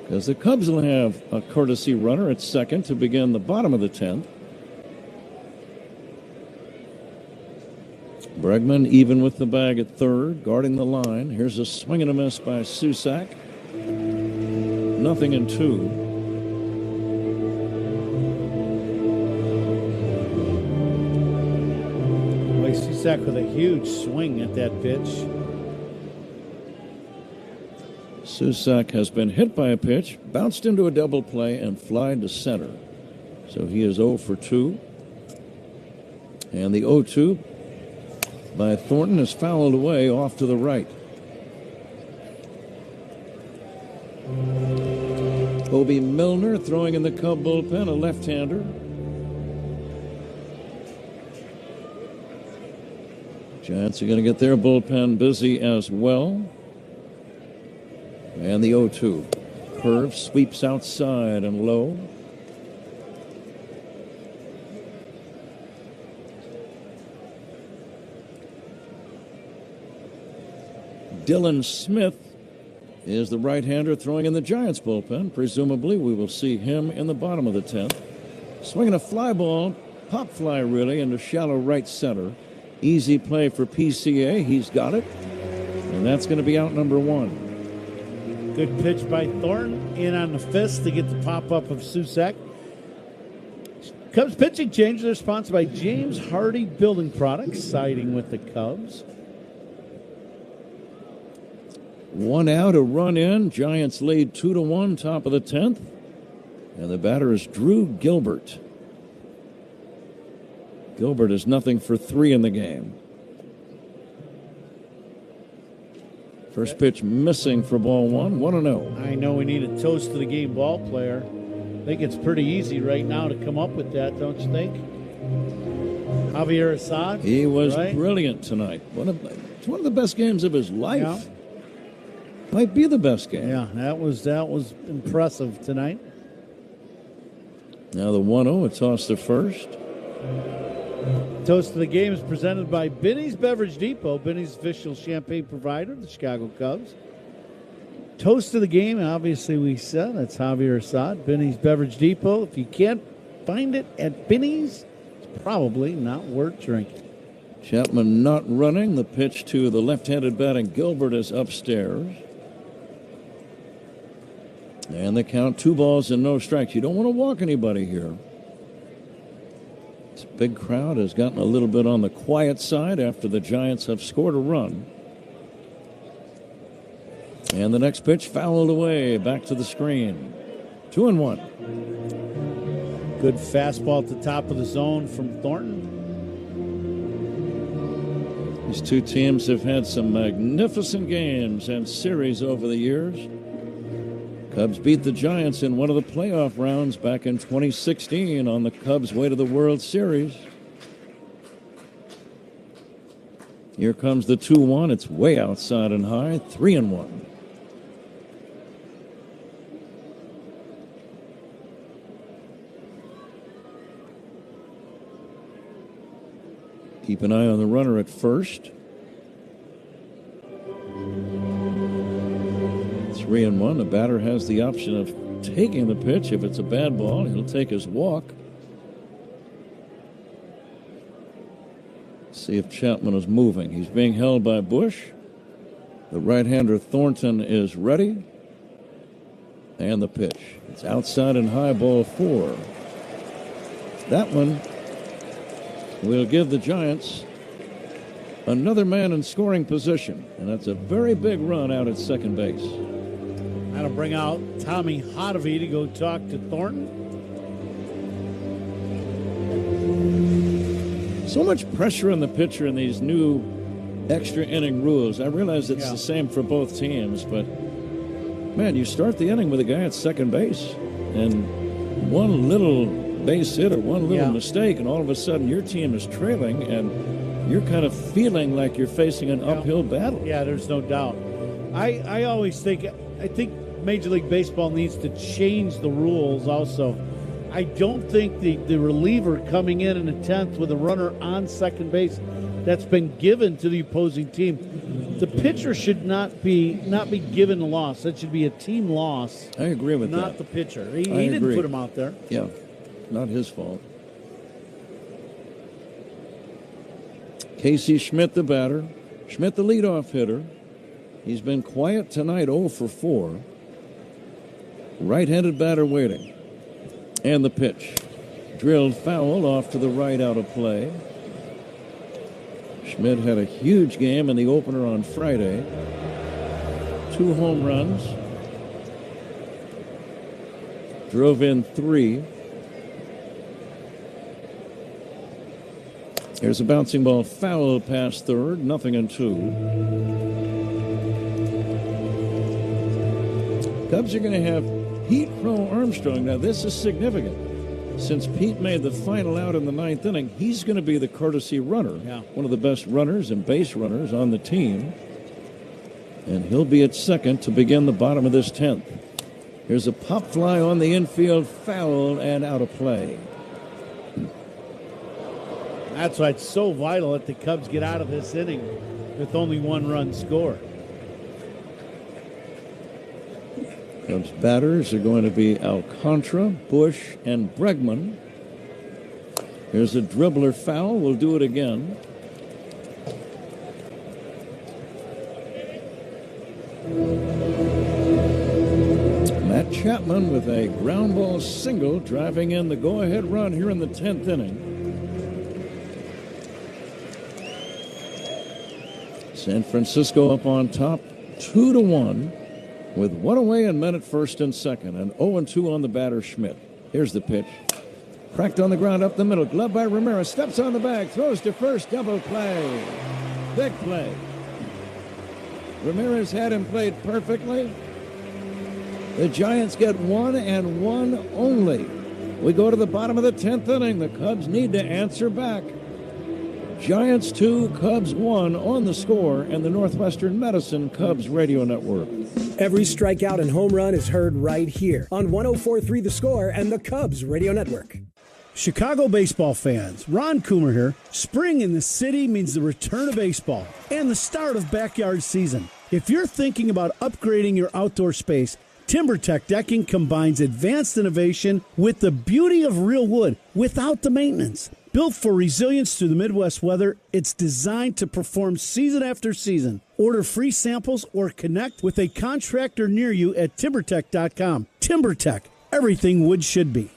because the Cubs will have a courtesy runner at second to begin the bottom of the 10th. Bregman even with the bag at third, guarding the line. Here's a swing and a miss by Susak. 0-2. Susak with a huge swing at that pitch. Susak has been hit by a pitch, bounced into a double play, and flied to center. So he is 0 for 2. And the 0-2 by Thornton is fouled away off to the right. Bobby Milner throwing in the Cub bullpen, a left-hander. Giants are going to get their bullpen busy as well. And the 0-2. Curve sweeps outside and low. Dylan Smith is the right-hander throwing in the Giants bullpen. Presumably we will see him in the bottom of the 10th. Swinging a fly ball, pop fly really, into shallow right center. Easy play for PCA. He's got it. And that's going to be out number 1. Good pitch by Thornton. In on the fist to get the pop-up of Susak. Cubs pitching change. They're sponsored by James Hardy Building Products, siding with the Cubs. 1 out, a run in. Giants lead 2-1, top of the 10th. And the batter is Drew Gilbert. Gilbert is 0 for 3 in the game. First pitch missing for ball 1, 1-0. I know we need a toast to the game ball player. I think it's pretty easy right now to come up with that, don't you think? Javier Assad. He was brilliant tonight. It's one of the best games of his life. Yeah. Might be the best game. Yeah, that was impressive tonight. Now the 1-0, a toss to first. Toast of the game is presented by Binny's Beverage Depot, Binny's official champagne provider of the Chicago Cubs. Toast of the game, obviously we said, that's Javier Assad, Binny's Beverage Depot. If you can't find it at Binny's, it's probably not worth drinking. Chapman not running. The pitch to the left-handed batting Gilbert is upstairs. And the count, 2 balls and no strikes. You don't want to walk anybody here. This big crowd has gotten a little bit on the quiet side after the Giants have scored a run. And the next pitch fouled away, back to the screen. 2-1. Good fastball at the top of the zone from Thornton. These two teams have had some magnificent games and series over the years. Cubs beat the Giants in one of the playoff rounds back in 2016 on the Cubs' way to the World Series. Here comes the 2-1. It's way outside and high. 3-1. Keep an eye on the runner at first. 3-1. The batter has the option of taking the pitch. If it's a bad ball, he'll take his walk. See if Chapman is moving. He's being held by Bush. The right-hander Thornton is ready. And the pitch. It's outside and high, ball 4. That one will give the Giants another man in scoring position. And that's a very big run out at second base. That'll bring out Tommy Hotovy to go talk to Thornton. So much pressure on the pitcher in these new extra inning rules. I realize it's the same for both teams, but man, you start the inning with a guy at second base, and one little base hit or one little mistake, and all of a sudden your team is trailing, and you're kind of feeling like you're facing an uphill battle. Yeah, there's no doubt. I always think Major League Baseball needs to change the rules also. I don't think the reliever coming in the 10th with a runner on second base that's been given to the opposing team, the pitcher should not be given the loss. That should be a team loss. I agree with that. Not the pitcher. He didn't put him out there. Yeah, not his fault. Casey Schmidt, the batter. Schmidt, the leadoff hitter. He's been quiet tonight, 0 for 4. Right-handed batter waiting. And the pitch. Drilled foul off to the right, out of play. Schmidt had a huge game in the opener on Friday. 2 home runs. Drove in 3. Here's a bouncing ball foul past third. 0-2. Cubs are going to have Pete Crow Armstrong. Now, this is significant. Since Pete made the final out in the 9th inning, he's going to be the courtesy runner. Yeah. One of the best runners and base runners on the team. And he'll be at second to begin the bottom of this 10th. Here's a pop fly on the infield, foul and out of play. That's why it's so vital that the Cubs get out of this inning with only 1 run scored. Cubs batters are going to be Alcantara, Bush, and Bregman. Here's a dribbler foul. We'll do it again. Matt Chapman with a ground ball single driving in the go-ahead run here in the 10th inning. San Francisco up on top, 2-1. With 1 away and men at first and second, and 0-2 on the batter, Schmidt. Here's the pitch. Cracked on the ground up the middle. Glove by Ramirez. Steps on the bag. Throws to first. Double play. Big play. Ramirez had him played perfectly. The Giants get 1 and 1 only. We go to the bottom of the 10th inning. The Cubs need to answer back. Giants 2, Cubs 1 on the Score and the Northwestern Medicine Cubs Radio Network. Every strikeout and home run is heard right here on 104.3 The Score and the Cubs Radio Network. Chicago baseball fans, Ron Coomer here. Spring in the city means the return of baseball and the start of backyard season. If you're thinking about upgrading your outdoor space, TimberTech Decking combines advanced innovation with the beauty of real wood without the maintenance. Built for resilience through the Midwest weather, it's designed to perform season after season. Order free samples or connect with a contractor near you at TimberTech.com. TimberTech, everything wood should be.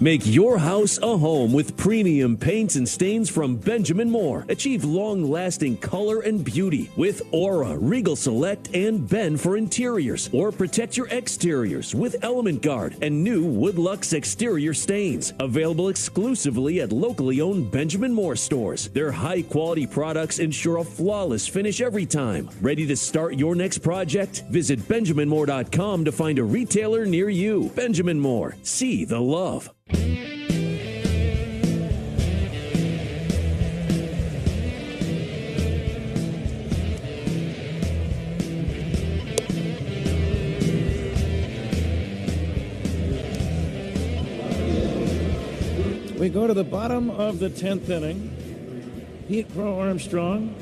Make your house a home with premium paints and stains from Benjamin Moore. Achieve long-lasting color and beauty with Aura, Regal Select, and Ben for interiors. Or protect your exteriors with Element Guard and new Woodlux exterior stains. Available exclusively at locally owned Benjamin Moore stores. Their high-quality products ensure a flawless finish every time. Ready to start your next project? Visit BenjaminMoore.com to find a retailer near you. Benjamin Moore. See the love. We go to the bottom of the 10th inning. Pete Crow Armstrong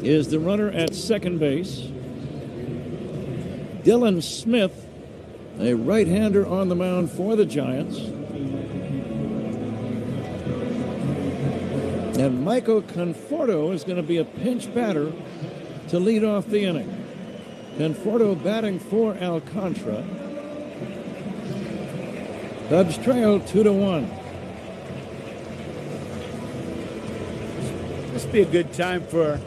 is the runner at second base. Dylan Smith, a right-hander, on the mound for the Giants. And Michael Conforto is going to be a pinch batter to lead off the inning. Conforto batting for Alcantara. Cubs trail 2-1. This would be a good time for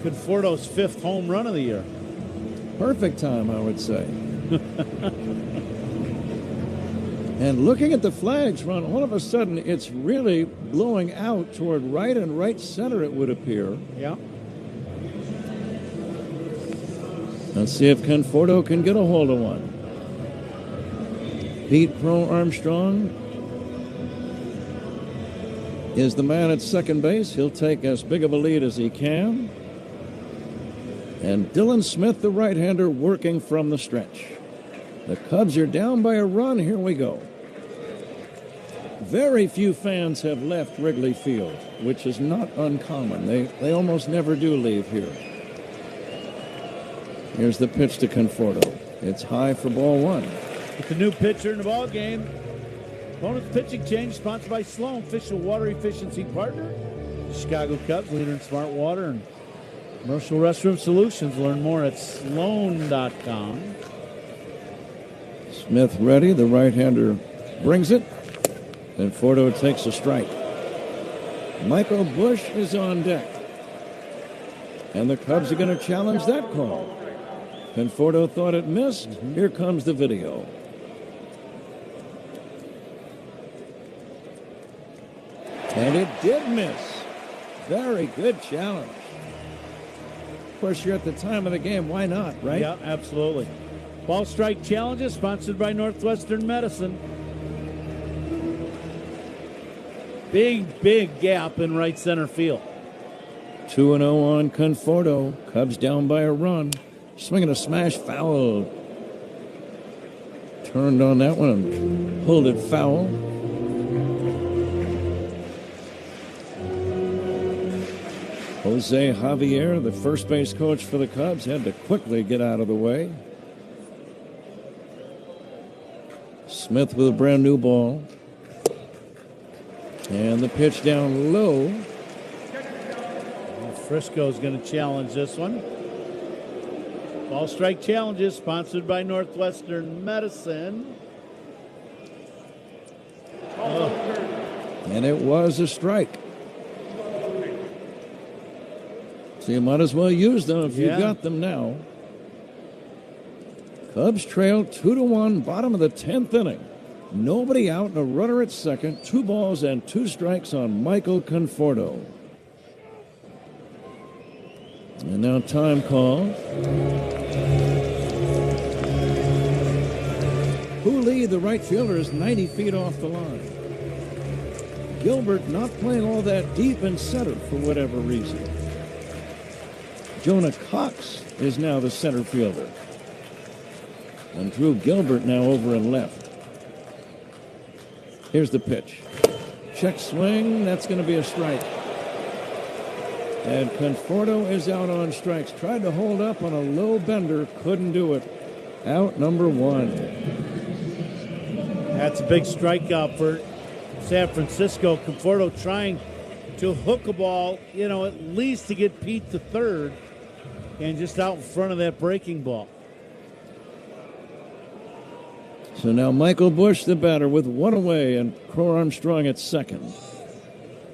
Conforto's 5th home run of the year. Perfect time, I would say. And looking at the flags, Ron, all of a sudden it's really blowing out toward right and right center, it would appear. Yeah. Let's see if Conforto can get a hold of one. Pete Crow Armstrong is the man at second base. He'll take as big of a lead as he can. And Dylan Smith, the right-hander, working from the stretch. The Cubs are down by a run. Here we go. Very few fans have left Wrigley Field, which is not uncommon. They almost never do leave here. Here's the pitch to Conforto. It's high for ball one. With the new pitcher in the ball game, opponent's pitching change sponsored by Sloan, official water efficiency partner. The Chicago Cubs, leader in smart water and commercial restroom solutions. Learn more at sloan.com. Smith ready. The right-hander brings it. Conforto takes a strike. Michael Busch is on deck. And the Cubs are going to challenge that call. Conforto thought it missed. Here comes the video. And it did miss. Very good challenge. Of course, you're at the time of the game. Why not, right? Yeah, absolutely. Ball strike challenges sponsored by Northwestern Medicine. Big gap in right center field. 2-0 on Conforto. Cubs down by a run. Swinging a smash foul. Turned on that one and pulled it foul. Jose Javier, the first base coach for the Cubs, had to quickly get out of the way. Smith with a brand new ball. And the pitch down low. Frisco's going to challenge this one. Ball strike challenges sponsored by Northwestern Medicine. And it was a strike. So you might as well use them if you've got them now. Cubs trail 2-1, bottom of the 10th inning. Nobody out and a runner at second. 2 balls and 2 strikes on Michael Conforto. And now time call. Hooley, the right fielder, is 90 feet off the line. Gilbert not playing all that deep in center for whatever reason. Jonah Cox is now the center fielder. And Drew Gilbert now over in left. Here's the pitch. Check swing. That's going to be a strike. And Conforto is out on strikes. Tried to hold up on a low bender. Couldn't do it. Out number 1. That's a big strikeout for San Francisco. Conforto trying to hook a ball, at least to get Pete to third. And just out in front of that breaking ball. So now Michael Bush, the batter, with one away, and Crow Armstrong at second.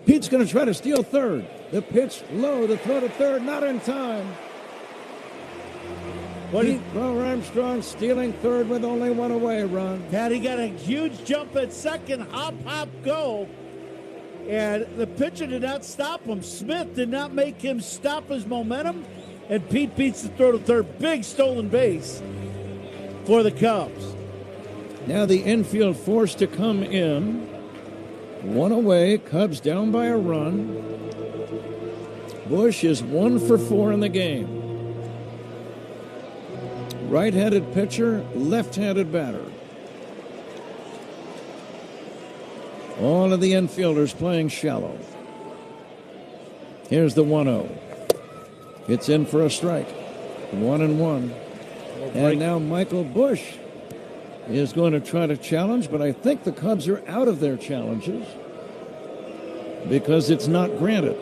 Pete's going to try to steal third. The pitch low, the throw to third, not in time. Pete Crow Armstrong stealing third with only one away, Ron. Pat, he got a huge jump at second, hop, go. And the pitcher did not stop him. Smith did not make him stop his momentum. And Pete beats the throw to third. Big stolen base for the Cubs. Now the infield forced to come in. One away, Cubs down by a run. Bush is 1 for 4 in the game. Right-handed pitcher, left-handed batter. All of the infielders playing shallow. Here's the 1-0. It's in for a strike. 1-1. And now Michael Bush is going to try to challenge, but I think the Cubs are out of their challenges because it's not granted.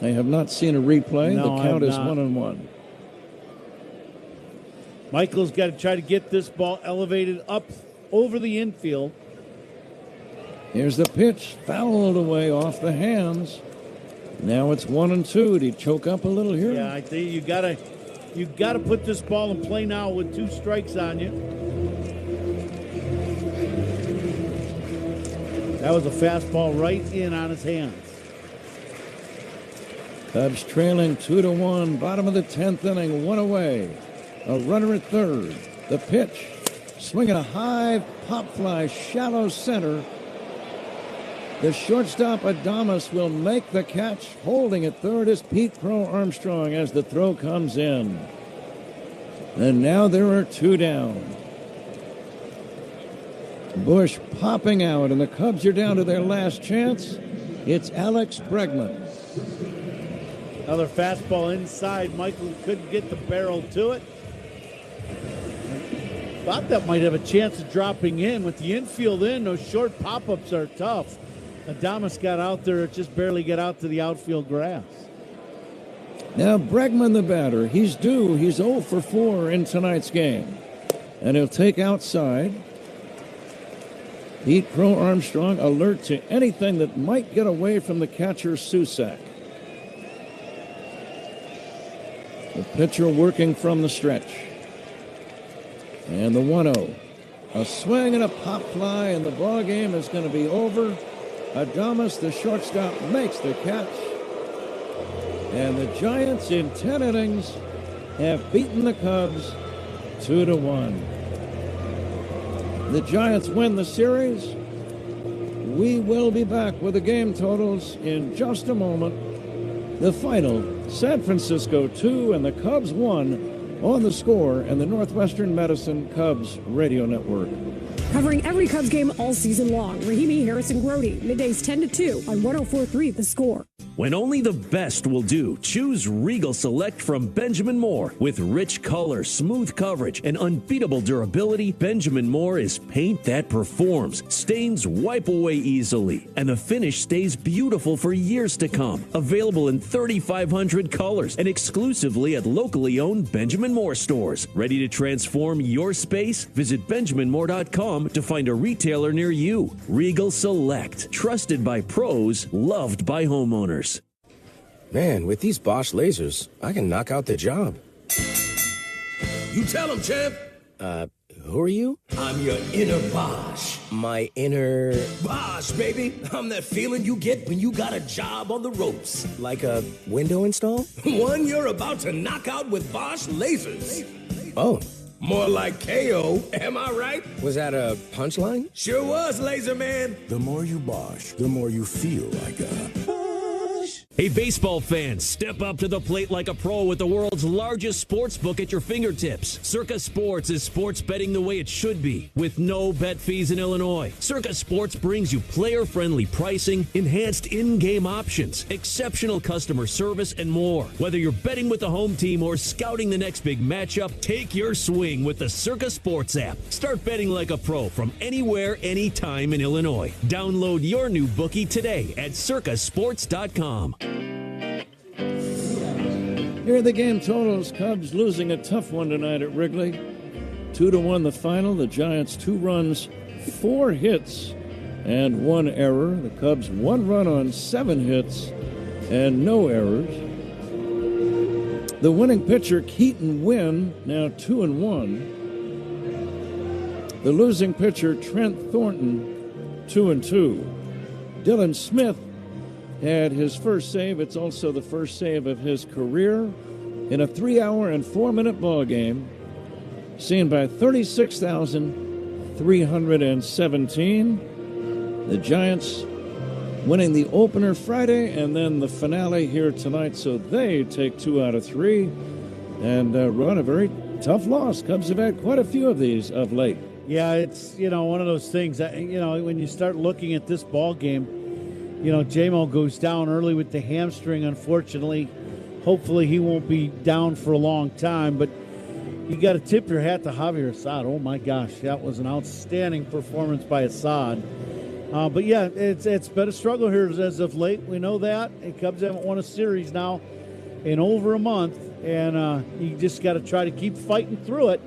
I have not seen a replay. No, the count is not. 1-1. Michael's got to try to get this ball elevated up over the infield. Here's the pitch, fouled away off the hands. Now it's 1-2. Did he choke up a little here? Yeah, I think you gotta put this ball in play now with 2 strikes on you. That was a fastball right in on his hands. Cubs trailing 2-1. Bottom of the 10th inning, 1 away. A runner at third. The pitch, swinging a high pop fly, shallow center. The shortstop, Adames, will make the catch. Holding at third is Pete Crow Armstrong as the throw comes in. And now there are 2 down. Bush popping out, and the Cubs are down to their last chance. It's Alex Bregman. Another fastball inside. Michael couldn't get the barrel to it. Thought that might have a chance of dropping in. With the infield in, those short pop-ups are tough. Adames got out there, just barely get out to the outfield grass. Now Bregman, the batter, he's due. He's 0 for 4 in tonight's game. And he'll take outside. Pete Crow Armstrong alert to anything that might get away from the catcher, Susak. The pitcher working from the stretch. And the 1-0. A swing and a pop fly, and the ball game is going to be over. Adames, the shortstop, makes the catch. And the Giants in 10 innings have beaten the Cubs 2-1. The Giants win the series. We will be back with the game totals in just a moment. The final, San Francisco 2 and the Cubs 1 on The Score and the Northwestern Medicine Cubs Radio Network. Covering every Cubs game all season long, Rahimi, Harris, and Grody, middays 10 to 2 on 104.3 The Score. When only the best will do, choose Regal Select from Benjamin Moore. With rich color, smooth coverage, and unbeatable durability, Benjamin Moore is paint that performs. Stains wipe away easily, and the finish stays beautiful for years to come. Available in 3,500 colors and exclusively at locally owned Benjamin Moore stores. Ready to transform your space? Visit BenjaminMoore.com to find a retailer near you. Regal Select, trusted by pros, loved by homeowners. Man, with these Bosch lasers, I can knock out the job. You tell him, champ. Who are you? I'm your inner Bosch. My inner... Bosch, baby. I'm that feeling you get when you got a job on the ropes. Like a window install? One you're about to knock out with Bosch lasers. Oh. More like KO, am I right? Was that a punchline? Sure was, Laser Man. The more you Bosch, the more you feel like a... Hey, baseball fans, step up to the plate like a pro with the world's largest sports book at your fingertips. Circa Sports is sports betting the way it should be, with no bet fees in Illinois. Circa Sports brings you player-friendly pricing, enhanced in-game options, exceptional customer service, and more. Whether you're betting with the home team or scouting the next big matchup, take your swing with the Circa Sports app. Start betting like a pro from anywhere, anytime in Illinois. Download your new bookie today at circasports.com. Here are the game totals. Cubs losing a tough one tonight at Wrigley. 2-1 the final. The Giants 2 runs, 4 hits, and 1 error. The Cubs 1 run on 7 hits and no errors. The winning pitcher, Keaton Wynn, now 2-1. The losing pitcher, Trent Thornton, 2-2. Dylan Smith had his first save. It's also the first save of his career in a 3-hour and 4-minute ball game, seen by 36,317. The Giants winning the opener Friday and then the finale here tonight, so they take 2 out of 3 and run a very tough loss. Cubs have had quite a few of these of late. Yeah, it's, one of those things that, when you start looking at this ball game, J-Mo goes down early with the hamstring, unfortunately. Hopefully he won't be down for a long time, but you got to tip your hat to Javier Assad. Oh, my gosh, that was an outstanding performance by Assad. But, yeah, it's been a struggle here as of late. We know that. The Cubs haven't won a series now in over a month, and you just got to try to keep fighting through it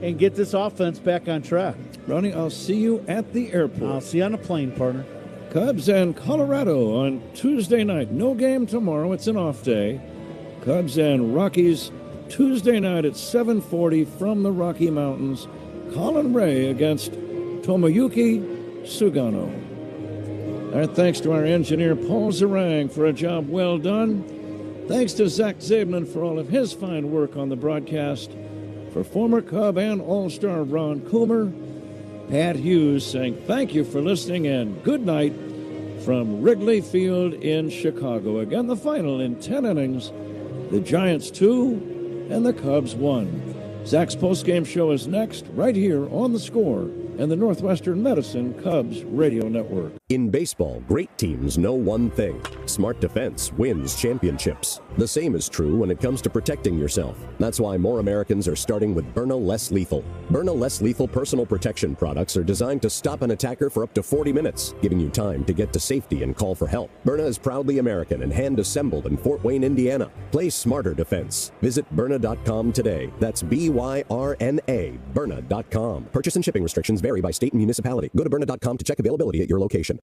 and get this offense back on track. Ronnie, I'll see you at the airport. I'll see you on the plane, partner. Cubs and Colorado on Tuesday night. No game tomorrow. It's an off day. Cubs and Rockies Tuesday night at 7:40 from the Rocky Mountains. Colin Ray against Tomoyuki Sugano. Our thanks to our engineer, Paul Zarang, for a job well done. Thanks to Zach Zabman for all of his fine work on the broadcast. For former Cub and All-Star Ron Coomer, Pat Hughes saying thank you for listening and good night from Wrigley Field in Chicago. Again, the final in 10 innings. The Giants 2 and the Cubs 1. Zach's postgame show is next right here on The Score and the Northwestern Medicine Cubs Radio Network. In baseball, great teams know one thing. Smart defense wins championships. The same is true when it comes to protecting yourself. That's why more Americans are starting with Byrna Less Lethal. Byrna Less Lethal personal protection products are designed to stop an attacker for up to 40 minutes, giving you time to get to safety and call for help. Byrna is proudly American and hand-assembled in Fort Wayne, Indiana. Play smarter defense. Visit Byrna.com today. That's BYRNA, Byrna.com. Purchase and shipping restrictions vary by state and municipality. Go to Byrna.com to check availability at your location.